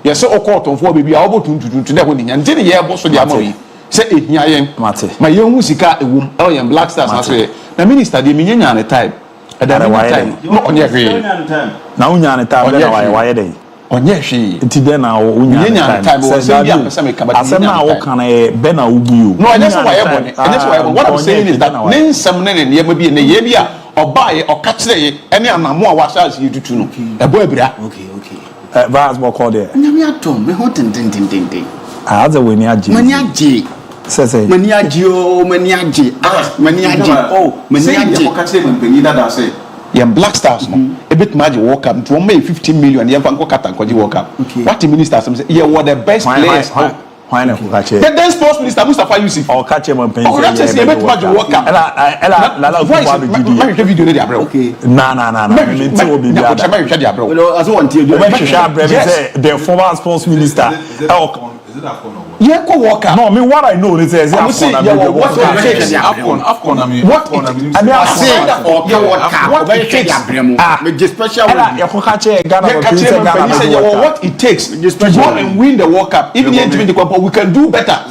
Yes o court on for baby a obo tuntuntu na ho ni nya nti ne ye bo so de amawi. Say ehia yen mate ma yen hu sika ewum e yen black stars na say na minister de minya ne time e da na time no onye hwe na unya ne time na why dey onye hwe nti de na unya ne time say bia pesa me kabadi asem na wo kan e be na ugu no onye so why bone onye so why bone what I'm saying is that nensam ne ne ma bi ne ye bia oba ye oka kire ye ene anamo a wa charge ye tutu no e bo abira okay vas mo call there nyame atom me ho ten aza we ni aje mani aje sese mani aje o mani aje mani aje oh mani aje ko ka say mpani dada say yam black stars no e bit maji world cup to make 15 million yam fanko kata nkoji world cup what the minister say yeah what the best players why na ko ka che the then sports minister Mustafa Yusuf o ka che mpani o ka che say bit maji world cup la voice ma video dey abro okay na me ti obi bi ada ma hwe dey abro well as one tie do ma hwe abro say the former sports minister yeah, go walk out. No, I mean what I know is Afcon. I mean what I say special what it takes to go and win the World Cup. Even the but we can do better.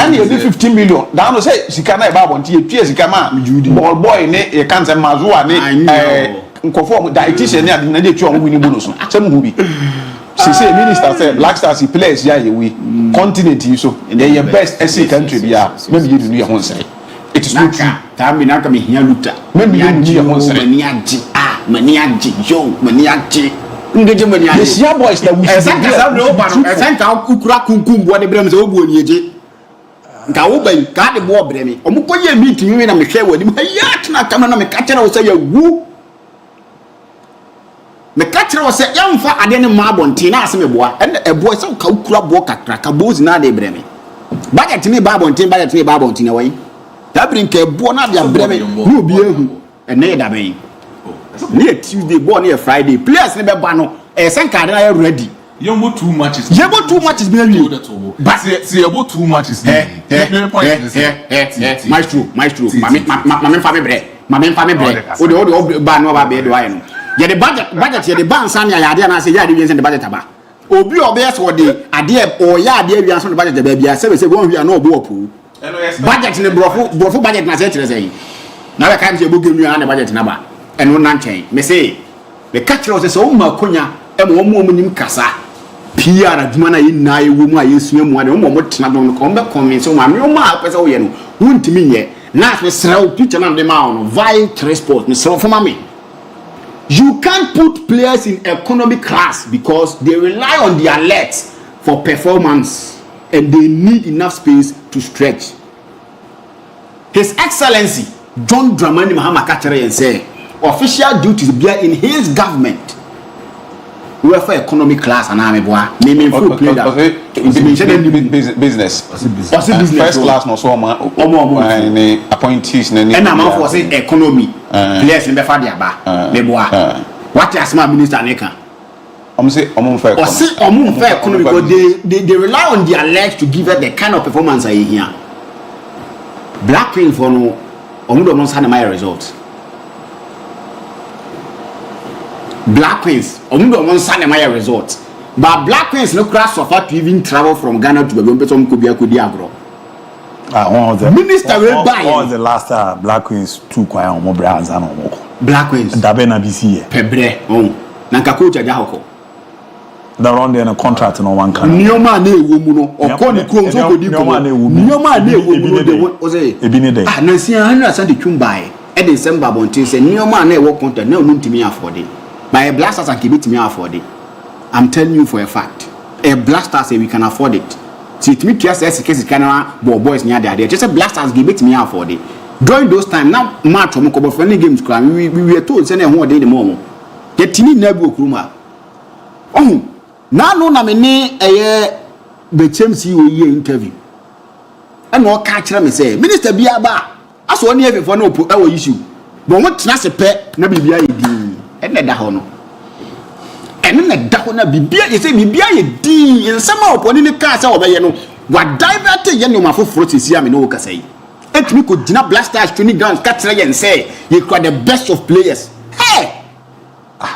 And you need 15 million. Down say Sikana about Sikama ball boy ne can't say Mazua ne conform dietitian ne dey try winning bonus. Some movie. She say minister say black stars players ya we continent so they your best SC country bia maybe you do your own say it is not true time na ka me hia luta maybe you do your own say mani aji yo mani aji ngeje mani aji the boys that we say no ba no ka ukura kunkum bo de brem say obu oni eje nka wo ban ka de bo brem o mo koye meeting we na me hwe wani ya tena kama na me ka kira wo say ya wu me catcher was say yamfa ade ne ma bonti na ase me boa and e boy say ka ukura bo kakra ka bozi na de breme budget me ba bonti na wai da brin ka bo na de breme no bi ehu and na da ben ne Tuesday bo na Friday players ne be ba no e sen ka de na ready yemo too much is be ready but see about too much is maestro mame fa me bre o de ba no ba be do aye no ye the budget ye the ban san ya ade na say ya ade wi the budget aba obi obeyes wo de ade o ya ade wi so the budget ba bia say go hwia na obo opu budget ne brofo budget na say kire say na we kan say bogu nua na budget na ba eno na nchen me say me ka kire say o ma konya e mo nim kasa PR aduma na ye na ye wo mu a yesu mu ade mo tena do ko be convince o ma me o ma pese o ye no wuntimi ye na me sraw picture na de ma no vai transport me sraw for ma me. You can't put players in economy class because they rely on their legs for performance and they need enough space to stretch. His Excellency John Dramani Mahama Kachere say official duties be in his government. We are for economy class and I'm a naming full player. Business. First class no so appointees and I'm for say economy. Players in the Fadiaba. Meboa. What is my minister Neka? Say fair economy because they rely on their legs to give us the kind of performance I hear. Black Queen for no Omudo non sana my results. Black Queens, omudo mon sane my resort. But Black Queens no crash suffer to even travel from Ghana to Begon Pesom Kubia Kudi Agro. One of the minister will buy. What was the last Black Queens 2 kwaya on brands and on Black Queens. Dabena BC. Pebre. Nanka coach Jahoko. The round in a contract no one can. Nioma ne wumuno. Okoni kro so kodi ko. Nioma ne wumuno de wo say. Ebini dey. Ah Nancy Henry Sandi Twumbai. E December bontin say nioma na e wo contract na ntimi afford it. By a blasters and keep it me afford it. I'm telling you for a fact. A blaster say we can afford it. See it me just as case Canada boys near there. Just a blasters give it me afford it. During those time now March or friendly games we were told send a whole day the moment. yetini na bi okuruma oh na no na me ne eye bechemsi o ye interview and o ka kire me say minister bia ba aso ne efefo na opo e issue but won tena se pe na bibia ye din ene da ho no ene na da ho na bibia ye say bibia ye din nsema oponi ne ka say obeye no wa divert ye no mafoforo tesi ame no ka say etimi ko dina blasters training ground ka kire ye say you are the best of players hey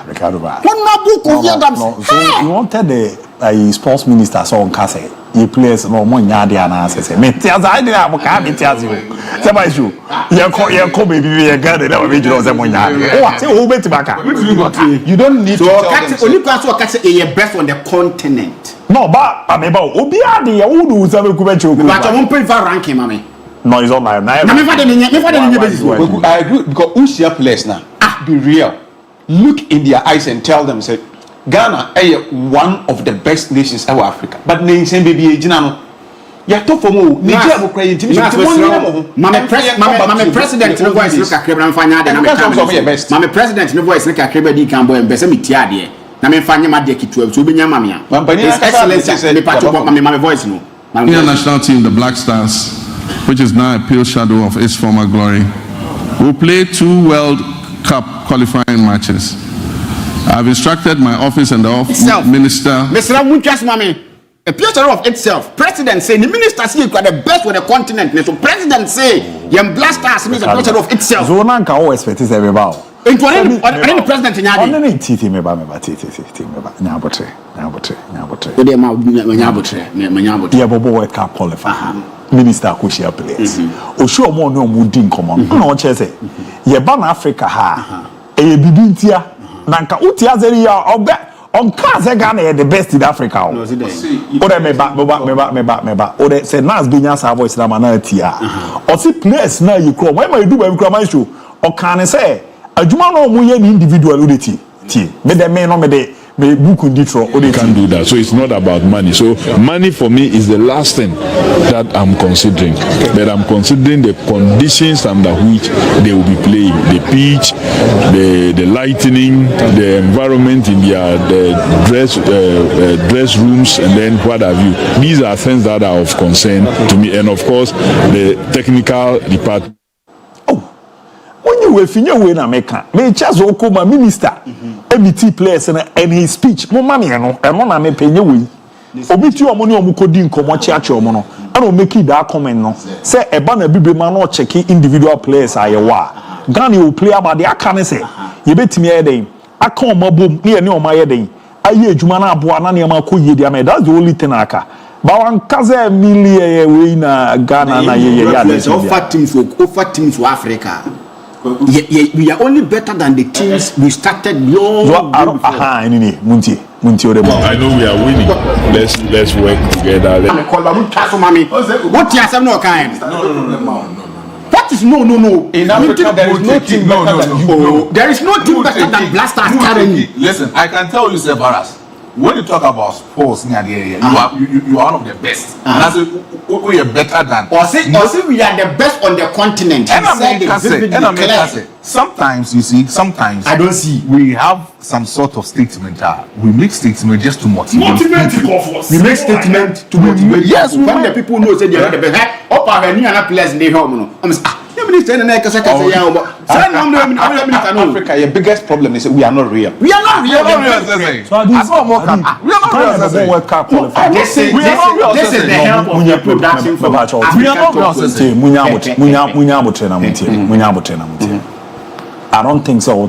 Ricardo ba one na book of Adams so you wanted the sports minister so on ka say you players no mo nya de ana say me tiaza ide am ka me tiaza o say ba issue ye ko baby ye ga de na me jiro say mo nya o say o beti baka you don't need to tell them only because o ka say ye best on the continent no ba ameba obi ade ye wo do say be ku be che o ku but won pay for ranking mama no it's not like na me fa de nye basis I agree because who share players now be real look in their eyes and tell them say Ghana is one of the best nations in Africa but nation baby ejina no ya to for mo Nigeria mo cry intimi mama president no voice look akreba na fanya de na me come mama president no voice look akreba di kan boy mbese metia de na me fanya ma de kitu so obenya mama ya excellence me pato mama voice no Indian national team the Black Stars which is now a pale shadow of its former glory will play 2 World Cup qualifying matches. I've instructed my office and the minister. Mr. Munchas Mami, a picture of itself. President say the minister say you are the best with the continent. So president say young blasters means a picture of itself. So now can always expect this everybody. Into any president in Yadi. Only titi me ba nyabotre. Ode ma nyabotre. Yeah, bobo we can qualify. Minister ko share players. O show mo no mu din common. Na o che say ye ba na Africa ha. E bibi ntia. Nanka uti azeri ya obe on kaze Ghana the best in Africa. Ode me ba. Ode say nas binya sa voice na na tia. O si players na you kro. Why you do ba kro man show? O kan say adwuma no mu ye ni individual udeti. Ti. Me de me no me de me book nditro ode can do that. So it's not about money. So money for me is the last thing that I'm considering. But I'm considering the conditions under which they will be playing, the pitch, the lighting, the environment in their dress rooms, and then what have you. These are things that are of concern to me, and of course the technical department. When you were finya we na meka me chazo okoma minister MT players and his speech mo mama no e mo na me penye we obi ti omo ne omo kodi nkomo chiache omo no and o make that comment no say e ba na bibe ma no check individual players ayewa Ghana will play about the akane say ye betimi e den aka omo bom ne ne omo ye den aye adwuma na aboa na ne ma koye dia me that's the only thing aka ba wan kaze million we na Ghana na ye ya offer teams for Africa. We are only better than the teams we started long before. I know we are winning. Let's work together. What you say no kind? What is no? In Africa, there is no team better than you. There is no team better than Blasters currently. Listen, I can tell you, Severus. When you talk about sports in the area, you are one of the best. And that's we are better than. Or say we are the best on the continent. Sometimes you see, I don't see. We have some sort of statement. We make statement just to motivate. We make statement to motivate. Yes, when the people know say they are the best. Up our new and players in the home. Africa, your biggest problem is we are not real. We are not real. This is the help of your production for we are not real. I don't think so.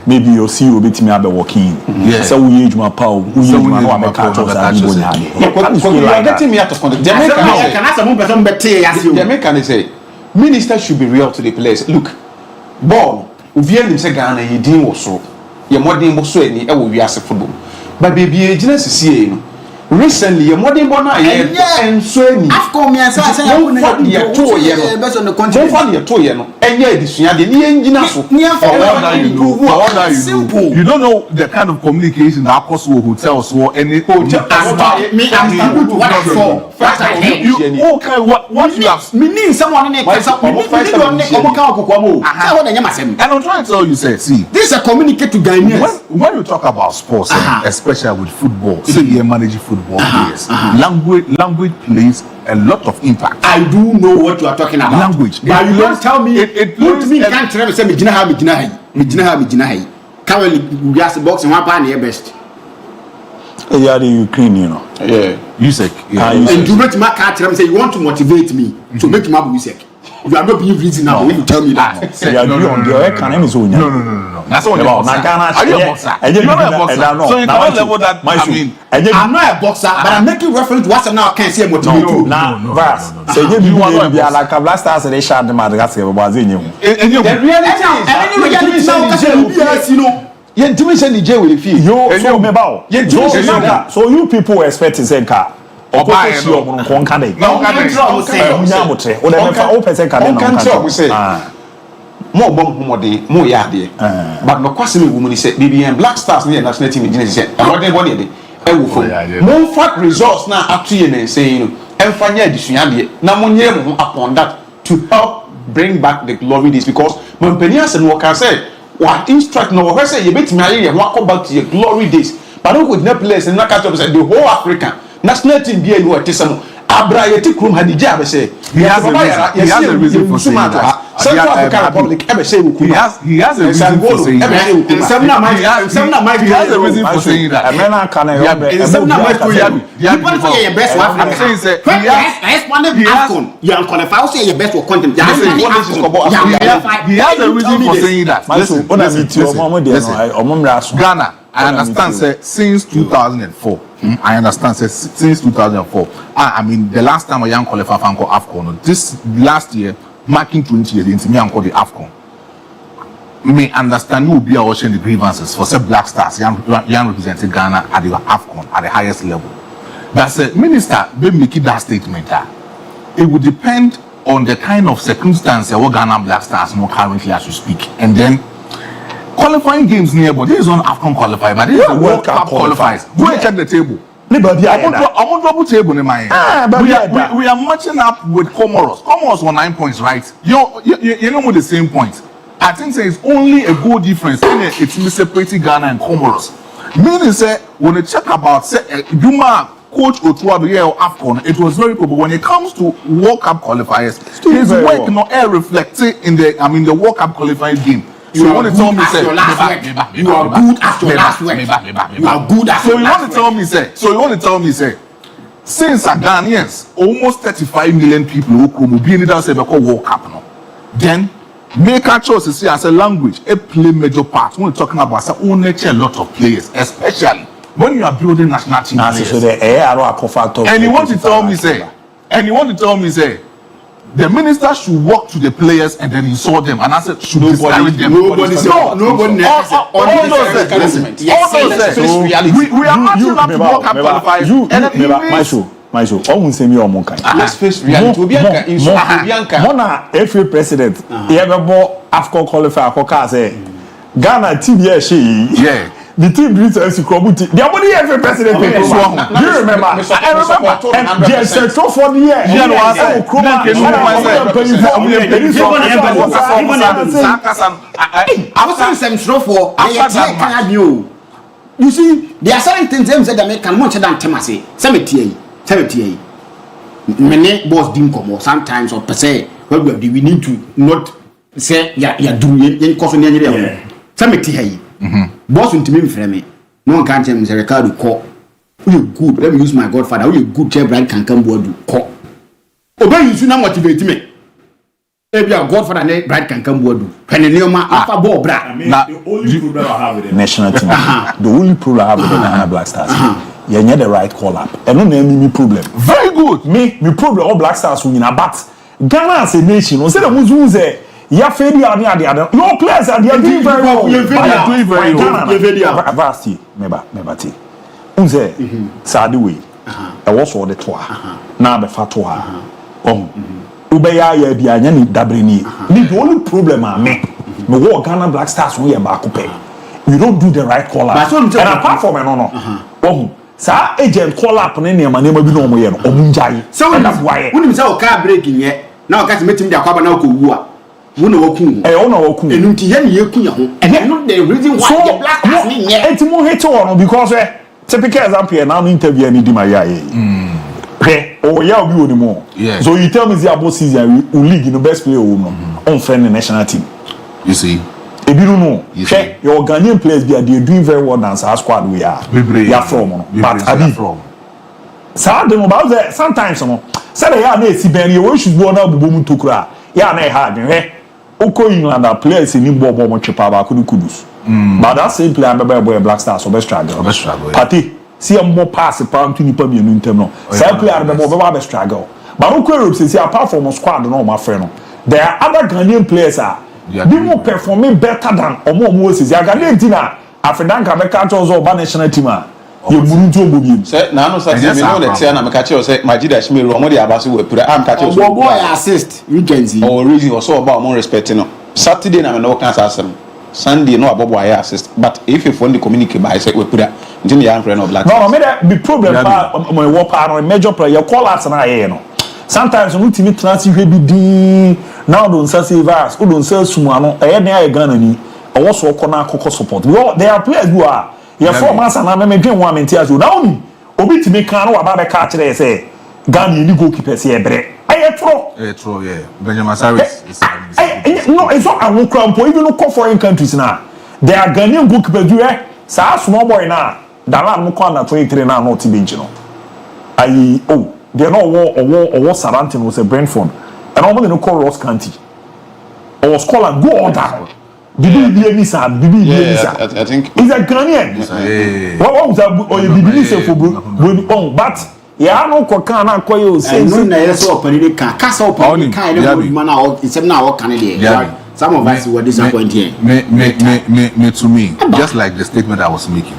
Maybe you see you bit me about working. So we age my power. We age my power. Jamaican say minister should be real to the players. Look, ball. Uviem say Ghana ye din wo so. Ye modern wo so ani e wo wiase football. But baby ejina sisi no. recently a modern bona and so any Afcon me say no for the to ye no based on the continent for the to ye no enye edisua de ni engina so simple you don't know the kind of communication that occurs with hotels or any hotel me I'm good what for first you okay what you have meaning someone in a and I'm trying to tell you say see this is a communicate to Ghanaians when you talk about sports especially with football say you manage football players language plays a lot of impact. I do know what you are talking about. Language. But you don't tell me. It plays. Me can't tell me say me jina. Currently we are boxing one part the best. You are the Ukraine, you know. Yeah. Usek. And you make my car tell me say you want to motivate me to make him up Usek. You are not being reasonable when you tell me that. No. That's what about. Are you a boxer? You're not a boxer. So you can't level that. I mean, I'm not a boxer, but I'm making reference to what now I can't say motivate you. No. So you are not like a blaster as they shot the Madagascar was in you. And the reality is, you know. You intimidate Niger will feel. So you people expect to say car. More yard, but no question woman said, BB and Black Stars near national team. MON-FRI results now up to you saying, and find upon that to help bring back the glory days because when Penias and Walker said, what instruct no one say you bet me and walk back to your glory days, but don't with no place and not catch up the whole African national team be a new artisan. Abrayeti Krum had the job say he has a reason for saying that. Central African Republic ever say he has a reason for saying that. He has a reason for saying that. Ghana, I understand since 2004. I understand since 2004. I mean the last time a young qualifier for AFCON. This last year, marking 20 years into me and the AFCON. Me understand you will be watching the grievances for some Black Stars, young representing Ghana at the AFCON at the highest level. That's a minister be making that statement. It would depend on the kind of circumstance what Ghana Black Stars know currently as we speak, and then. Qualifying games nearby. This is not AFCON qualifier, but this is World Cup qualifiers. Go and check the table. I'm on double table in my hand. We are matching up with Comoros. Comoros won 9 points, right? You know with the same points. I think it's only a goal difference. It's separating Ghana and Comoros. Meaning, say when you check about Duma coach Otuabe or AFCON, it was very cool. But when it comes to World Cup qualifiers, his work not reflected in the World Cup qualifying game. You want to tell me say you are good at your last work. You are good at your last So you want to tell me say since Ghanaians almost 35 million people who be in the World Cup now, then make a choice to see as a language a play major part when we're talking about say only a lot of players, especially when you are building national team players. And you want to tell me say the minister should walk to the players and then insult them, and I said, should discourage them. Nobody. We are matching up to World Cup qualifiers. My show. Almost same year Monkai. Let's face reality. Mona, FA president, he ever bought AFCON qualifier. Koka say Ghana team yeah. The team brings us to Krobuti. The only FA president. Do you remember? I remember. And the central for the year. You see, there are certain things that make can much than Temase. Cemetery. Many boss dim come sometimes or per se. We need to not say you're doing any cause on any cemetery. Boss into me for me. No one can tell me Ricardo call. You good. Let me use my godfather. You good chair bride can come board call. Obey you should not motivate me. If your godfather and bride can come board. Penenioma alpha ball brad. The only problem I have with the national team. The only problem I have with the Ghana Black Stars. You need the right call up. And no name me problem. Very good. Me problem all Black Stars win but Ghana as a nation. On say the Muslims your failure and the other. Your players are doing very well. You're doing very well. Vasti, Meba. Unze, Sadi way. ɛwɔ so de toa na abefa toa ubeya ya bi anya ni dabreni the only problem me wo Ghana Black Stars no ye ba ko pe you don't do the right call up and apart from no sa agent call up ne ne ma bi no mo ye no omunjai so woni mi say o ka break nye na o ka ti metim de akwaba na ko wu a wo na wakun wo na wakun enu nti ye ne ye kun ya ho and no the reason why the Black Stars ni nye enti mo hate no because typical example na no interview ni di ma ya oh yeah, we only more. Yes. So you tell me the about season we league in the best player on friend the national team. You see, if you don't know, your Ghanaian players they are doing very well than our squad we are. We are from, but I from. So I don't know about that. Sometimes say they are na si ben you should go na bubu mu tokura. Ya na hard Oko England are players in Bobo mo chepa ba kudus. But that same player be Black Stars or struggle. Party see more pass around to nipa me no ntem no say player be more be struggle but no Europe say apart from squad no my friend no there are other Ghanaian players they more performing better than omo say Ghanaian team African ka be catch us over national team you muru to obo say na no say me no let say na me catch you say Majida Shimiru omo dey abase we pura am catch us boy assist you can see or reason also about omo respect no Saturday na me no can asem Sunday no abobo I assist but if you phone the communicate by say we pura no me the problem my work no major player call out na here no sometimes no timi transi hwe bi din now don't say virus o don't say sumu no e na ya Ghana ni owo so okona akoko support because there are players who are your form answer na me dwen one minute as now ni obi timi kan no wa ba be ka kire say Ghana ni goalkeeper say ebre true yeah Benjamin Saris no it's not a crampo even no foreign countries now there are Ghanaian goalkeepers who sa small boy na Dalan mo kwa 23 na not bench no ayi they no wo Sarantin was a Brentford and almost no call Ross County I was calling go order bibi I think he's a Ghanaian what was that bibi say for but yeah no ko kan na ko you say no na yes o pani kan kasa o pani kan na man na o isem na o kan dey some of us were disappointed me to me just like the statement I was making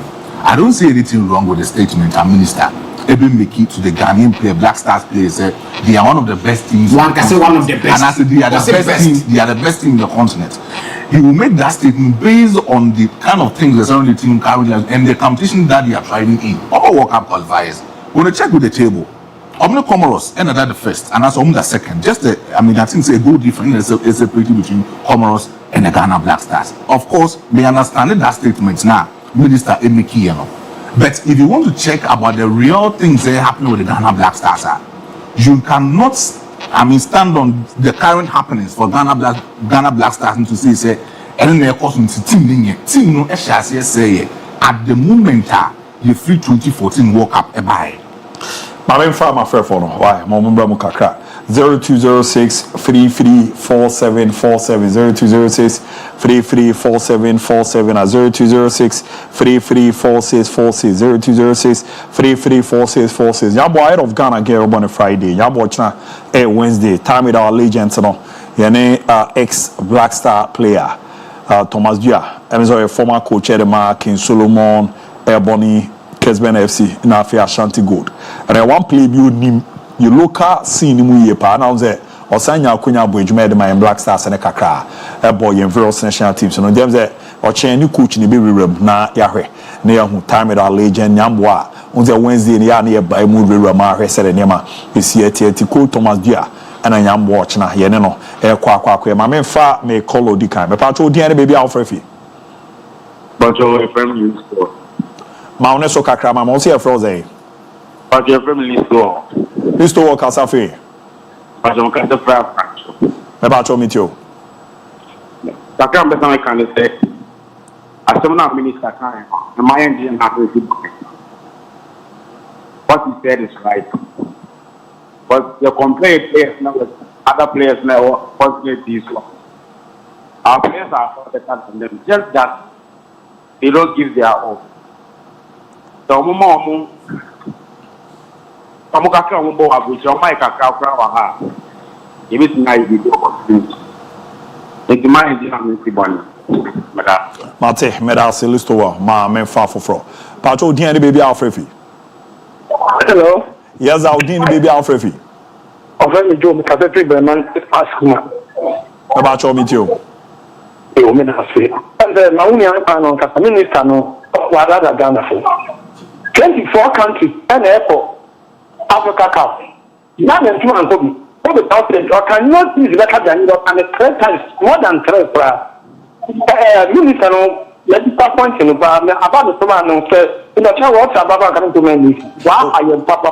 I don't see anything wrong with the statement and minister Ebe make it to the Ghanaian player, Black Stars players. They are one of the best teams. One can say one of the best. And I said they are the best team. They are the best team in the continent. He will make that statement based on the kind of things the surrounding team carry and the competition that they are trying in. Our World Cup qualifiers. When you check with the table, Omni Comoros ended at the first, and that's the second. Just I think it's a good difference. It's a pretty between Comoros and the Ghana Black Stars. Of course, we understand that statement now. Minister Emeki, but if you want to check about the real things that happen with the Ghana Black Stars, you cannot, stand on the current happenings for Ghana Black Stars and to say, and then team no say at the moment the free 2014 World Cup buy. My farmer fair for no why my member mu kakra 0206 334747 0206 334747 0206 334646 0206 334646 yabo ahead of Ghana girl on a Friday yabo chna Wednesday time with our legends no yene ex Black Star player Thomas Dua and a former coach Edema King Solomon Ebony Kesben FC na Afia Ashanti Gold and one play you nim your local scene mu ye pa na say osanya akonya bo adwuma de my Black Stars ne kakra e boy in various national teams no dem say o chen ni coach ni be rewram na yahwe na yahu time with our legend nyambo a on the Wednesday ni ya na ye ba mu rewram a hwe sere nema esi eti ko Thomas Dua ana nyambo o chena ye ne no e kwa e ma me fa me call odi kan me pa cho odi ane baby afrefi but your family store ma one so kakra ma o se e froze but your family store Listo work as a free. But you can't fracture. About your meteor. I can't be some kind of say. As some of minister can, and my engine has received. What he said is right. But the compared players now with other players now, fortunately, this one. Our players are better than them. Just that they don't give their all. So, Momo. Kamukaka umbo abuja omaika kakra wa ha yebiti na yibi do opportunity ekima ndi na msibani mate meda se listo wa ma men fa foforo pacho odi ene baby afrefi Hello. Yes, I'll do baby Alfrefi. Alfrefi Joe, Mr. Patrick Berman, ask me. About your meet you. You mean I say. And the Mauni Alpano, Minister, no, what other Ghana for 24 countries and airport, Africa Cup. None and 2 and Kobe. Or cannot be better than you and 3 times more than 3. Minister, no. Let's disappointing about the summer and in the child what's about coming to me. Why are you papa?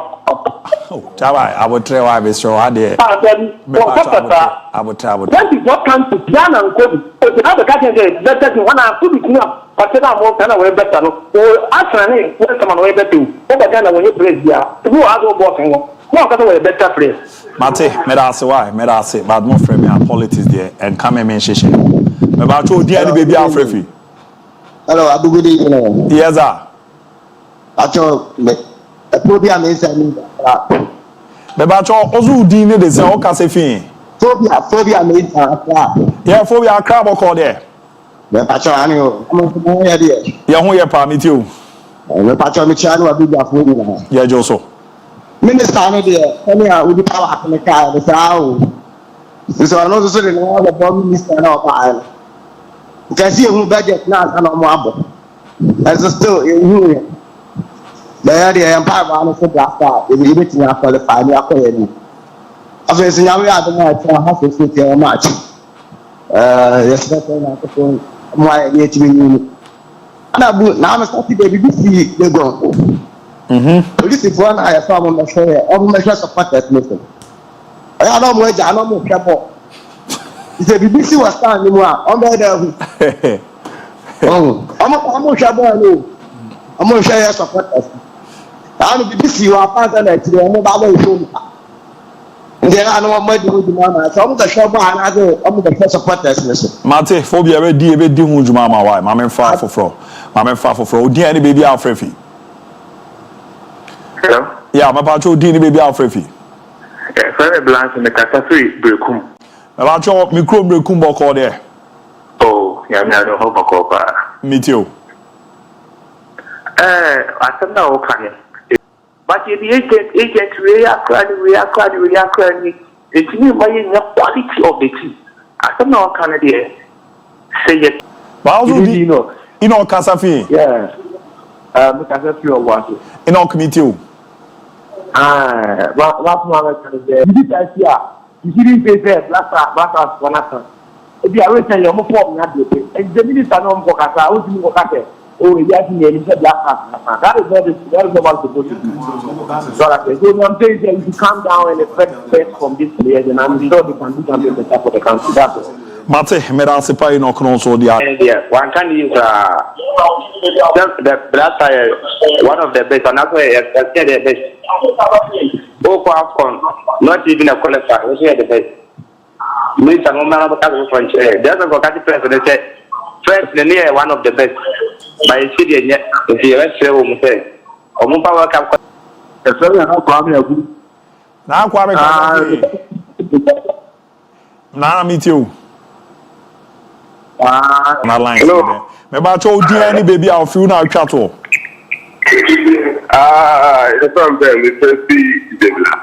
Oh, Tabai, I would try why we show I did. I would travel. That is what comes to Ghana and Kobe. But the other country is better than one and 2 weeks now. But then I'm more kind of way better. Or actually, where's someone way better? Over Ghana when you play here. Who are those boxing? No, that's a better place. Mate, me say, but more from me politics there and come and mention. About you, dear baby Alfrefi. Hello, Abu, good evening. Yes, sir. A program is Bebacho, Ozu Dine de Zan Okasefin. Phobia made yeah, phobia crab or call there. Bebacho, yeah, who you permit you? Bebacho Michano, a big phobia. Yeah, Joso. Minister, dear, with the power of the car, the sound. So I know the bomb minister now. You can see who budget now and on Mabo. As a still in the idea empire on the black is limiting after the 5 year period. Obviously, now we are the night for half a city or much. Yes, that's why I need to be new. And now I'm starting to BBC, they go. This is one I found on the show, on my class of partners. I don't know where I know more trouble. The BBC was standing on the oh, I'm not sure. I'm not sure you support us. I'm the BBC, you are part of it. I'm not going to there are no more to do. I'm the shop and I'm the first supporters. Mate, phobia ready, a do Mujama, why? Mamma far for Mamma far for dear any baby Alfrefi. Yeah, my patrol, dear baby Alfrefi. Very blank in the Catafri, Brekum. About your micro brekumbo call there. Oh, yeah, I don't hope I call meet you. I said no, can but the agent, we are crying. It's new by the quality of the tea. I said no, can say it. But you know, Casafi. Yeah, Casafi or what? In all committee. What one is you didn't pay there, last one after. If you are waiting, you're more form, and the minister no more Casa, who's in Wakate, oh, yes, he said that is what it's supposed to do. So I'm saying if you come down and expect from this players, and I'm sure they can do something better for the country. That's all. Mate, Merasipa, no control the one can use the black one of the best, another the best. Not even a qualifier, we say the best. Mr. Mohamed Salah from Chile. There's a Bocati president said, first, the near one of the best. By a city, and yet, if you ever say, Omupa welcome. The first one, Kwame. Now, Kwame, now meet you. Hello. Maybe I told you any baby I'll feel now chattel. It's from them, it's Zebla.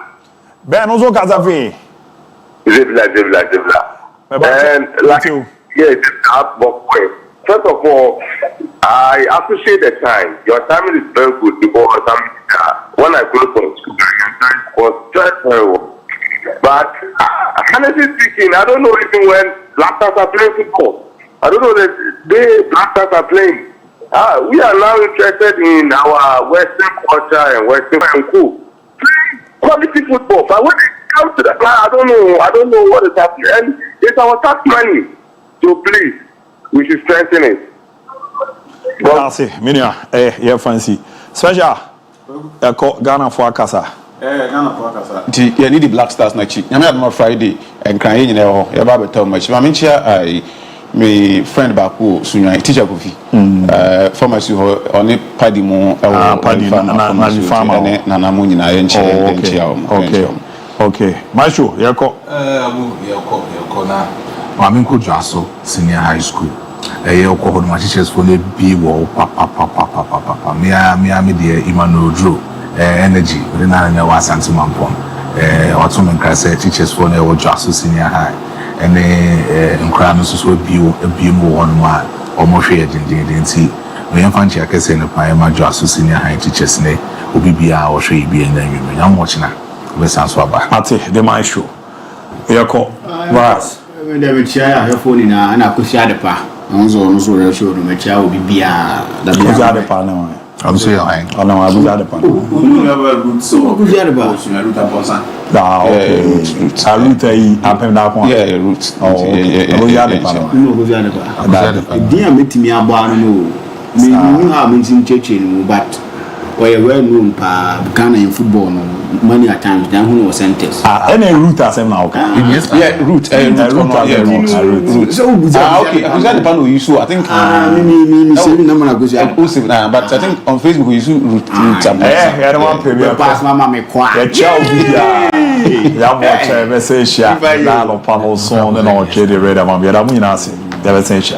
Ben also Casafi. Zebla. And like you, yes, first of all, I appreciate the time. Your timing is very good because when I close from school, it was just terrible. But honestly speaking, I don't know even when Black Stars are playing football. I don't know that they Black Stars are playing. We are now interested in our Western culture and Western and cool. Quality football. But when it comes to that, I don't know what is happening. And it's our tax money. So please, we should strengthen it. Merci, Minia. Yeah, fancy. Special. Ghana for Akasa. Ghana for Akasa. You need the Black Stars next week. I'm not Friday and crying in the about too much. I mean, my friend Baku Sunya, teacher Kofi. Pharmacy on a paddy mo, paddy farmer, Nanamun in Ayenchi. Okay. Maestro, Yako. Maminko Jaso, Senior High School. Yoko, my teachers for the B wall, papa. Miami, dear Emmanuel Drew. energy we na na wa asante mampom wato men kra say teachers for na wo Joaso senior high nkra no so bio mu won ma omo hwe dindindin ti we yan fanchi akese no pa ma Joaso senior high teachers ne obi bia wo hwe bi en anwumi na mo china we sanso aba ate the my show yako vas we be chia ya hefo ni na akosia de pa onzo re show no me chia obi bia da bia de pa na I'm saying I know I was at the pan. You never root so good at about root about okay. Root happen that one. Yeah, root. Oh, yeah. We at the pan. No, go at the pan. Dear meet me about no. Me have been church but where well known pa Ghanaian football many a times then who was sentence. Any root as now. Yeah, root. Root. So okay. I was at the panel you saw. I think me say number go but I think on Facebook we use root. Yeah, one premier pass mama me kwa. Yeah, ya watch message ya na lo panel so na o chede read am bia da mu nyina se. Ya message